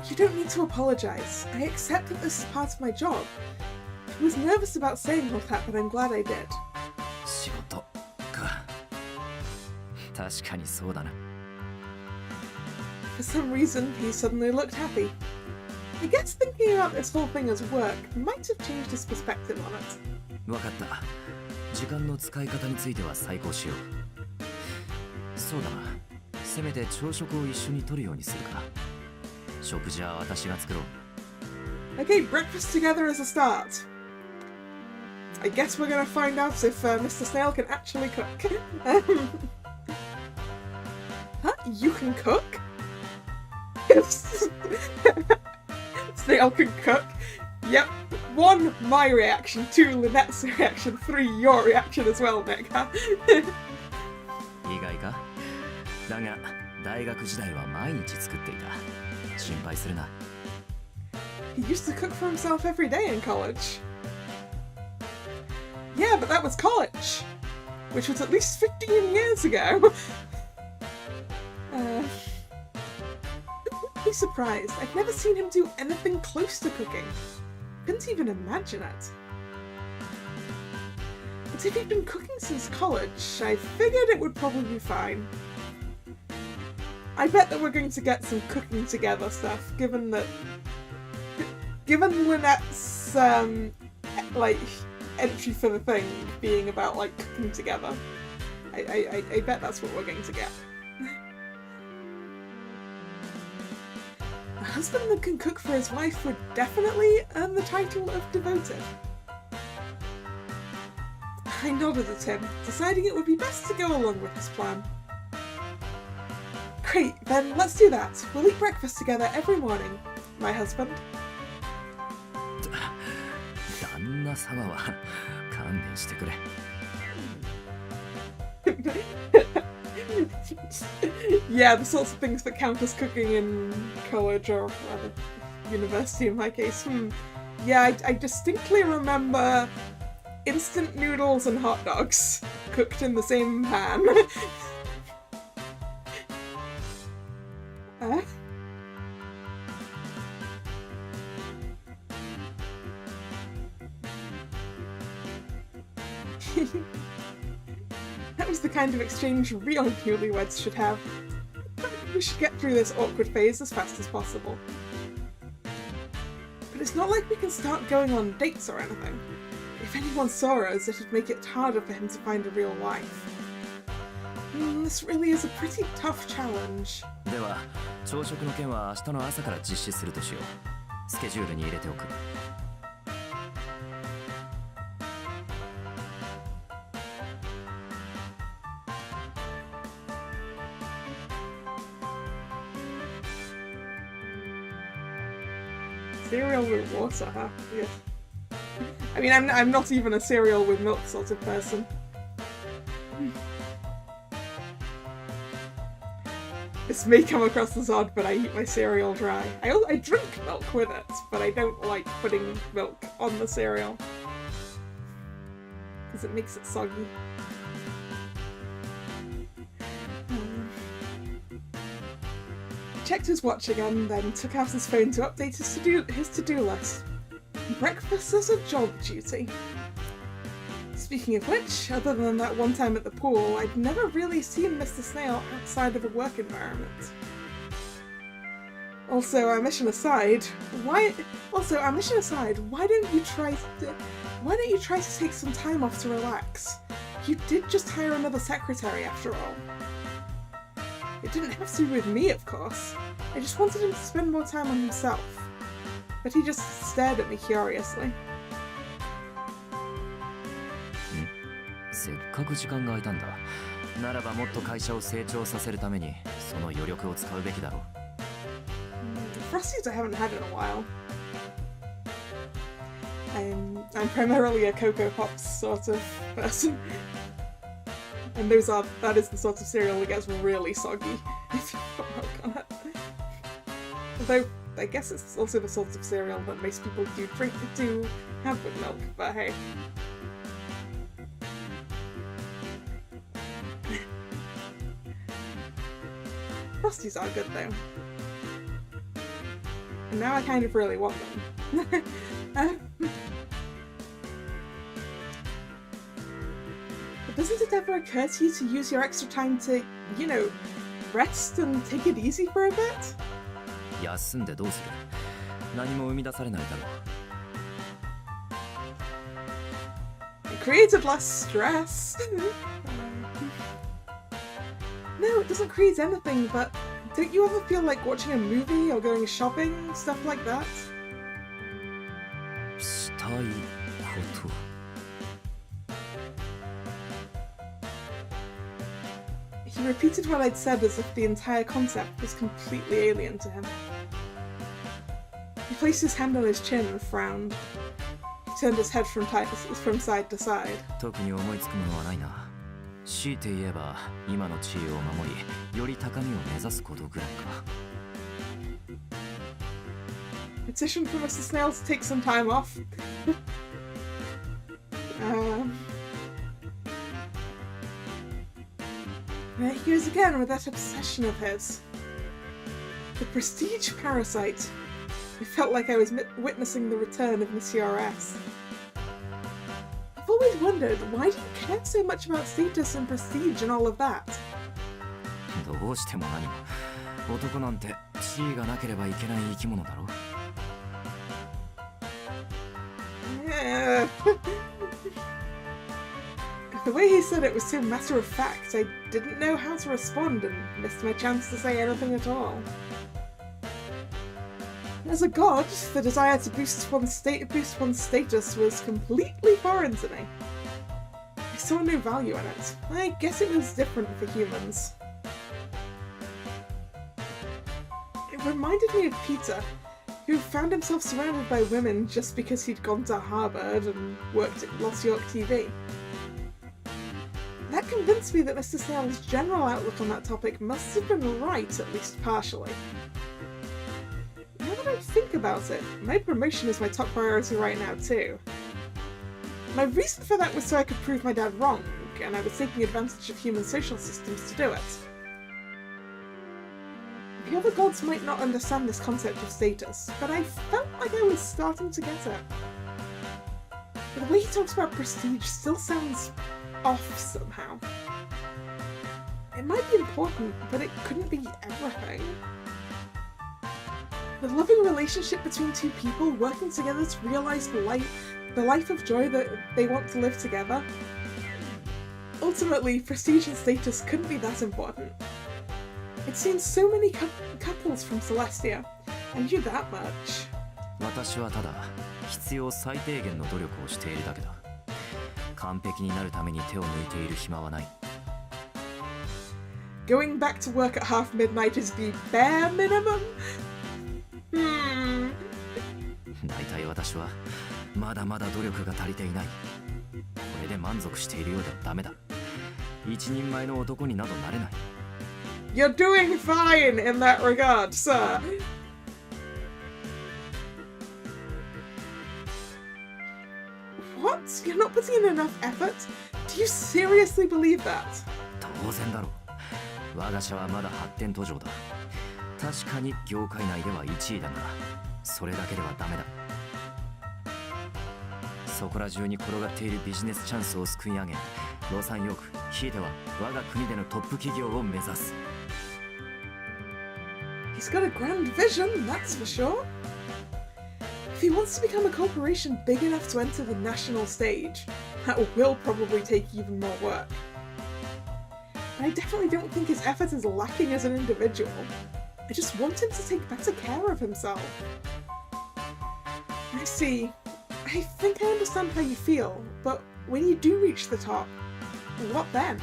You don't need to apologize. I accept that this is part of my job. I was nervous about saying all that, but I'm glad I did. 仕事か。確かにそうだな。For some reason, he suddenly looked happy. I guess thinking about this whole thing as work might have changed his perspective on it. わかった。時間の使い方については再考しよう。そうだな。せめて朝食を一緒にとるようにするか。食事は私が作ろう。Okay, breakfast together as a start. I guess we're gonna find out if Mr. Snail can actually cook. Huh? You can cook? Snail can cook? Yep. 1, my reaction. 2, Lynette's reaction. 3, your reaction as well, Nick. Huh? 意外か？だが、大学時代は毎日作っていた。心配するな。He used to cook for himself every day in college. Yeah, but that was college, which was at least 15 years ago. Be surprised. I've never seen him do anything close to cooking. Couldn't even imagine it. But if he'd been cooking since college, I figured it would probably be fine. I bet that we're going to get some cooking together stuff, given Lynette's like entry for the thing being about like cooking together. I bet that's what we're going to get. A husband that can cook for his wife would definitely earn the title of devoted. I nodded at him, deciding it would be best to go along with his plan. Great, then let's do that. We'll eat breakfast together every morning, my husband. 旦那様は勘弁してくれ。Yeah, the sorts of things that count as cooking in college or rather university in my case. Yeah, I distinctly remember instant noodles and hot dogs cooked in the same pan. That was the kind of exchange real newlyweds should have. We should get through this awkward phase as fast as possible. But it's not like we can start going on dates or anything. If anyone saw us, it'd make it harder for him to find a real wife. This really is a pretty tough challenge. では、朝食の件は明日の朝から実施するとしよう。スケジュールに入れておく。Cereal with water, huh? Yeah. I mean, I'm not even a cereal with milk sort of person. This may come across as odd, but I eat my cereal dry. I drink milk with it, but I don't like putting milk on the cereal. Because it makes it soggy. Checked his watch again, then took out his phone to update his to-do list. Breakfast is a job duty. Speaking of which, other than that one time at the pool, I'd never really seen Mr. Snail outside of a work environment. Also, our mission aside, why don't you try to take some time off to relax? You did just hire another secretary after all. It didn't have to be with me, of course. I just wanted him to spend more time on himself. But he just stared at me curiously. せっかく時間が空いたんだ。ならばもっと会社を成長させるためにその余力を使うべきだろう。Frosties I haven't had in a while. I'm primarily a Cocoa Pops sort of person. And that is the sort of cereal that gets really soggy if you put milk on it. Although, I guess it's also the sort of cereal that most people do have with milk, but hey. Frosties are good though. And now I kind of really want them. But doesn't it ever occur to you to use your extra time to, you know, rest and take it easy for a bit? 休んでどうする？何も生み出されないだろう。 It created less stress. No, it doesn't create anything, but don't you ever feel like watching a movie or going shopping, stuff like that? したいこと。 He repeated what I'd said as if the entire concept was completely alien to him. He placed his hand on his chin and frowned. He turned his head from side to side. 特に思いつくものはないな。強いて言えば今の地位を守り、より高みを目指すことぐらいか。 Petition for Mr. Snail to take some time off. There he goes again with that obsession of his. The prestige parasite. I felt like I was witnessing the return of Monsieur S. I've always wondered, why do you care so much about status and prestige and all of that? どうしても何も。男なんて地位がなければいけない生き物だろ。 The way he said it was so matter-of-fact, I didn't know how to respond and missed my chance to say anything at all. As a god, the desire to boost one's status was completely foreign to me. I saw no value in it. I guess it was different for humans. It reminded me of Peter, who found himself surrounded by women just because he'd gone to Harvard and worked at Los York TV. That convinced me that Mr. Snail's general outlook on that topic must have been right, at least partially. Now that I think about it, my promotion is my top priority right now too. My reason for that was so I could prove my dad wrong, and I was taking advantage of human social systems to do it. The other gods might not understand this concept of status, but I felt like I was starting to get it. But the way he talks about prestige still sounds off somehow. It might be important, but it couldn't be everything. The loving relationship between two people working together to realise the life of joy that they want to live together. Ultimately, prestige and status couldn't be that important. I'd seen so many couples from Celestia. I knew that much. 私はただ必要最低限の努力をしているだけだ。完璧になるために手を抜いている暇はない。 Going back to work at half midnight is the bare minimum? 大体私はまだまだ努力が足りていない。これで満足しているようではダメだ。一人前の男になどなれない。 You're doing fine in that regard, sir. What? You're not putting in enough effort? Do you seriously believe that? 当然だろう。我が社はまだ発展途上だ。確かに業界内では1位だが、それだけではダメだ。そこら中に転がっているビジネスチャンスをすくい上げ、予算よく、ひいては我が国でのトップ企業を目指す。He's got a grand vision, that's for sure. If he wants to become a corporation big enough to enter the national stage, that will probably take even more work. But I definitely don't think his effort is lacking as an individual. I just want him to take better care of himself. I see. I think I understand how you feel, but when you do reach the top, what then?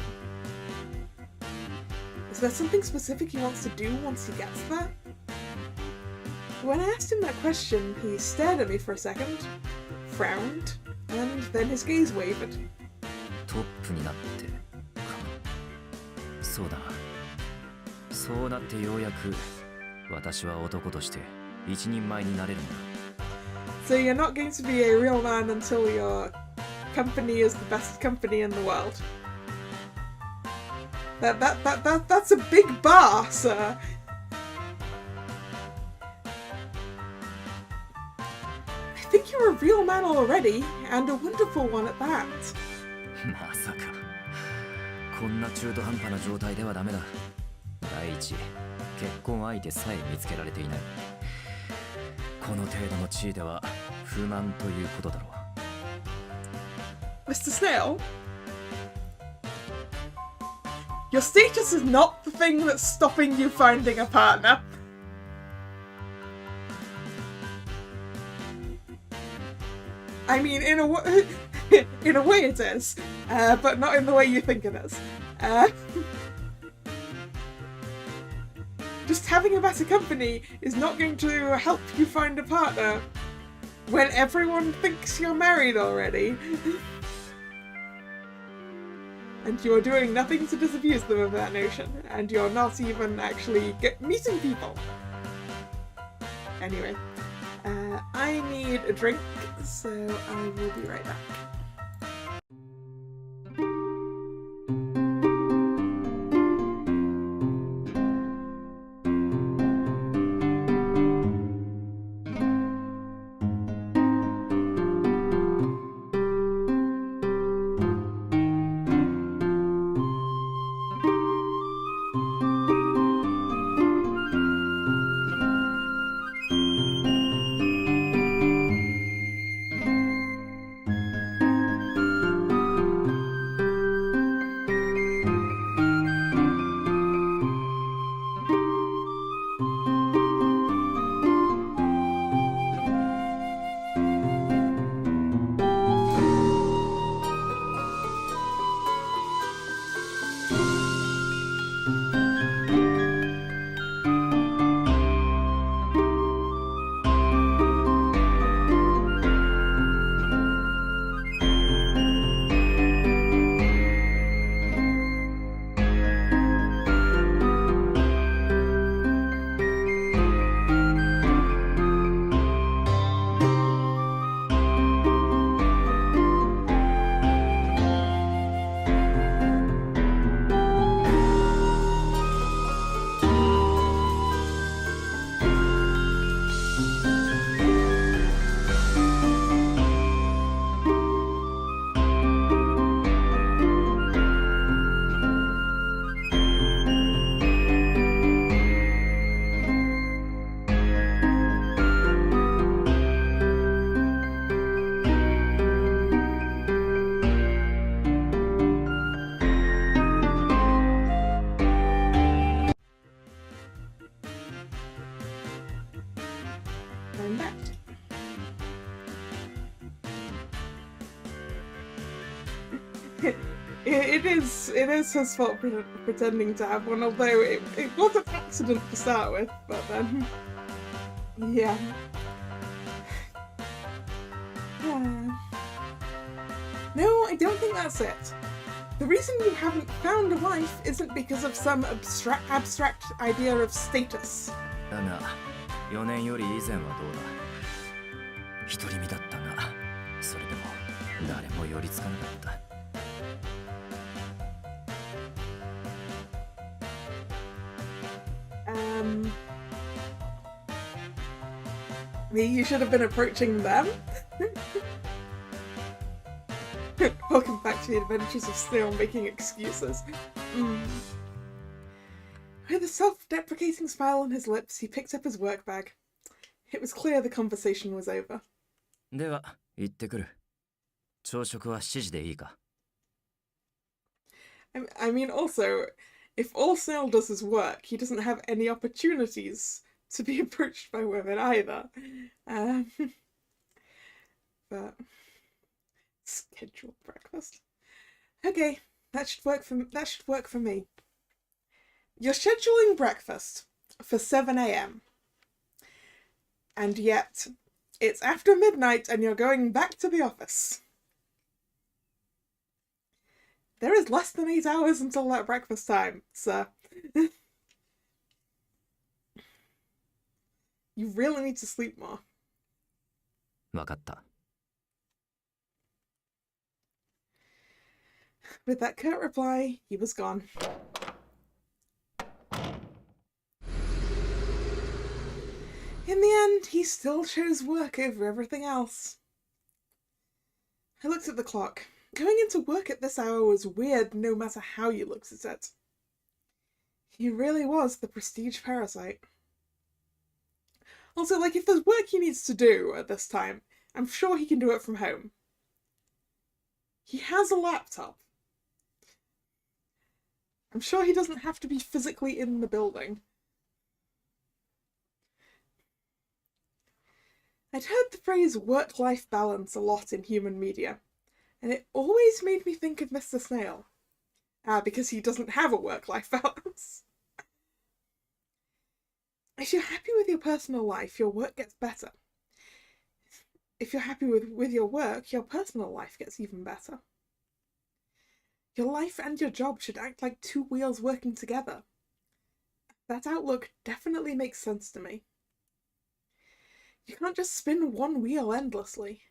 Is there something specific he wants to do once he gets there? When I asked him that question, he stared at me for a second, frowned, and then his gaze wavered. トップになってか。そうだ。そうなってようやく私は男として一人前になれるんだ。So you're not going to be a real man until your company is the best company in the world. That's a big bar, sir. I think you're a real man already, and a wonderful one at that. まさかこんな中途半端な状態ではダメだ。第一、結婚相手さえ見つけられていない。この程度の地位では不満ということだろう。 Mr. Snail? Your status is not the thing that's stopping you finding a partner. I mean, in a way it is, but not in the way you think it is. Just having a better company is not going to help you find a partner when everyone thinks you're married already. And you're doing nothing to disabuse them of that notion, and you're not even actually meeting people. Anyway, I need a drink, so I will be right back. I'm back. It is his fault for pretending to have one, although it was an accident to start with, but then... Yeah. No, I don't think that's it. The reason you haven't found a wife isn't because of some abstract idea of status. だが、4年より以前はどうだ。独り身だったが、それでも誰も寄りつかなかった。Maybe you should have been approaching them? Welcome back to the adventures of Snail making excuses. With a self-deprecating smile on his lips, he picked up his work bag. It was clear the conversation was over. では、行ってくる。朝食は7時でいいか。I mean, also, if all Snail does is work, he doesn't have any opportunities to be approached by women either. But scheduled breakfast. Okay, that should work for me. You're scheduling breakfast for 7 a.m. And yet, it's after midnight and you're going back to the office. There is less than 8 hours until that breakfast time, sir. You really need to sleep more. わかった。With that curt reply, he was gone. In the end, he still chose work over everything else. I looked at the clock. Going into work at this hour was weird no matter how you looked at it. He really was the prestige parasite. Also, like, if there's work he needs to do at this time, I'm sure he can do it from home. He has a laptop. I'm sure he doesn't have to be physically in the building. I'd heard the phrase work-life balance a lot in human media, and it always made me think of Mr. Snail. Because he doesn't have a work-life balance. If you're happy with your personal life, your work gets better. If you're happy with your work, your personal life gets even better. Your life and your job should act like two wheels working together. That outlook definitely makes sense to me. You can't just spin one wheel endlessly.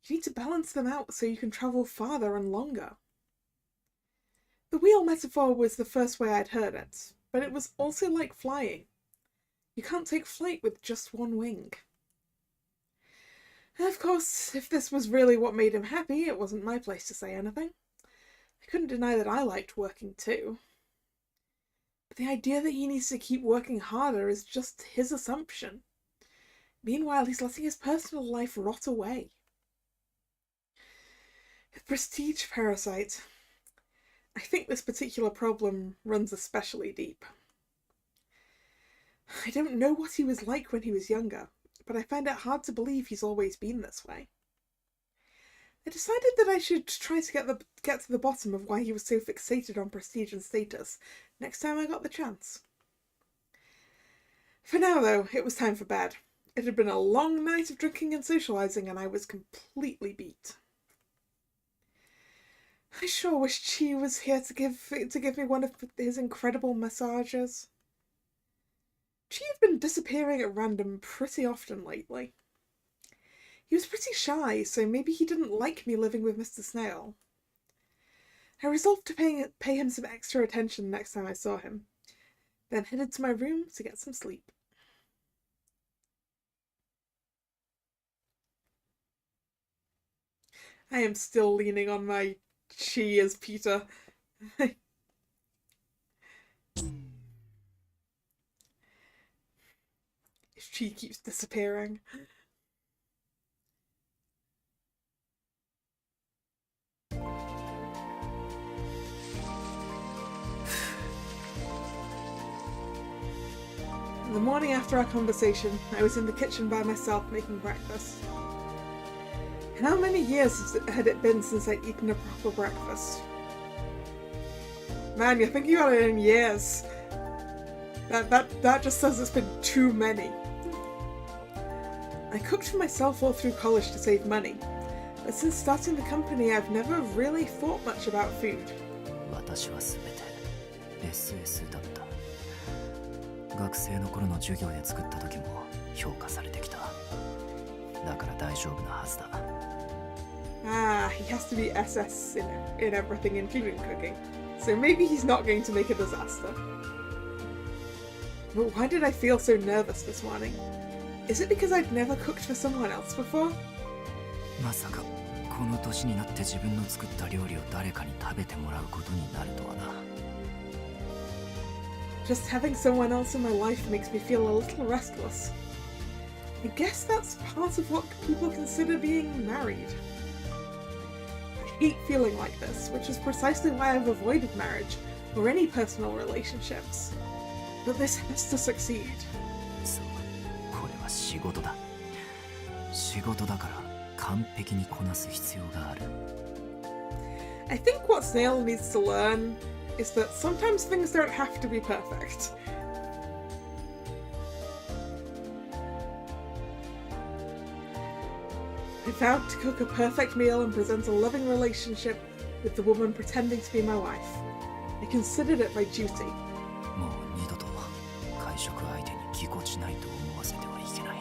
You need to balance them out so you can travel farther and longer. The wheel metaphor was the first way I'd heard it, but it was also like flying. You can't take flight with just one wing. And of course, if this was really what made him happy, it wasn't my place to say anything. I couldn't deny that I liked working too. But the idea that he needs to keep working harder is just his assumption. Meanwhile, he's letting his personal life rot away. With prestige parasite, I think this particular problem runs especially deep. I don't know what he was like when he was younger, but I find it hard to believe he's always been this way. I decided that I should try to get to the bottom of why he was so fixated on prestige and status next time I got the chance. For now, though, it was time for bed. It had been a long night of drinking and socialising, and I was completely beat. I sure wish Chi was here to give me one of his incredible massages. Chi had been disappearing at random pretty often lately. He was pretty shy, so maybe he didn't like me living with Mr. Snail. I resolved to pay him some extra attention next time I saw him, then headed to my room to get some sleep. I am still leaning on my Chi as Peter. If Chi keeps disappearing. The morning after our conversation, I was in the kitchen by myself making breakfast. How many years had it been since I'd eaten a proper breakfast? Man, you're thinking about it in years. That just says it's been too many. I cooked for myself all through college to save money, But since starting the company, I've never really thought much about food. 私は全て SS だった。学生の頃の授業で作った時も評価されてきた。だから大丈夫なはずだ。Ah, he has to be SS in everything, including cooking. So maybe he's not going to make a disaster. But why did I feel so nervous this morning? Is it because I'd never cooked for someone else before? まさかこの年になって自分の作った料理を誰かに食べてもらうことになるとはな。Just having someone else in my life makes me feel a little restless. I guess that's part of what people consider being married. I hate feeling like this, which is precisely why I've avoided marriage or any personal relationships. But this has to succeed. そう、これは仕事だ。仕事だから完璧にこなす必要がある。I think what Snail needs to learn is that sometimes things don't have to be perfect. I vowed to cook a perfect meal and present a loving relationship with the woman pretending to be my wife. I considered it my duty. もう二度と会食相手にぎこちないと思わせてはいけない。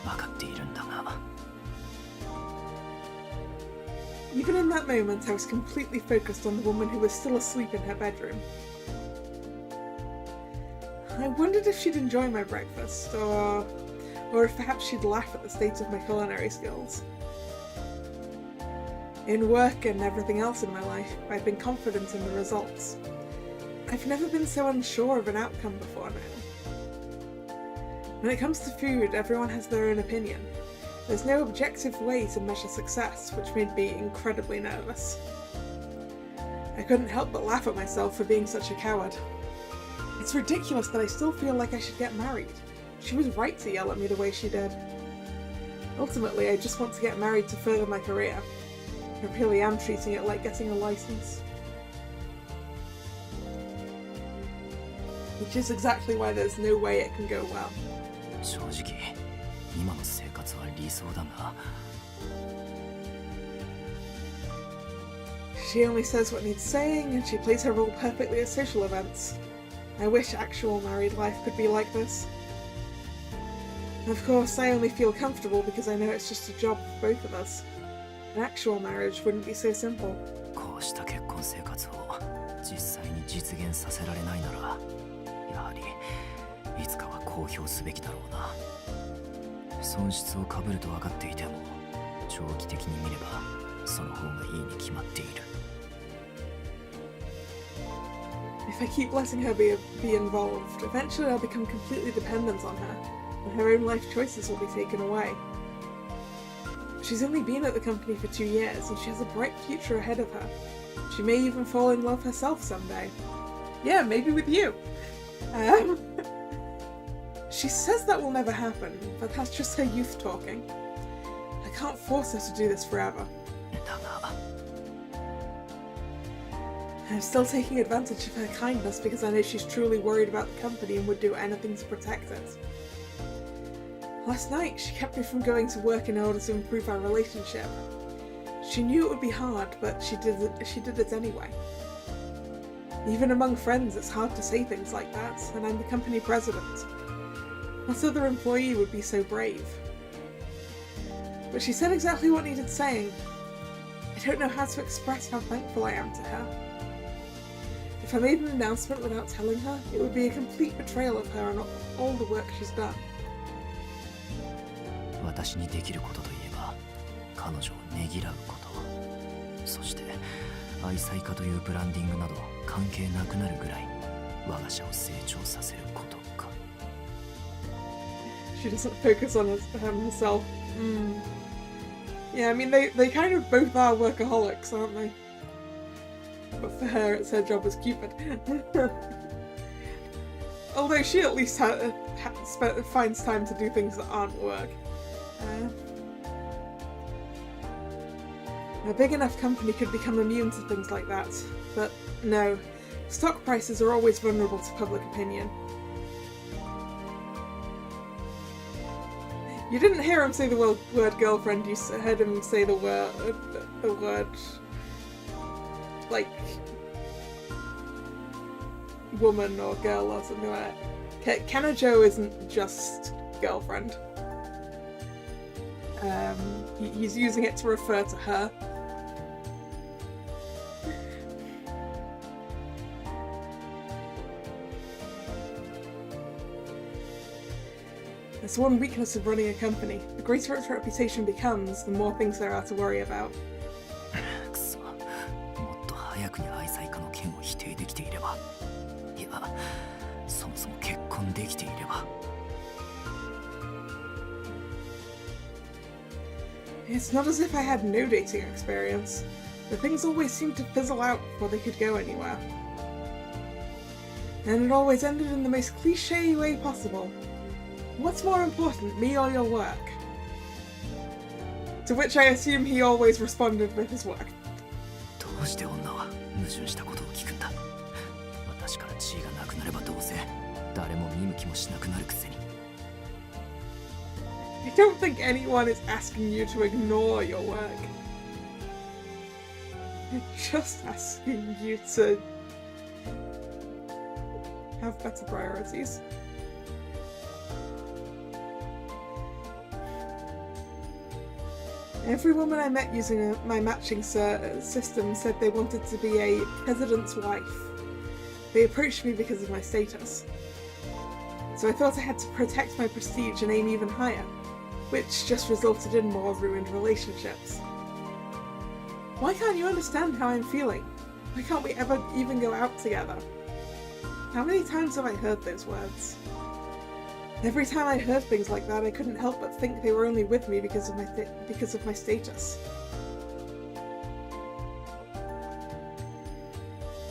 分かっているんだが。Even in that moment, I was completely focused on the woman who was still asleep in her bedroom. I wondered if she'd enjoy my breakfast, or if perhaps she'd laugh at the state of my culinary skills. In work and everything else in my life, I've been confident in the results. I've never been so unsure of an outcome before now. When it comes to food, everyone has their own opinion. There's no objective way to measure success, which made me incredibly nervous. I couldn't help but laugh at myself for being such a coward. It's ridiculous that I still feel like I should get married. She was right to yell at me the way she did. Ultimately, I just want to get married to further my career. I really am treating it like getting a license. Which is exactly why there's no way it can go well. 正直、今の生活は理想だが。She only says what needs saying, and she plays her role perfectly at social events. I wish actual married life could be like this. Of course, I only feel comfortable because I know it's just a job for both of us. An actual marriage wouldn't be so simple. こうした結婚生活を実際に実現させられないなら、やはりいつかは公表すべきだろうな。損失をかぶると分かっていても、長期的に見ればその方がいいに決まっている。If I keep letting her be involved, eventually I'll become completely dependent on her, and her own life choices will be taken away. She's only been at the company for 2 years, and she has a bright future ahead of her. She may even fall in love herself someday. Yeah, maybe with you. She says that will never happen, but that's just her youth talking. I can't force her to do this forever. I'm still taking advantage of her kindness because I know she's truly worried about the company and would do anything to protect it. Last night, she kept me from going to work in order to improve our relationship. She knew it would be hard, but she did it anyway. Even among friends, it's hard to say things like that, and I'm the company president. What other employee would be so brave? But she said exactly what needed saying. I don't know how to express how thankful I am to her. If I made an announcement without telling her, it would be a complete betrayal of her and all the work she's done. 私にできることといえば、彼女をねぎらうこと。そして、愛妻家というブランディングなど関係なくなるぐらい、我が社を成長させることか。She doesn't focus on herself. Yeah, I mean, they kind of both are workaholics, aren't they? But for her, it's her job as Cupid. Although she at least finds time to do things that aren't work. A big enough company could become immune to things like that, but no. Stock prices are always vulnerable to public opinion. You didn't hear him say the word girlfriend, you heard him say the word, like, woman or girl or something like that. Kanojo isn't just girlfriend. He's using it to refer to her. That's one weakness of running a company. The greater its reputation becomes, the more things there are to worry about. くそ、もっと早くに愛妻家の件を否定できていれば、いや、そもそも結婚できていれば。It's not as if I had no dating experience, but things always seemed to fizzle out before they could go anywhere. And it always ended in the most cliché way possible. What's more important, me or your work? To which I assume he always responded with his work. どうして女は矛盾したことを聞くんだ。私から地位がなくなればどうせ誰も見向きもしなくなるくせに。I don't think anyone is asking you to ignore your work. They're just asking you to have better priorities. Every woman I met using my matching system said they wanted to be a president's wife. They approached me because of my status. So I thought I had to protect my prestige and aim even higher, which just resulted in more ruined relationships. Why can't you understand how I'm feeling? Why can't we ever even go out together? How many times have I heard those words? Every time I heard things like that, I couldn't help but think they were only with me because of my status.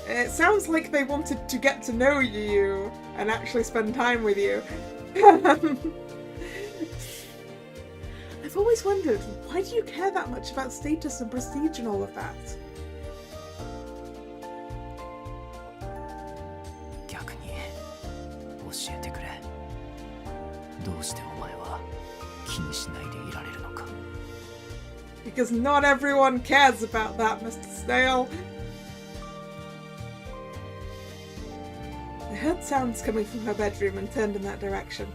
It sounds like they wanted to get to know you and actually spend time with you. I've always wondered, why do you care that much about status and prestige and all of that? 逆に教えてくれ。どうしてお前は気にしないでいられるのか。 Because not everyone cares about that, Mr. Snail. I heard sounds coming from her bedroom and turned in that direction.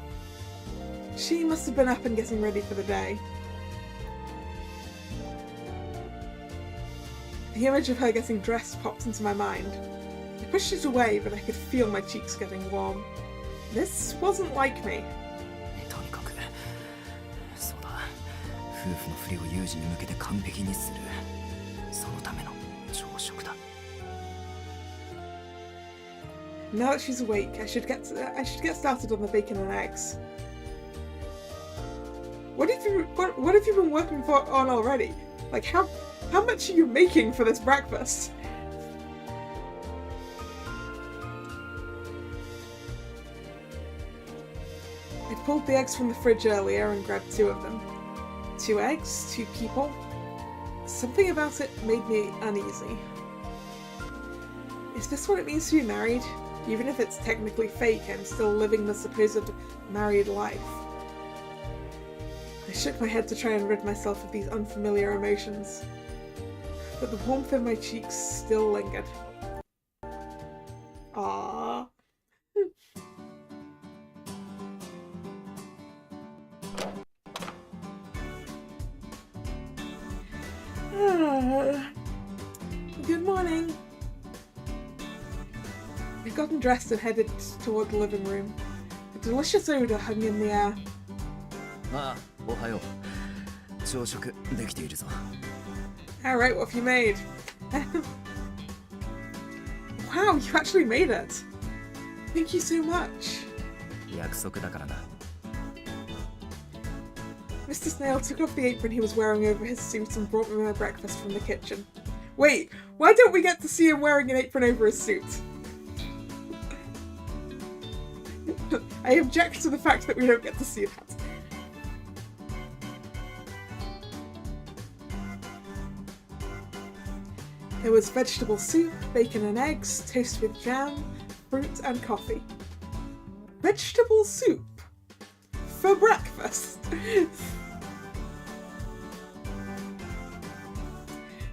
She must have been up and getting ready for the day. The image of her getting dressed popped into my mind. I pushed it away, but I could feel my cheeks getting warm. This wasn't like me. とにかく、そうだ、夫婦のふりを有事に向けて完璧にする。そのための朝食だ。Now that she's awake, I should get started on the bacon and eggs. What have you been working on already? Like how much are you making for this breakfast? I pulled the eggs from the fridge earlier and grabbed 2 of them. 2 eggs, 2 people. Something about it made me uneasy. Is this what it means to be married? Even if it's technically fake, I'm still living the supposed married life. I shook my head to try and rid myself of these unfamiliar emotions, but the warmth in my cheeks still lingered. Aww. Good morning. I'd gotten dressed and headed toward the living room. A delicious odour hung in the air. ああ、おはよう。朝食できているぞ。Alright, what have you made? Wow, you actually made it! Thank you so much. 約束だからな。Mr. Snail took off the apron he was wearing over his suit and brought me my breakfast from the kitchen. Wait, why don't we get to see him wearing an apron over his suit? I object to the fact that we don't get to see that. There was vegetable soup, bacon and eggs, toast with jam, fruit and coffee. Vegetable soup? for breakfast.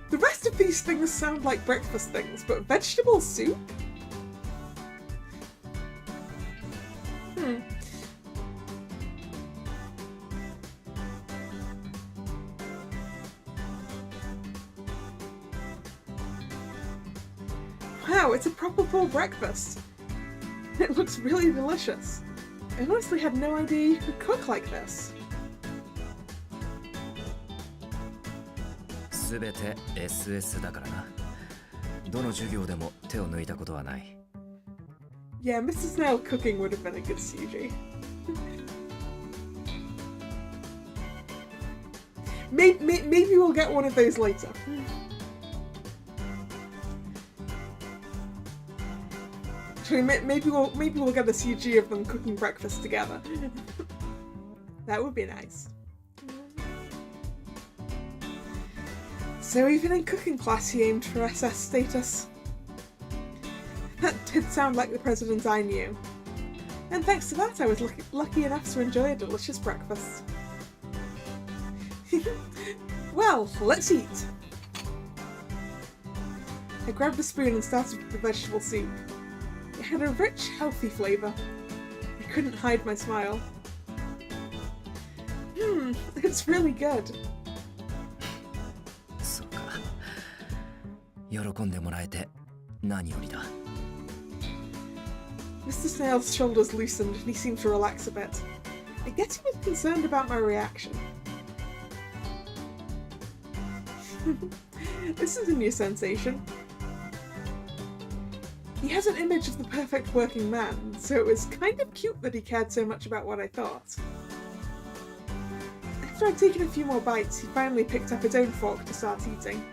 The rest of these things sound like breakfast things, but vegetable soup? Wow, it's a proper full breakfast. It looks really delicious. I honestly had no idea you could cook like this. すべて SS だからな。どの授業でも手を抜いたことはない。Yeah, Mr. Snail cooking would have been a good CG. Maybe we'll get one of those later. Actually, maybe we'll get a CG of them cooking breakfast together. That would be nice. So even in cooking class he aimed for SS status. That did sound like the president I knew. And thanks to that I was lucky enough to enjoy a delicious breakfast. Well, let's eat. I grabbed a spoon and started with the vegetable soup. It had a rich, healthy flavour. I couldn't hide my smile. It's really good. そうか。喜んでもらえて何よりだ。Mr. Snail's shoulders loosened and he seemed to relax a bit. I guess he was concerned about my reaction. This is a new sensation. He has an image of the perfect working man, so it was kind of cute that he cared so much about what I thought. After I'd taken a few more bites, he finally picked up his own fork to start eating.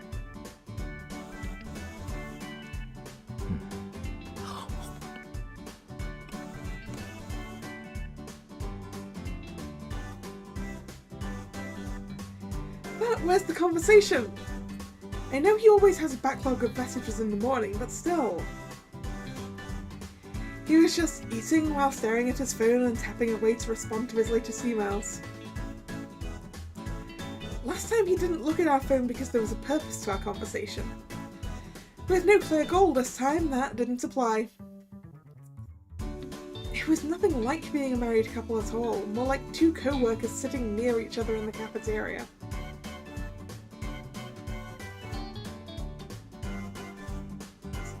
But where's the conversation? I know he always has a backlog of messages in the morning, but still. He was just eating while staring at his phone and tapping away to respond to his latest emails. Last time he didn't look at our phone because there was a purpose to our conversation. With no clear goal this time, that didn't apply. It was nothing like being a married couple at all, more like two co-workers sitting near each other in the cafeteria.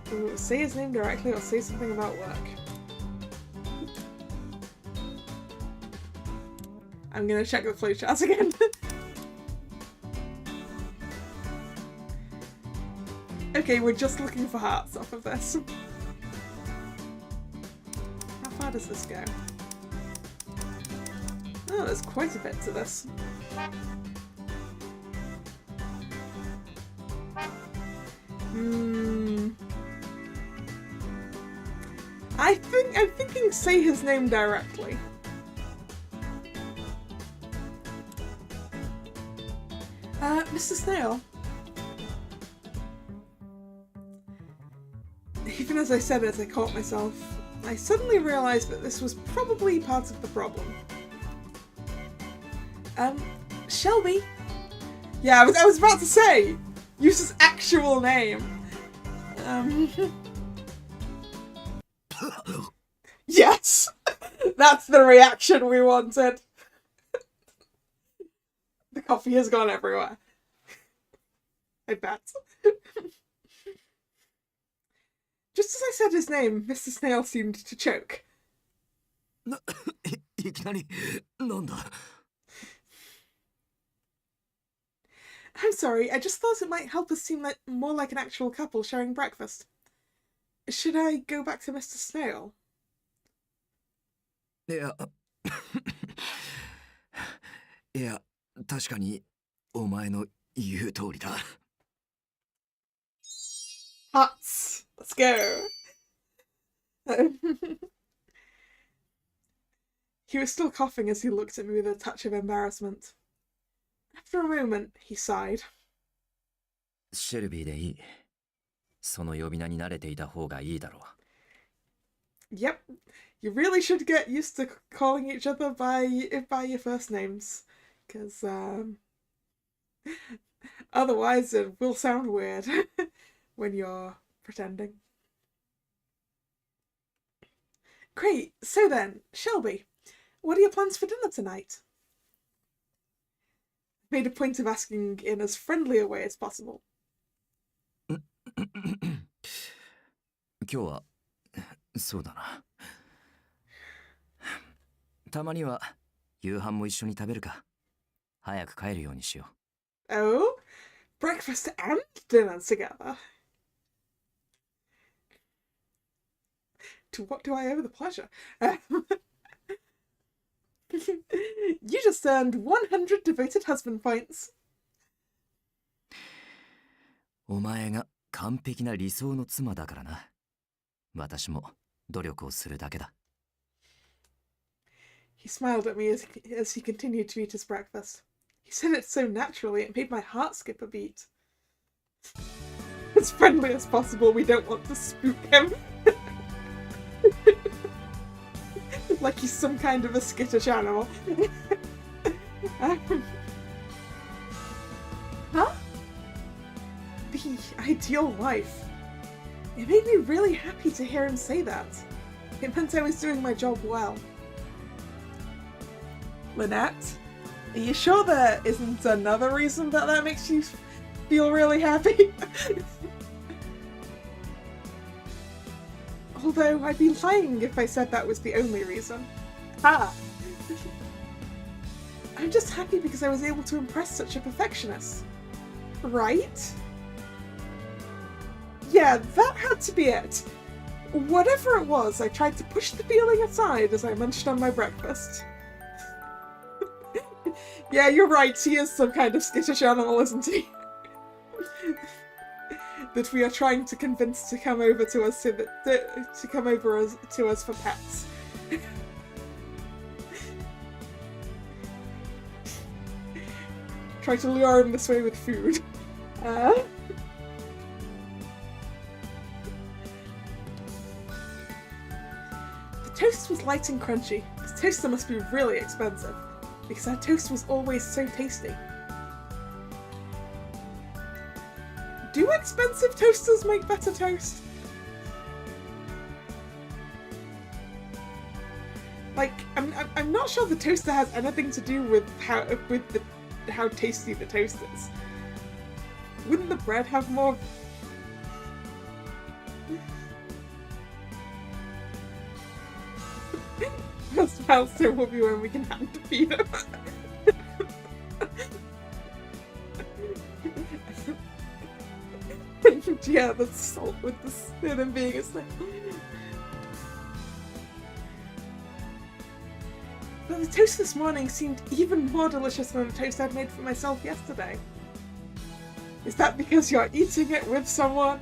So say his name directly or say something about work. I'm gonna check the flowcharts again. Okay, we're just looking for hearts off of this. How far does this go? Oh, there's quite a bit to this. I'm thinking say his name directly. Mr. Snail. Even as I said it, I caught myself. I suddenly realised that this was probably part of the problem. Shelby? Yeah, I was about to say! Use his actual name. Yes! That's the reaction we wanted! The coffee has gone everywhere. I bet. Just as I said his name, Mr. Snail seemed to choke. いきなりなんだ I'm sorry, I just thought it might help us seem more like an actual couple sharing breakfast. Should I go back to Mr. Snail? いやいや確かにお前の言う通りだ Hearts! Let's go! He was still coughing as he looked at me with a touch of embarrassment. After a moment, he sighed. シェルビーでいい。その呼び名に慣れていた方がいいだろう。Yep, You really should get used to calling each other by your first names, because otherwise it will sound weird when you're pretending. Great. So then, Shelby, what are your plans for dinner tonight? I made a point of asking in as friendly a way as possible. 今日はそうだな。たまには夕飯も一緒に食べるか。早く帰るようにしよう。Oh, breakfast and dinner together. To what do I owe the pleasure? You just earned 100 devoted husband points. お前が完璧な理想の妻だからな。私も努力をするだけだ。He smiled at me as he continued to eat his breakfast. He said it so naturally, it made my heart skip a beat. As friendly as possible, we don't want to spook him. Like he's some kind of a skittish animal. Huh? The ideal wife. It made me really happy to hear him say that. It meant I was doing my job well. Lynette, are you sure there isn't another reason that makes you feel really happy? Although I'd be lying if I said that was the only reason. Ah! I'm just happy because I was able to impress such a perfectionist. Right? Yeah, that had to be it. Whatever it was, I tried to push the feeling aside as I munched on my breakfast. Yeah, you're right, he is some kind of skittish animal, isn't he? That we are trying to convince to come over to us to come over to us for pets. Try to lure him this way with food. The toast was light and crunchy. This toaster must be really expensive, because our toast was always so tasty. Do expensive toasters make better toast? Like, I'm not sure the toaster has anything to do with how tasty the toast is. Wouldn't the bread have more? That smells so will when we can hand feed him. Yeah, the salt with the sin and being a snail. But the toast this morning seemed even more delicious than the toast I'd made for myself yesterday. Is that because you're eating it with someone?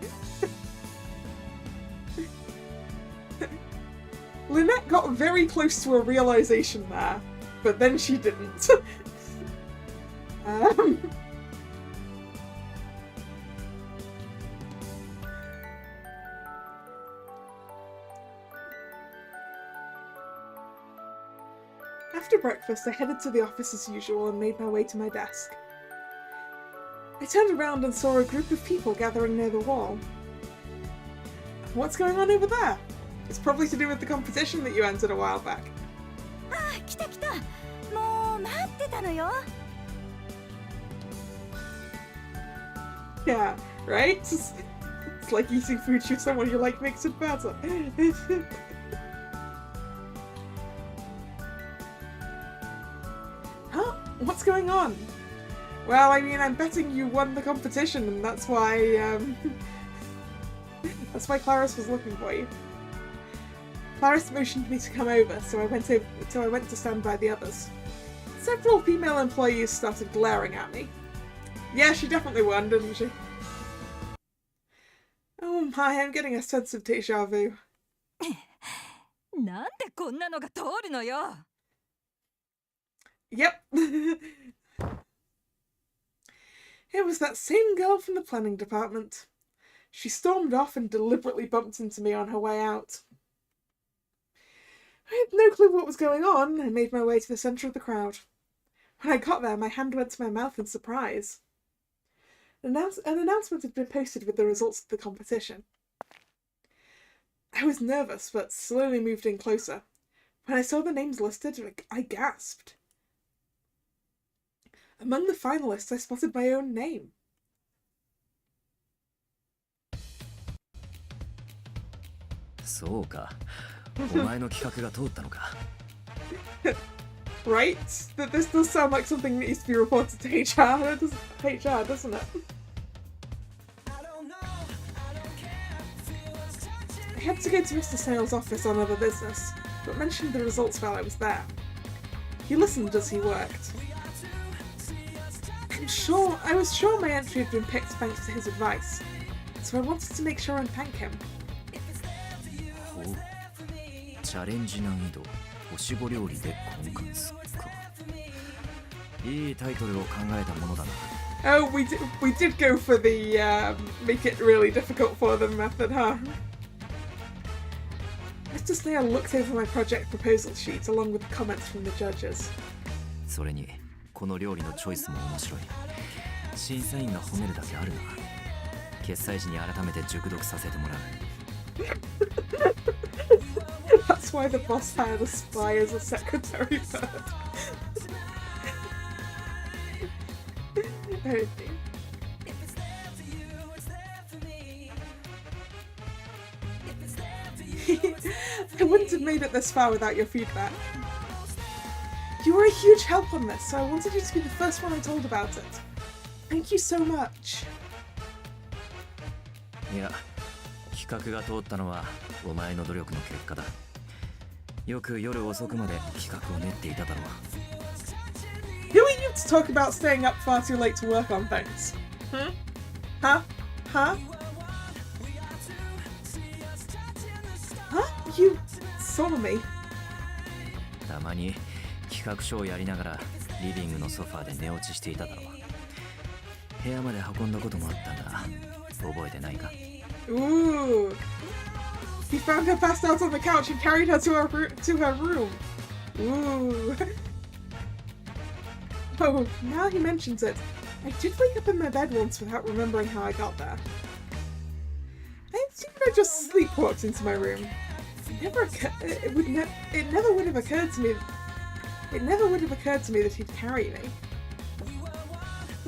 Lynette got very close to a realization there, but then she didn't. After breakfast, I headed to the office as usual and made my way to my desk. I turned around and saw a group of people gathering near the wall. What's going on over there? It's probably to do with the competition that you entered a while back. Ah, 来た来た。もう待ってたのよ。 Yeah, right? It's like eating food with someone you like makes it better. Huh? What's going on? Well, I mean, I'm betting you won the competition, and that's why, that's why Clarice was looking for you. Clarice motioned me to come over, so I went to stand by the others. Several female employees started glaring at me. Yeah, she definitely won, didn't she? Oh my, I'm getting a sense of deja vu. なんでこんなのが通るのよ。 Yep. It was that same girl from the planning department. She stormed off and deliberately bumped into me on her way out. I had no clue what was going on. I made my way to the centre of the crowd. When I got there, my hand went to my mouth in surprise. An announcement had been posted with the results of the competition. I was nervous, but slowly moved in closer. When I saw the names listed, I gasped. Among the finalists, I spotted my own name.そうか。お前の企画が通ったのか。Right? That this does sound like something that needs to be reported to HR. HR, doesn't it? I had to go to Mr. Snail's office on other business, but mentioned the results while I was there. He listened as he worked. I was sure my entry had been picked thanks to his advice, so I wanted to make sure and thank him. ほう。チャレンジ難易度、おしぼ料理で婚活か。いいタイトルを考えたものだな。Oh, we did go for the make it really difficult for them method, huh? Mr. Snail looked over my project proposal sheet along with the comments from the judges. それにこの料理のチョイスも面白い。審査員が褒めるだけあるな。決裁時に改めて熟読させてもらう。That's why the boss hired a spy as a secretary bird. Oh dear. I wouldn't have made it this far without your feedback. You were a huge help on this, so I wanted you to be the first one I told about it. Thank you so much. いや、企画が通ったのはお前の努力の結果だ。よく夜遅くまで企画を練っていただろう。Who are you to talk about staying up far too late to work on things? Huh? Huh? You saw me. たまに企画書をやりながらリビングのソファーで寝落ちしていただろう。部屋まで運んだこともあったんだ。覚えてないか？ Ooh. He found her passed out on the couch and carried her to her room. Ooh. Oh, now he mentions it. I did wake up in my bed once without remembering how I got there. I assumed I just sleepwalked into my room. It never would have occurred to me that he'd carry me.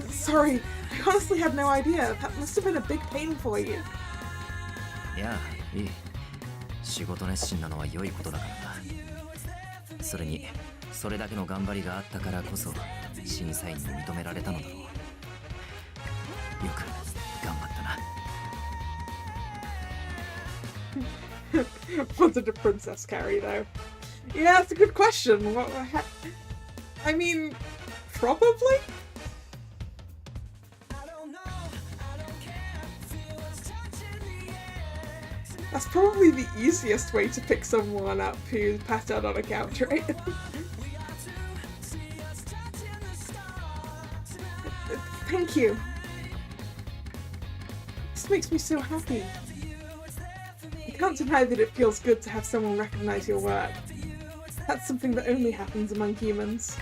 Sorry, I honestly had no idea. That must have been a big pain for you. いや、いい。仕事熱心なのは良いことだからな。それに、それだけの頑張りがあったからこそ審査員に認められたのだろう。よく頑張ったな。What did a princess carry, though? Yeah, that's a good question. I mean, probably? That's probably the easiest way to pick someone up who's passed out on a couch, right? Thank you. This makes me so happy. You can't deny that it feels good to have someone recognize your work. That's something that only happens among humans.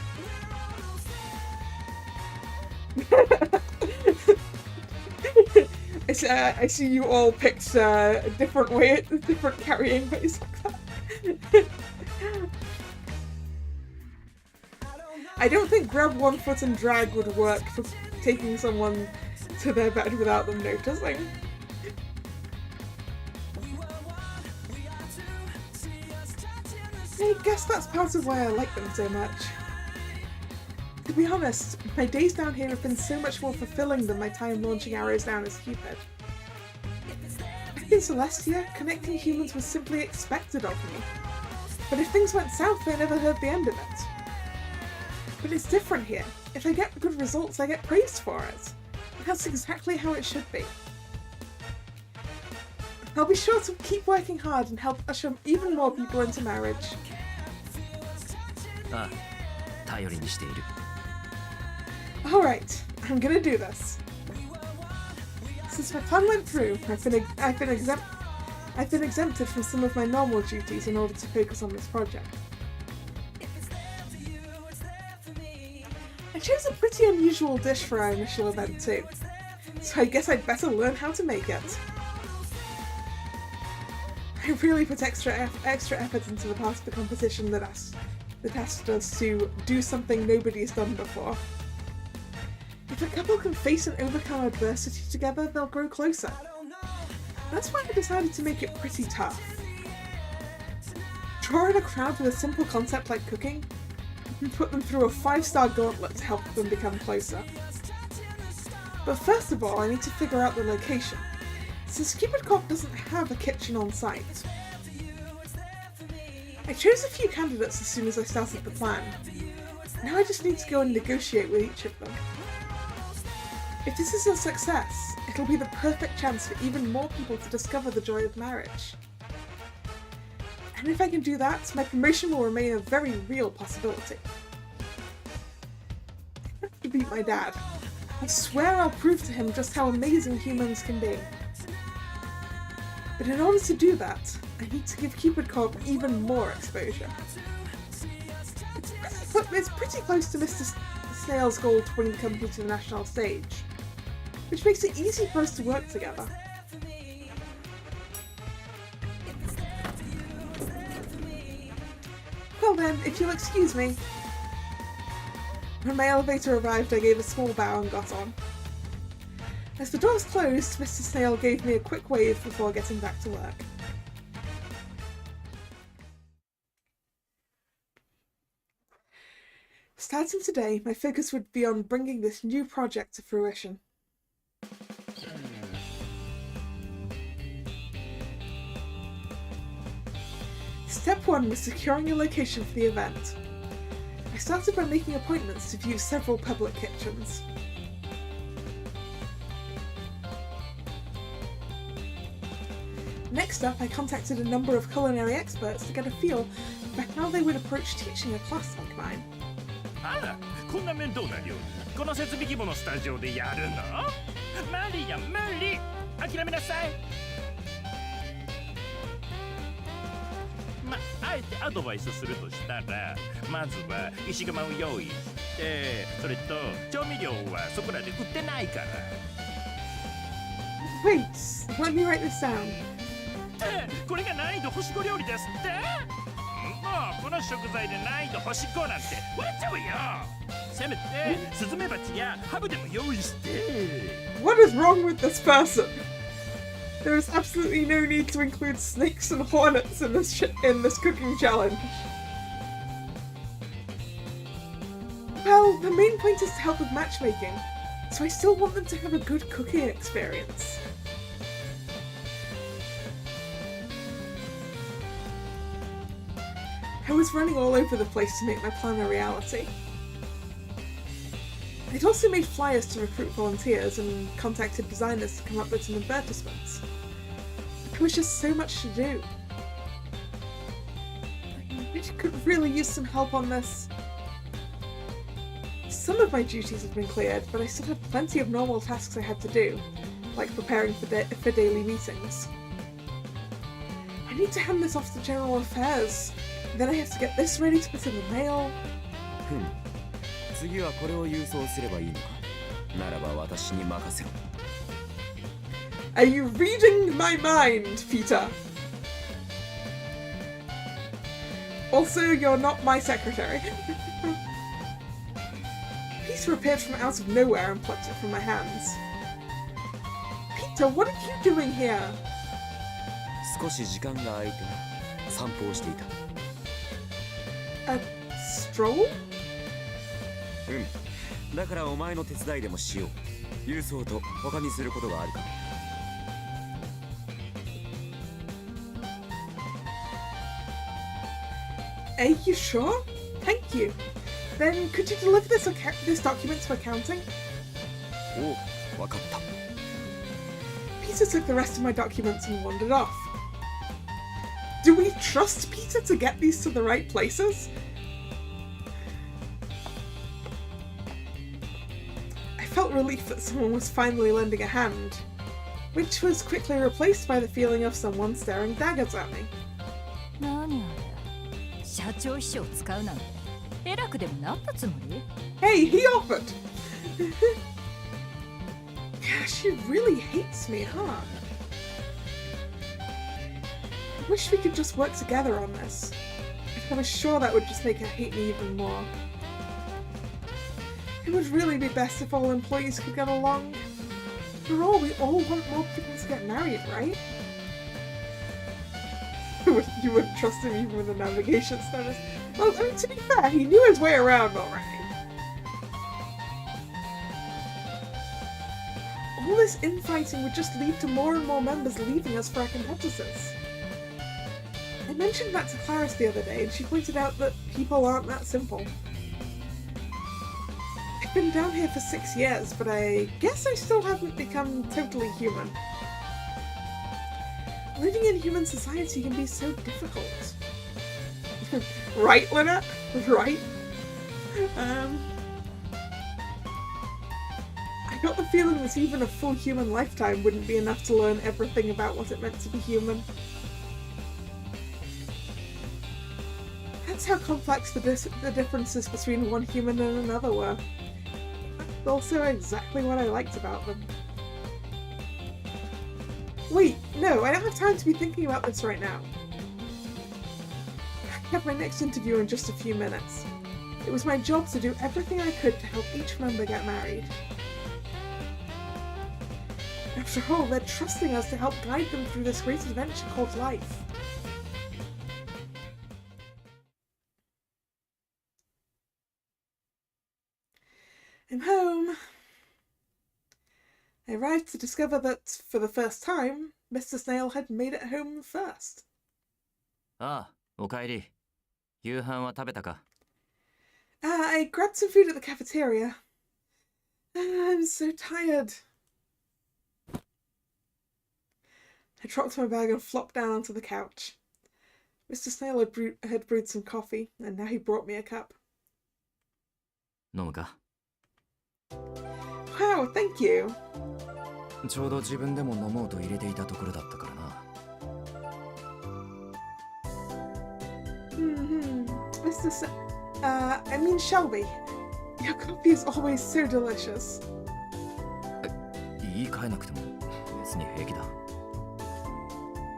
I see you all picked different carrying ways like that. I don't think grab one foot and drag would work for taking someone to their bed without them noticing. I guess that's part of why I like them so much. To be honest, my days down here have been so much more fulfilling than my time launching arrows down as Cupid. Back in Celestia, connecting humans was simply expected of me. But if things went south, I never heard the end of it. But it's different here. If I get good results, I get praised for it. And that's exactly how it should be. I'll be sure to keep working hard and help usher even more people into marriage. ああ、頼りにしている。Alright, I'm gonna do this. Since my plan went through, I've been I've been exempted from some of my normal duties in order to focus on this project. I chose a pretty unusual dish for our initial event too, so I guess I'd better learn how to make it. I really put extra effort into the part of the competition that asked us to do something nobody's done before. If a couple can face and overcome adversity together, they'll grow closer. That's why I decided to make it pretty tough. Draw in a crowd with a simple concept like cooking, and put them through a 5-star gauntlet to help them become closer. But first of all, I need to figure out the location, since Cupid Corp doesn't have a kitchen on site. I chose a few candidates as soon as I started the plan. Now I just need to go and negotiate with each of them. If this is a success, it'll be the perfect chance for even more people to discover the joy of marriage. And if I can do that, my promotion will remain a very real possibility. I have to beat my dad. I swear I'll prove to him just how amazing humans can be. But in order to do that, I need to give Cupid Corp even more exposure. It's pretty close to Mr. Snail's goal to bring the company to the national stage, which makes it easy for us to work together. Well then, if you'll excuse me. When my elevator arrived, I gave a small bow and got on. As the doors closed, Mr. Snail gave me a quick wave before getting back to work. Starting today, my focus would be on bringing this new project to fruition. Step 1 was securing a location for the event. I started by making appointments to view several public kitchens. Next up, I contacted a number of culinary experts to get a feel for how they would approach teaching a class like mine. あら、こんな面倒な料理、この設備規模のスタジオでやるの？無理や無理、諦めなさい。あえてアドバイスするとしたら、まずは石窯を用意して、それと調味料はそこらで売ってないから。Wait, let me write this down. これが難易度星5料理ですって？もうこの食材で難易度星5なんて笑っちゃうよ。せめてスズメバチやハブでも用意して。What is wrong with this person? There is absolutely no need to include snakes and hornets in this cooking challenge. Well, the main point is to help with matchmaking, so I still want them to have a good cooking experience. I was running all over the place to make my plan a reality. I'd also made flyers to recruit volunteers and contacted designers to come up with some advertisements. There was just so much to do. I could really use some help on this. Some of my duties had been cleared, but I still had plenty of normal tasks I had to do, like preparing for daily meetings. I need to hand this off to General Affairs. Then I have to get this ready to put in the mail. 次はこれを郵送すればいいのか。ならば私に任せろ。Are you reading my mind, Peter? Also, you're not my secretary. Peter appeared from out of nowhere and plucked it from my hands. Peter, what are you doing here? 少し時間が空いて散歩をしていた。A stroll? だからお前の手伝いでもしよう。郵送と他にすることがあるか。Are you sure? Thank you. Then could you deliver this document to accounting? おう、わかった。Peter took the rest of my documents and wandered off. Do we trust Peter to get these to the right places? I felt relief that someone was finally lending a hand. which was quickly replaced by the feeling of someone staring daggers at me. 何あれ、社長秘書を使うなんて偉くでもなったつもり？ Hey, he offered! Yeah, she really hates me, huh? I wish we could just work together on this. I was sure that would just make her hate me even more. It would really be best if all employees could get along. After all, we all want more people to get married, right? You wouldn't trust him even with a navigation status. Well, I mean, to be fair, he knew his way around already. All this infighting would just lead to more and more members leaving us for our competitors. I mentioned that to Clarice the other day, and she pointed out that people aren't that simple. I've been down here for 6 years, but I guess I still haven't become totally human. Living in human society can be so difficult. Right, Lynette? Right? I got the feeling that even a full human lifetime wouldn't be enough to learn everything about what it meant to be human. That's how complex the differences between one human and another were. That's also exactly what I liked about them. Wait, no, I don't have time to be thinking about this right now. I have my next interview in just a few minutes. It was my job to do everything I could to help each member get married. After all, they're trusting us to help guide them through this great adventure called life. I'm home. I arrived to discover that, for the first time, Mr. Snail had made it home first. ああ、おかえり。夕飯は食べたか? I grabbed some food at the cafeteria. I'm so tired. I dropped my bag and flopped down onto the couch. Mr. Snail had brewed some coffee, and now he brought me a cup. 飲むか? Wow, thank you. ちょうど自分でも飲もうと入れていたところだったからな。Mr. I mean Shelby. Your coffee is always so delicious. 言い換えなくても別に平気だ。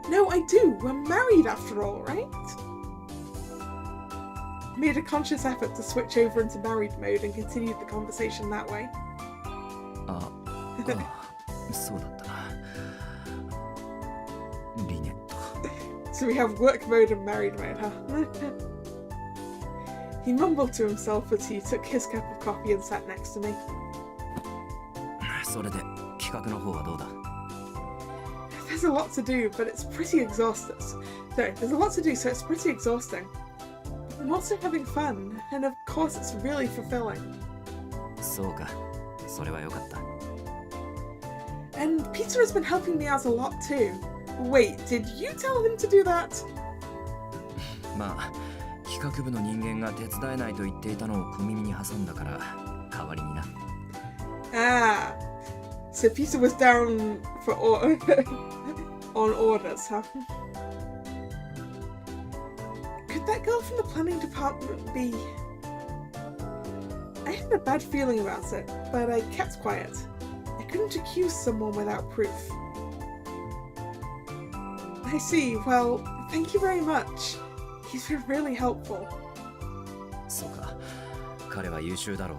No, I do. We're married after all, right? I made a conscious effort to switch over into married mode and continued the conversation that way. ああ、そうだったな。リネット。So we have work mode and married mode, huh? He mumbled to himself as he took his cup of coffee and sat next to me. それで企画の方はどうだ? There's a lot to do, but it's pretty exhausting. Sorry, there's a lot to do, so it's pretty exhausting. I'm also having fun, and of course it's really fulfilling. そうか、それはよかった。And Peter has been helping me out a lot too. Wait, did you tell him to do that? まあ、企画部の人間が手伝えないと言っていたのを小耳に挟んだから代わりにな。Ah, so Peter was down for on orders, huh? Could that girl from the planning department be? I had a bad feeling about it, but I kept quiet. I couldn't accuse someone without proof. I see. Well, thank you very much. He's been really helpful. そうか、彼は優秀だろう。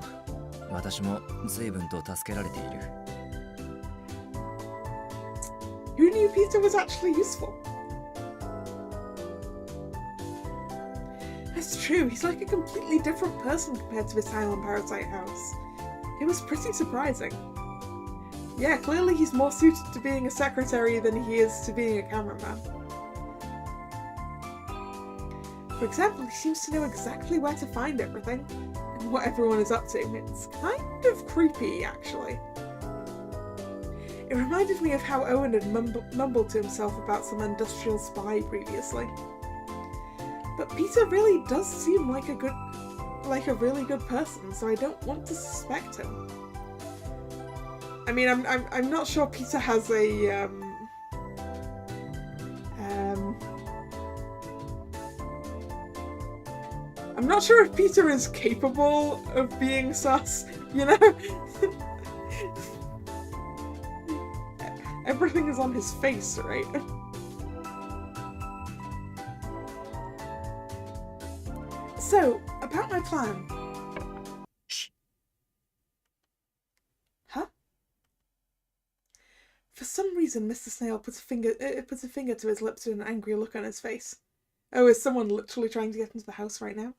私も随分と助けられている。Who knew Peter was actually useful? That's true, he's like a completely different person compared to his time on Parasite House. It was pretty surprising. Yeah, clearly he's more suited to being a secretary than he is to being a cameraman. For example, he seems to know exactly where to find everything, and what everyone is up to. It's kind of creepy, actually. It reminded me of how Owen had mumbled to himself about some industrial spy previously. But Peter really does seem like a really good person, so I don't want to suspect him. I mean, I'm not sure Peter has a I'm not sure if Peter is capable of being sus, you know? Everything is on his face, right? So, about my plan. Shh. Huh? For some reason, Mr. Snail puts a finger to his lips with an angry look on his face. Oh, is someone literally trying to get into the house right now?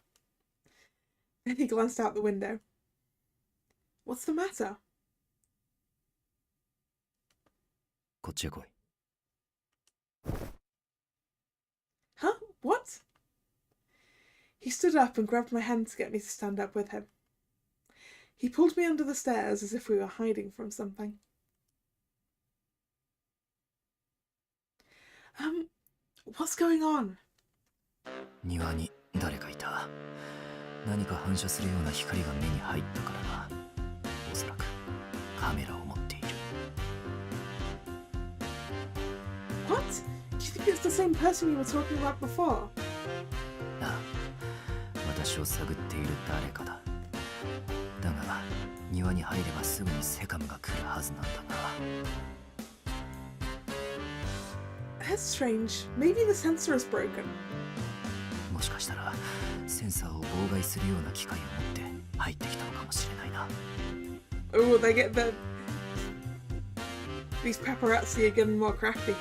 Then he glanced out the window. What's the matter? こっちへ来い。 Huh? What? He stood up and grabbed my hand to get me to stand up with him. He pulled me under the stairs as if we were hiding from something. What's going on? 庭に誰かいた。何か反射するような光が目に入ったからな。おそらくカメラを持っている。What? Do you think it's the same person you were talking about before? ああ、私を探っている誰かだ。だが、庭に入ればすぐにセカムが来るはずなんだな。That's strange. Maybe the sensor is broken. もしかしたらセンサーを妨害するような機械を持って入ってきたのかもしれないな。Oh, they get the... These paparazzi are getting more crafty.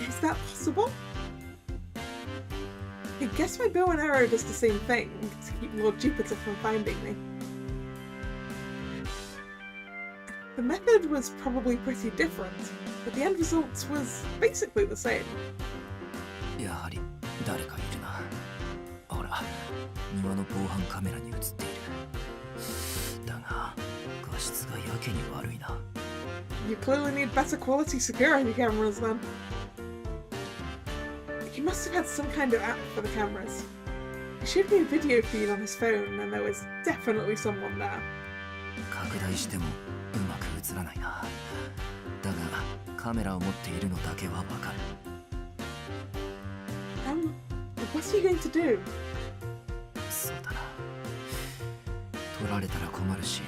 Is that possible? I guess my bow and arrow does the same thing, to keep Lord Jupiter from finding me. The method was probably pretty different, but the end result was basically the same. やはり誰かいるな。ほら、庭の防犯カメラに映っている。だが、画質がやけに悪いな。You clearly need better quality security cameras then. He must have had some kind of app for the cameras. He showed me a video feed on his phone and there was definitely someone there. 拡大してもうまく映らないな。だが、カメラを持っているのだけはわかる。What's he going to do? そうだな。取られたら困るし、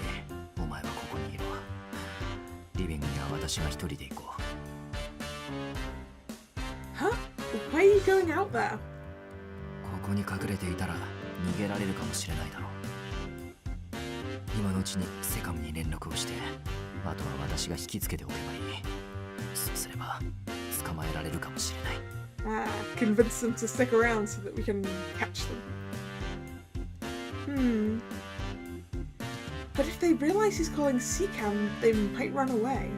お前はここにいろ。リビングには私が一人で行こう。Huh? Why are you going out there? ここに隠れていたら逃げられるかもしれないだろう。今のうちにセカムに連絡をして、あとは私が引きつけておけばいい。そうすれば捕まえられるかもしれない。Convince them to stick around so that we can catch them. But if they realize he's calling Musicom, they might run away.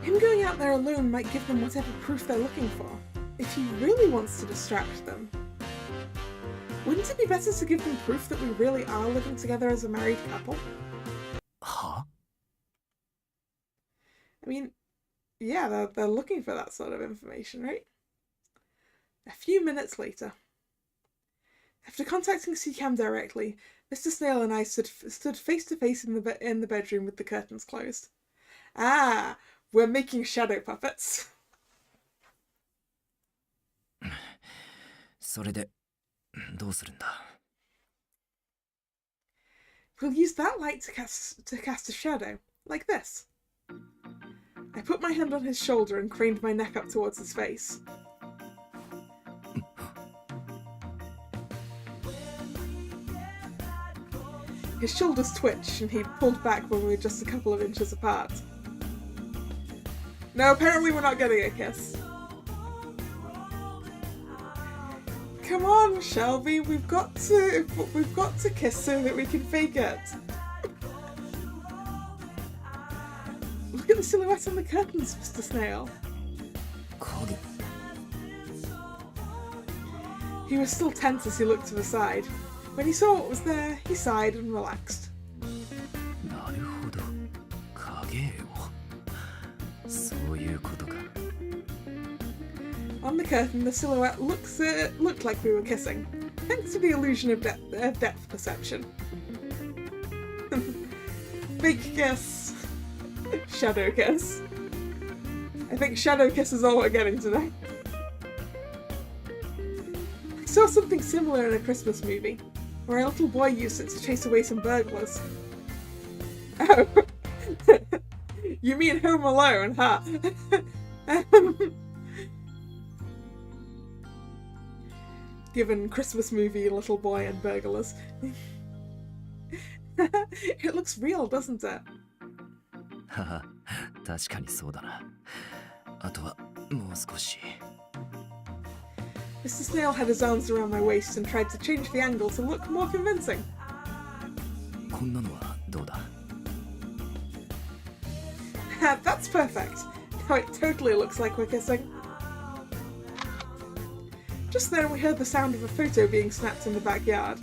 Him going out there alone might give them whatever proof they're looking for, if he really wants to distract them. Wouldn't it be better to give them proof that we really are living together as a married couple? Huh? I mean, yeah, they're looking for that sort of information, right? A few minutes later. After contacting Musicom directly, Mr. Snail and I stood face to face in the bedroom with the curtains closed. Ah, we're making shadow puppets. それでどうするんだ? We'll use that light to cast a shadow, like this. I put my hand on his shoulder and craned my neck up towards his face. His shoulders twitched and he pulled back when we were just a couple of inches apart. No, apparently we're not getting a kiss. Come on, Shelby, we've got to kiss so that we can fake it. Look at the silhouette on the curtains, Mr. Snail. He was still tense as he looked to the side. When he saw what was there, he sighed and relaxed. なるほど。影を。そういうことか。On the curtain, the silhouette looked like we were kissing. thanks to the illusion of depth perception. Fake kiss. Shadow kiss. I think shadow kiss is all we're getting today. I saw something similar in a Christmas movie, where a little boy used it to chase away some burglars. Oh. You mean Home Alone, huh? Given Christmas movie, little boy and burglars. It looks real, doesn't it? はは、確かにそうだな。あとはもう少し。Mr. Snail had his arms around my waist and tried to change the angle to look more convincing. こんなのはどうだ? That's perfect. Now it totally looks like we're kissing. Just then we heard the sound of a photo being snapped in the backyard.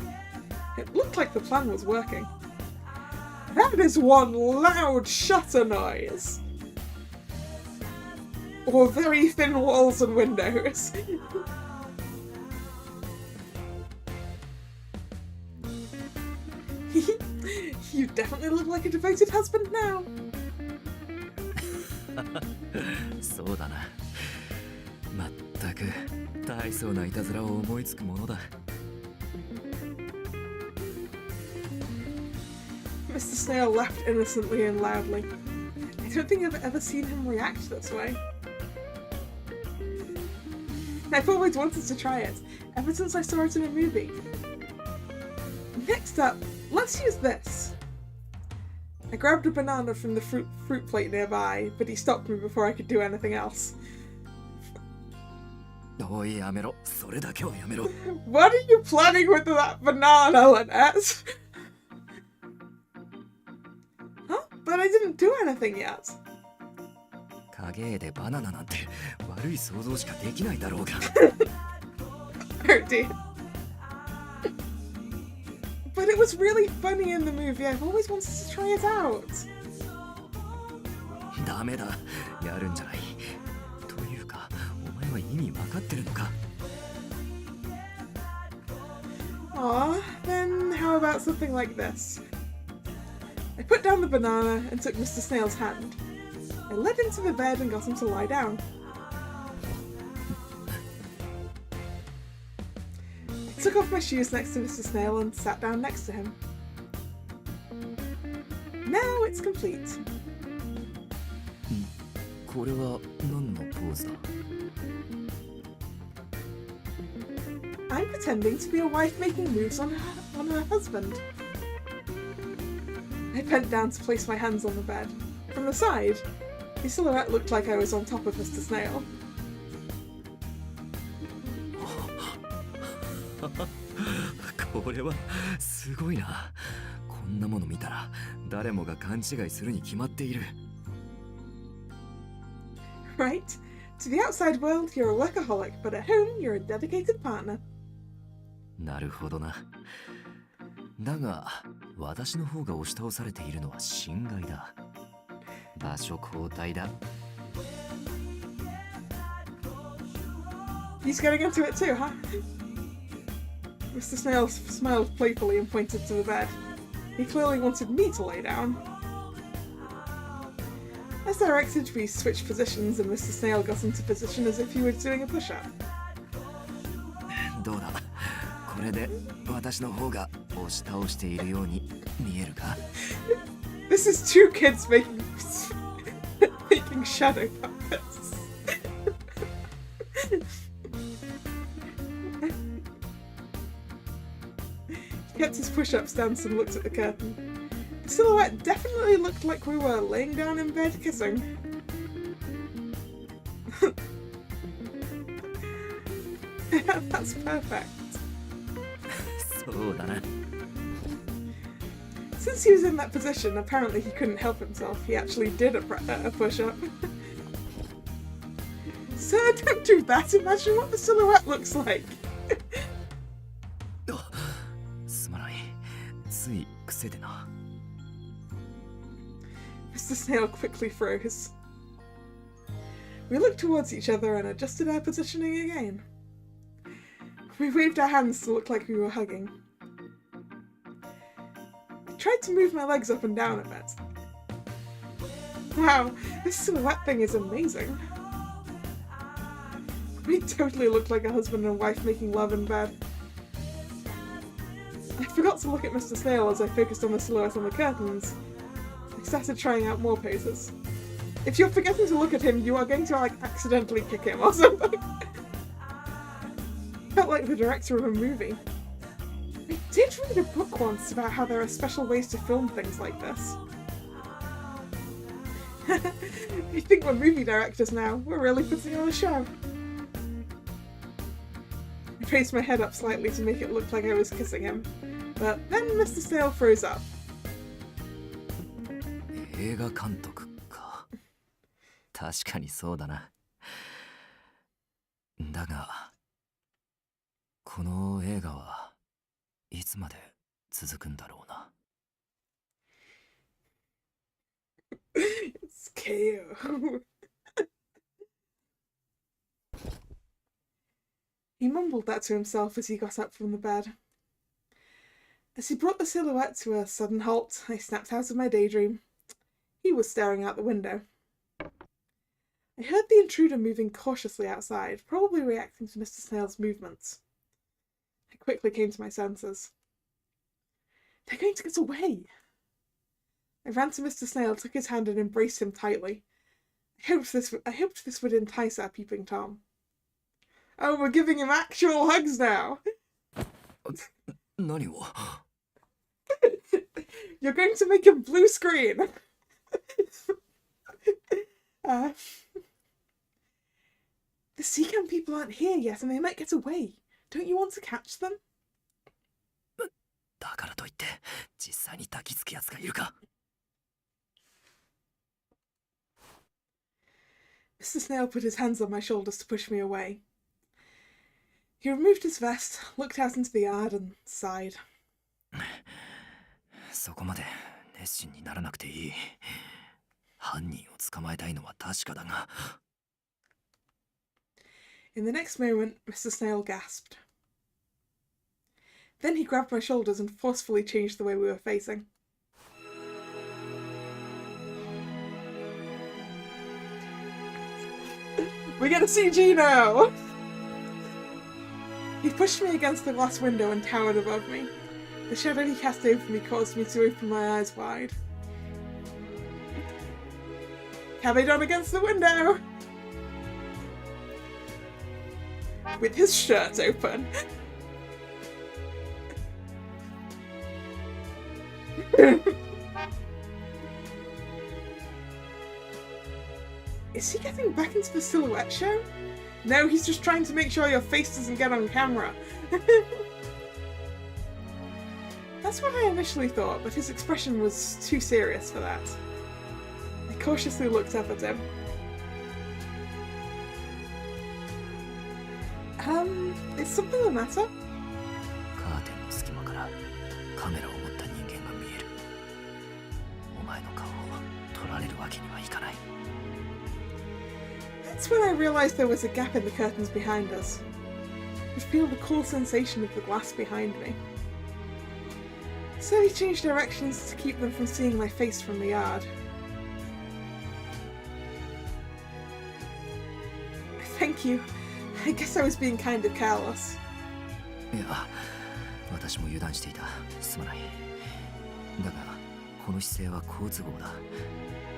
It looked like the plan was working. That is one loud shutter noise! Or very thin walls and windows. You definitely look like a devoted husband now. そうだな。まったく大層ないたずらを思いつくものだ。Mr. Snail laughed innocently and loudly. I don't think I've ever seen him react this way. I've always wanted to try it, ever since I saw it in a movie. Next up, let's use this. I grabbed a banana from the fruit plate nearby, but he stopped me before I could do anything else. おいやめろ、それだけはやめろ。What are you planning with that banana, Lynette? Huh? But I didn't do anything yet. 影絵でバナナなんて悪い想像しかできないだろうが。Oh dear. But it was really funny in the movie. I've always wanted to try it out. ダメだ、やるんじゃない。というか、お前は意味わかってるのか? Aw, then how about something like this? I put down the banana and took Mr. Snail's hand. I led him to the bed and got him to lie down. I took off my shoes next to Mr. Snail and sat down next to him. Now it's complete. これは何のポーズだ? I'm pretending to be a wife making moves on her husband. I bent down to place my hands on the bed. From the side, the silhouette looked like I was on top of Mr. Snail. これはすごいな。こんなもの見たら誰もが勘違いするに決まっている。Right? To the outside world, you're a workaholic, but at home, you're a dedicated partner. なるほどな。だが、私の方が押し倒されているのは侵害だ。場所交代だ。He's getting into it too, huh? Mr. Snail smiled playfully and pointed to the bed. He clearly wanted me to lay down. As directed, we switched positions and Mr. Snail got into position as if he were doing a push-up. どうだ、これで私の方が押し倒しているように見えるか? This is two kids making shadow puppets. He kept his push-up stance and looked at the curtain. The silhouette definitely looked like we were laying down in bed kissing. That's perfect. そうだな。 Since he was in that position, apparently he couldn't help himself. He actually did a push-up. Sir, don't do that. Imagine what the silhouette looks like. すまない。つい癖でな。Mr. Snail quickly froze. We looked towards each other and adjusted our positioning again. We waved our hands to look like we were hugging. I tried to move my legs up and down a bit. Wow, this silhouette thing is amazing. We totally looked like a husband and wife making love in bed. I forgot to look at Mr. Snail as I focused on the silhouette on the curtains. I started trying out more poses. If you're forgetting to look at him, you are going to like accidentally kick him or something. Felt like the director of a movie. I did read a book once about how there are special ways to film things like this. I think we're movie directors now. We're really putting on a show. I raised my head up slightly to make it look like I was kissing him, but then Mr. Snail froze up. 映画監督か。確かにそうだな。だが、この映画はいつまで続くんだろうな。It's KO. He mumbled that to himself as he got up from the bed. As he brought the silhouette to a sudden halt, I snapped out of my daydream. He was staring out the window. I heard the intruder moving cautiously outside, probably reacting to Mr. Snail's movements. I quickly came to my senses. They're going to get away! I ran to Mr. Snail, took his hand and embraced him tightly. I hoped this would entice our peeping Tom. Oh, we're giving him actual hugs now! 何を You're going to make him blue screen! The Seacam people aren't here yet and they might get away. Don't you want to catch them? だからといって実際に抱きつくやつがいるか Mr. Snail put his hands on my shoulders to push me away. He removed his vest, looked out into the yard and sighed. そこまで熱心にならなくていい。犯人を捕まえたいのは確かだが。In the next moment, Mr. Snail gasped. Then he grabbed my shoulders and forcefully changed the way we were facing. We get a CG now! He pushed me against the glass window and towered above me. The shadow he cast over me caused me to open my eyes wide. Carried on against the window! With his shirt open. Is he getting back into the silhouette show? No, he's just trying to make sure your face doesn't get on camera. That's what I initially thought, but his expression was too serious for that. I cautiously looked up at him. Is something the matter? カーテンの隙間からカメラを持った人間が見える。お前の顔を撮られるわけにはいかない。 That's when I realised there was a gap in the curtains behind us. I could feel the cool sensation of the glass behind me. So he changed directions to keep them from seeing my face from the yard. Thank you. I guess I was being kind of careless. いや、私も油断していた。すまない。だが、この姿勢は好都合だ。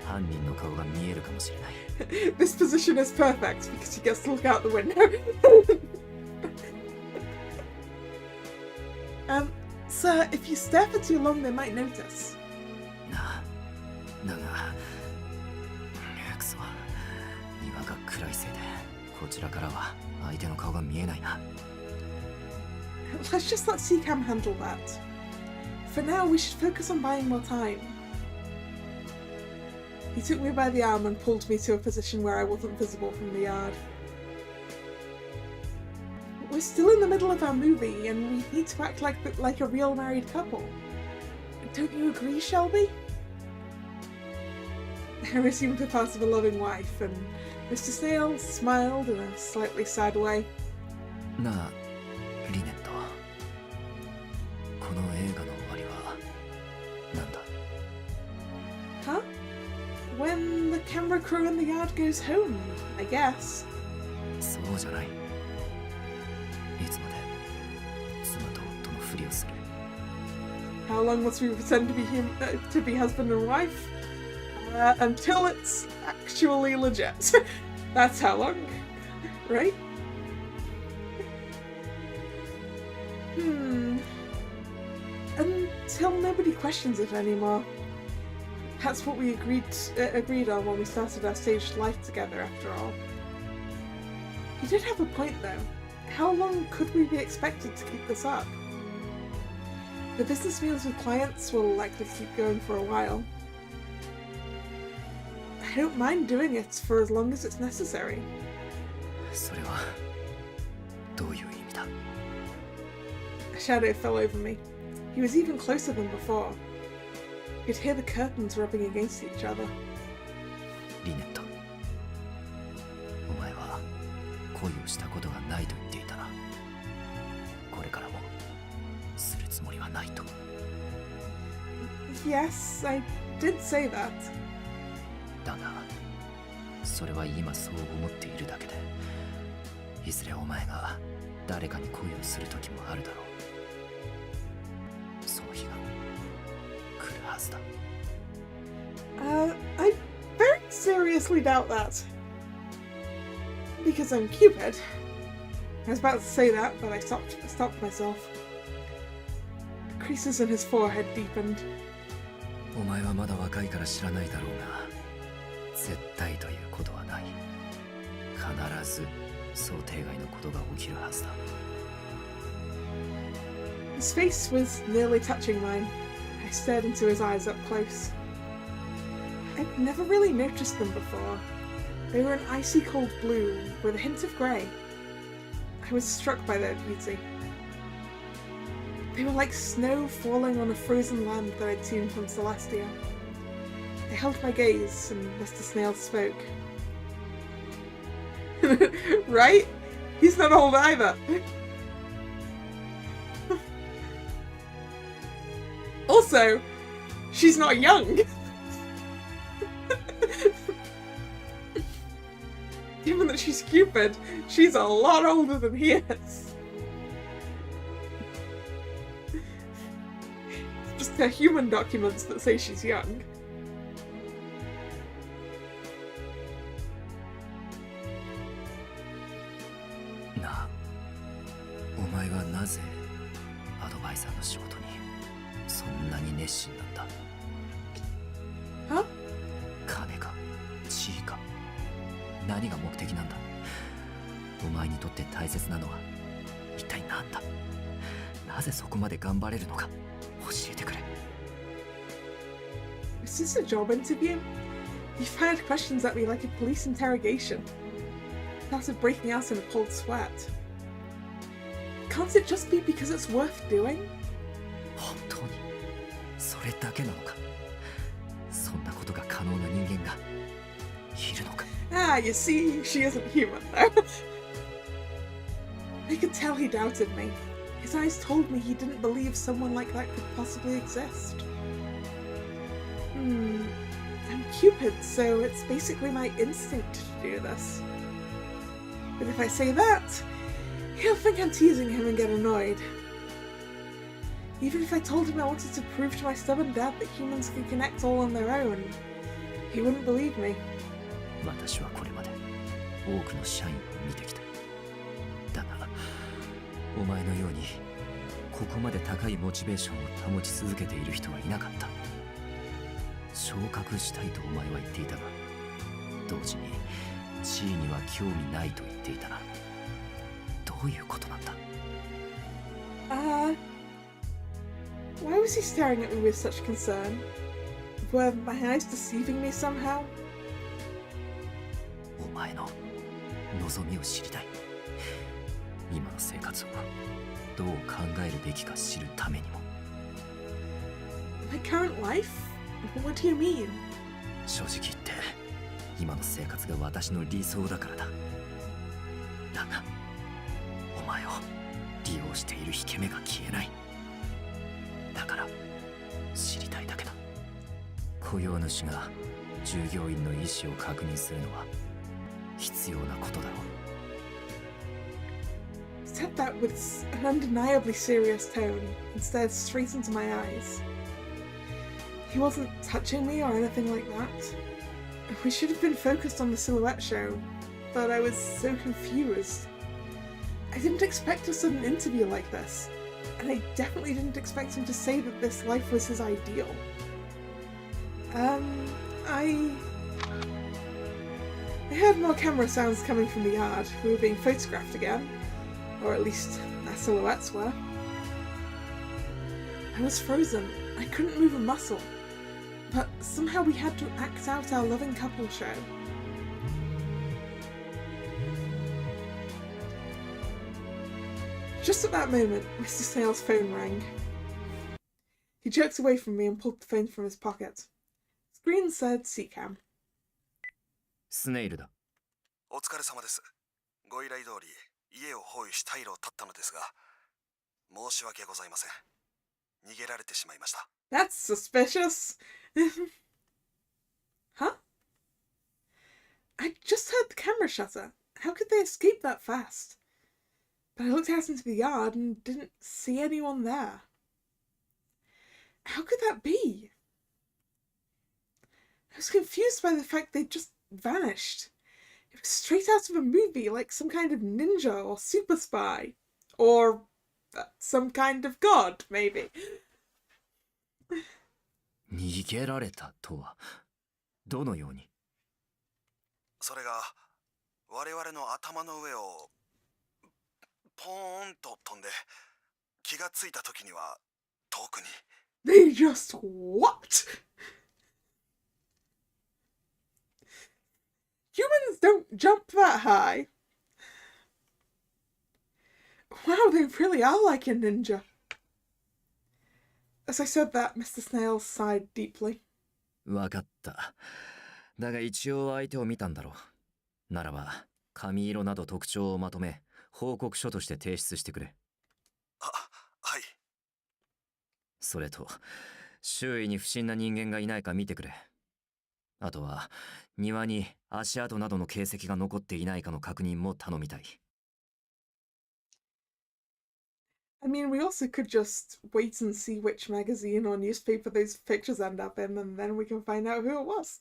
犯人の顔が見えるかもしれない。This position is perfect because he gets to look out the window. Sir, if you stare for too long, they might notice. なあ、だが、クソ、庭が暗いせいで、こちらからは相手の顔が見えないな。Let's just let Seacam handle that. For now, we should focus on buying more time. He took me by the arm and pulled me to a position where I wasn't visible from the yard. We're still in the middle of our movie, and we need to act like a real married couple. Don't you agree, Shelby? I resumed the part of a loving wife, and Mr. Snail smiled in a slightly sad way. なあ、リン。crow in the yard goes home, I guess. そうじゃない。いつまで妻と夫のふりをする。 How long must we pretend to be husband and wife? Until it's actually legit. That's how long, right? Until nobody questions it anymore. That's what we agreed on when we started our staged life together, after all. You did have a point, though. How long could we be expected to keep this up? The business meals with clients will likely keep going for a while. I don't mind doing it for as long as it's necessary. それはどういう意味だ? A shadow fell over me. He was even closer than before. You could hear the curtains rubbing against each other. リネット、お前は恋をしたことがないと言っていたな。これからもするつもりはないと。 Yes, I did say that. だが、それは今そう思っているだけで、いずれお前が誰かに恋をする時もあるだろう。その日が来るはずだ。I very seriously doubt that. Because I'm Cupid. I was about to say that, but I stopped myself. The creases in his forehead deepened. お前はまだ若いから知らないだろうが、絶対ということはない。必ず想定外のことが起きるはずだ。His face was nearly touching mine. I stared into his eyes up close. I'd never really noticed them before. They were an icy cold blue with a hint of grey. I was struck by their beauty. They were like snow falling on a frozen land that I'd seen from Celestia. I held my gaze and Mr. Snail spoke. Right? He's not old either. Also, she's not young. Given that she's Cupid, she's a lot older than he is. Just her human documents that say she's young. なあ、お前はなぜアドバイザーの仕事にそんなに熱心なんだ? Huh? 金か地位か、何が目的なんだ? お前にとって大切なのは一体何だ? なぜそこまで頑張れるのか教えてくれ。 Is this a job interview? He fired questions at me like a police interrogation. I started breaking out in a cold sweat. Can't it just be because it's worth doing? 本当にそれだけなのか? そんなことが可能な人間がいるのか? Ah, you see, she isn't human though. I could tell he doubted me. His eyes told me he didn't believe someone like that could possibly exist. I'm Cupid, so it's basically my instinct to do this. But if I say that, he'll think I'm teasing him and get annoyed. Even if I told him I wanted to prove to my stubborn dad that humans can connect all on their own, he wouldn't believe me. 私はこれまで多くの社員を見てきた。だが、お前のようにここまで高いモチベーションを保ち続けている人はいなかった。昇格したいとお前は言っていたが、同時に地位には興味ないと言っていたな。どういうことなんだ? Why was he staring at me with such concern? Were my eyes deceiving me somehow? お前の望みを知りたい。今の生活をどう考えるべきか知るためにも。 My current life? What do you mean? 正直言って今の生活が私の理想だからだ。だがお前を利用している引け目が消えない。だから知りたいだけだ。雇用主が従従業員の意思を確認するのは必要なことだろう。He said that with an undeniably serious tone and stared straight into my eyes. He wasn't touching me or anything like that. We should have been focused on the silhouette show, but I was so confused. I didn't expect a sudden interview like this, and I definitely didn't expect him to say that this life was his ideal. I heard more camera sounds coming from the yard. We were being photographed again. Or at least our silhouettes were. I was frozen. I couldn't move a muscle. But somehow we had to act out our loving couple show. Just at that moment, Mr. Snail's phone rang. He jerked away from me and pulled the phone from his pocket. Screen said Musicom. Snail だ。お疲れ様です。ご依頼通り家を包囲し退路を断ったのですが、申し訳ございません。逃げられてしまいました。That's suspicious. Huh? I just heard the camera shutter. How could they escape that fast? But I looked out into the yard and didn't see anyone there. How could that be? I was confused by the fact they'd just vanished. It was straight out of a movie, like some kind of ninja or super spy. Or some kind of god, maybe. 逃げられたとはどのように？それが我々の頭の上をポーンと飛んで、気がついた時には遠くに。They just what? Humans don't jump that high. Wow, they really are like a ninja. As I said that, Mr. Snail sighed deeply. わかった。だが一応相手を見たんだろう。ならば、髪色など特徴をまとめ、報告書として提出してくれ。はい。それと、周囲に不審な人間がいないか見てくれ。あとは、庭に足跡などの形跡が残っていないかの確認も頼みたい。I mean, we also could just wait and see which magazine or newspaper those pictures end up in, and then we can find out who it was.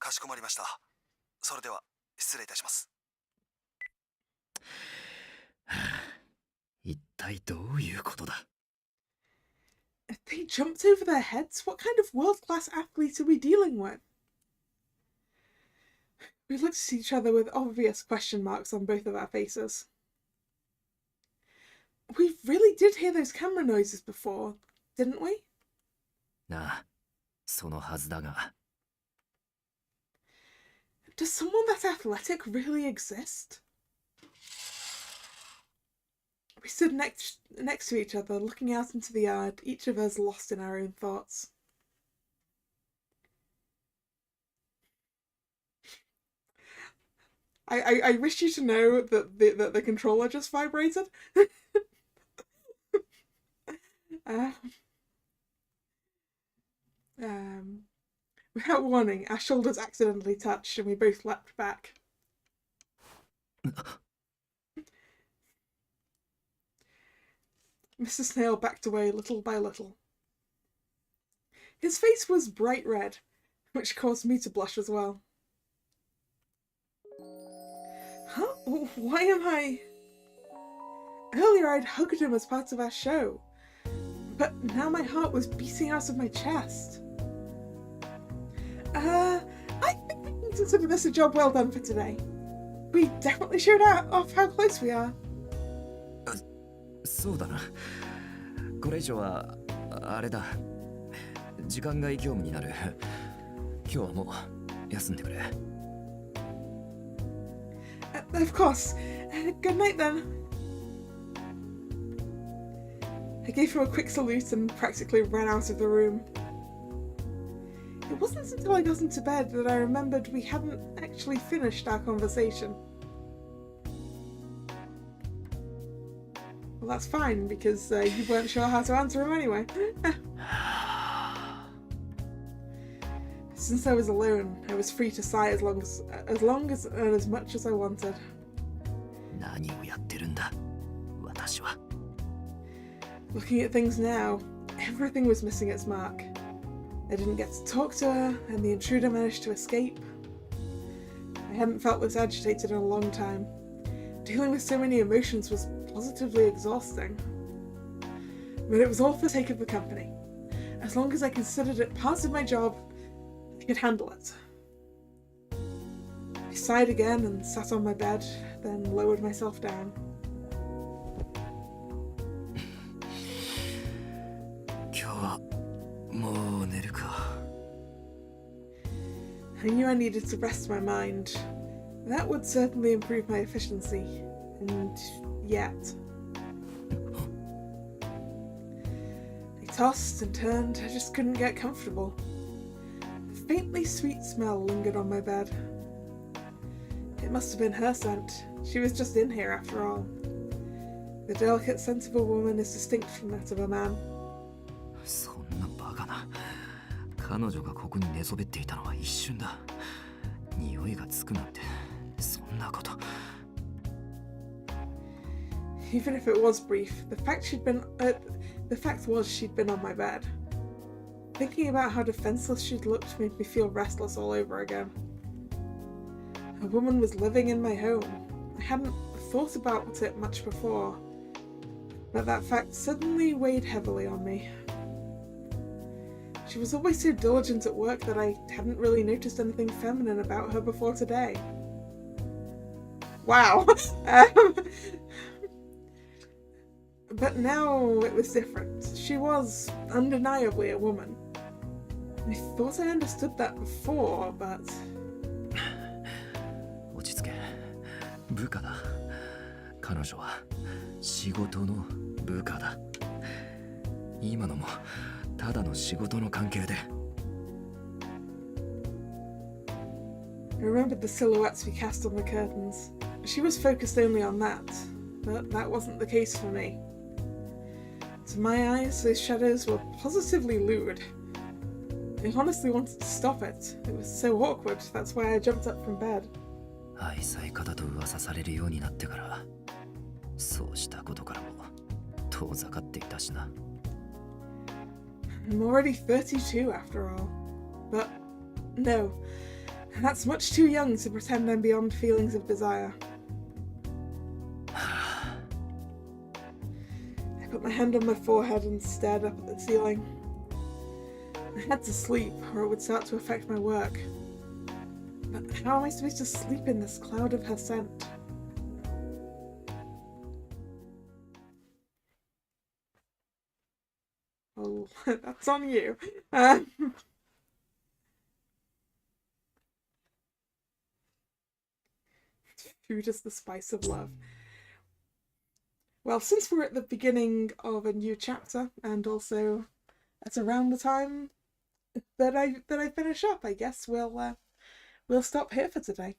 かしこまりました。それでは失礼いたします。一体どういうことだ？ They jumped over their heads? What kind of world-class athlete are we dealing with? We looked at each other with obvious question marks on both of our faces. We really did hear those camera noises before, didn't we? なあ、そのはずだが。Does someone that athletic really exist? We stood next to each other, looking out into the yard, each of us lost in our own thoughts. I wish you to know that the controller just vibrated. Without warning, our shoulders accidentally touched and we both leapt back. Mr. Snail backed away little by little. His face was bright red, which caused me to blush as well. Huh? Why am I... Earlier I'd hugged him as part of our show, but now my heart was beating out of my chest. I think we can consider this a job well done for today. We definitely showed off how close we are. そうだな。これ以上はあれだ。時間外業務になる。今日はもう休んでくれ。Of course. Good night then. I gave him a quick salute and practically ran out of the room. It wasn't until I got into bed that I remembered we hadn't actually finished our conversation. Well, that's fine, because you weren't sure how to answer him anyway. Since I was alone, I was free to sigh as long as and as much as I wanted. 何をやってるんだ私は。 Looking at things now, everything was missing its mark. I didn't get to talk to her, and the intruder managed to escape. I hadn't felt this agitated in a long time. Dealing with so many emotions was positively exhausting. But it was all for the sake of the company. As long as I considered it part of my job, I could handle it. I sighed again and sat on my bed, then lowered myself down. 今日はもう寝るか。 I knew I needed to rest my mind. That would certainly improve my efficiency. And yet... I tossed and turned, I just couldn't get comfortable. A faintly sweet smell lingered on my bed. It must have been her scent. She was just in here after all. The delicate scent of a woman is distinct from that of a man. そんなバカな。彼女がここに寝そべっていたのは一瞬だ。匂いがつくなんて、そんなこと。 Even if it was brief, the fact was she'd been on my bed. Thinking about how defenseless she'd looked made me feel restless all over again. A woman was living in my home. I hadn't thought about it much before, but that fact suddenly weighed heavily on me. She was always so diligent at work that I hadn't really noticed anything feminine about her before today. Wow! But now it was different. She was undeniably a woman. I thought I understood that before, but... 落ち着け。部下だ。彼女は仕事の部下だ。今のもただの仕事の関係で。 I remembered the silhouettes we cast on the curtains. She was focused only on that, but that wasn't the case for me. To my eyes, those shadows were positively lewd. I honestly wanted to stop it. It was so awkward, that's why I jumped up from bed. 愛妻家と噂されるようになってから、そうしたことからも遠ざかっていたしな。 I'm already 32 after all. But no, that's much too young to pretend I'm beyond feelings of desire. I put my hand on my forehead and stared up at the ceiling. I had to sleep, or it would start to affect my work. But how am I supposed to sleep in this cloud of her scent? Oh, that's on you. Food is the spice of love. Well, since we're at the beginning of a new chapter, and also at around the time that I finish up, I guess we'll stop here for today.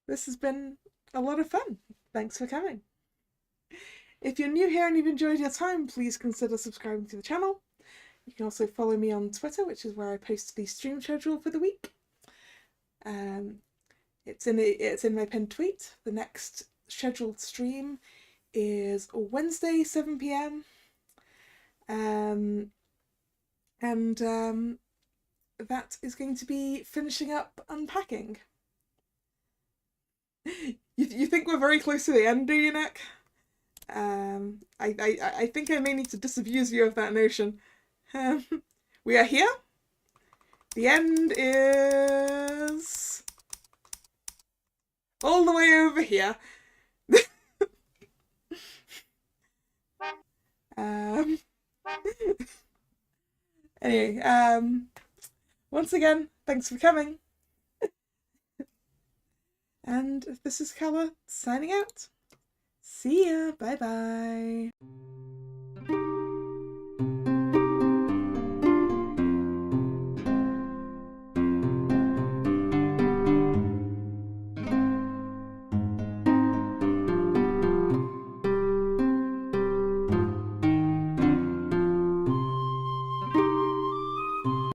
This has been a lot of fun. Thanks for coming. If you're new here and you've enjoyed your time, please consider subscribing to the channel. You can also follow me on Twitter, which is where I post the stream schedule for the week. It's in my pinned tweet. The next scheduled stream is Wednesday 7 p.m. That is going to be finishing up unpacking. You think we're very close to the end, do you, Nick? I think I may need to disabuse you of that notion. We are here. The end is all the way over here. Anyway, once again, thanks for coming. And this is Kalla signing out. See ya. Bye bye.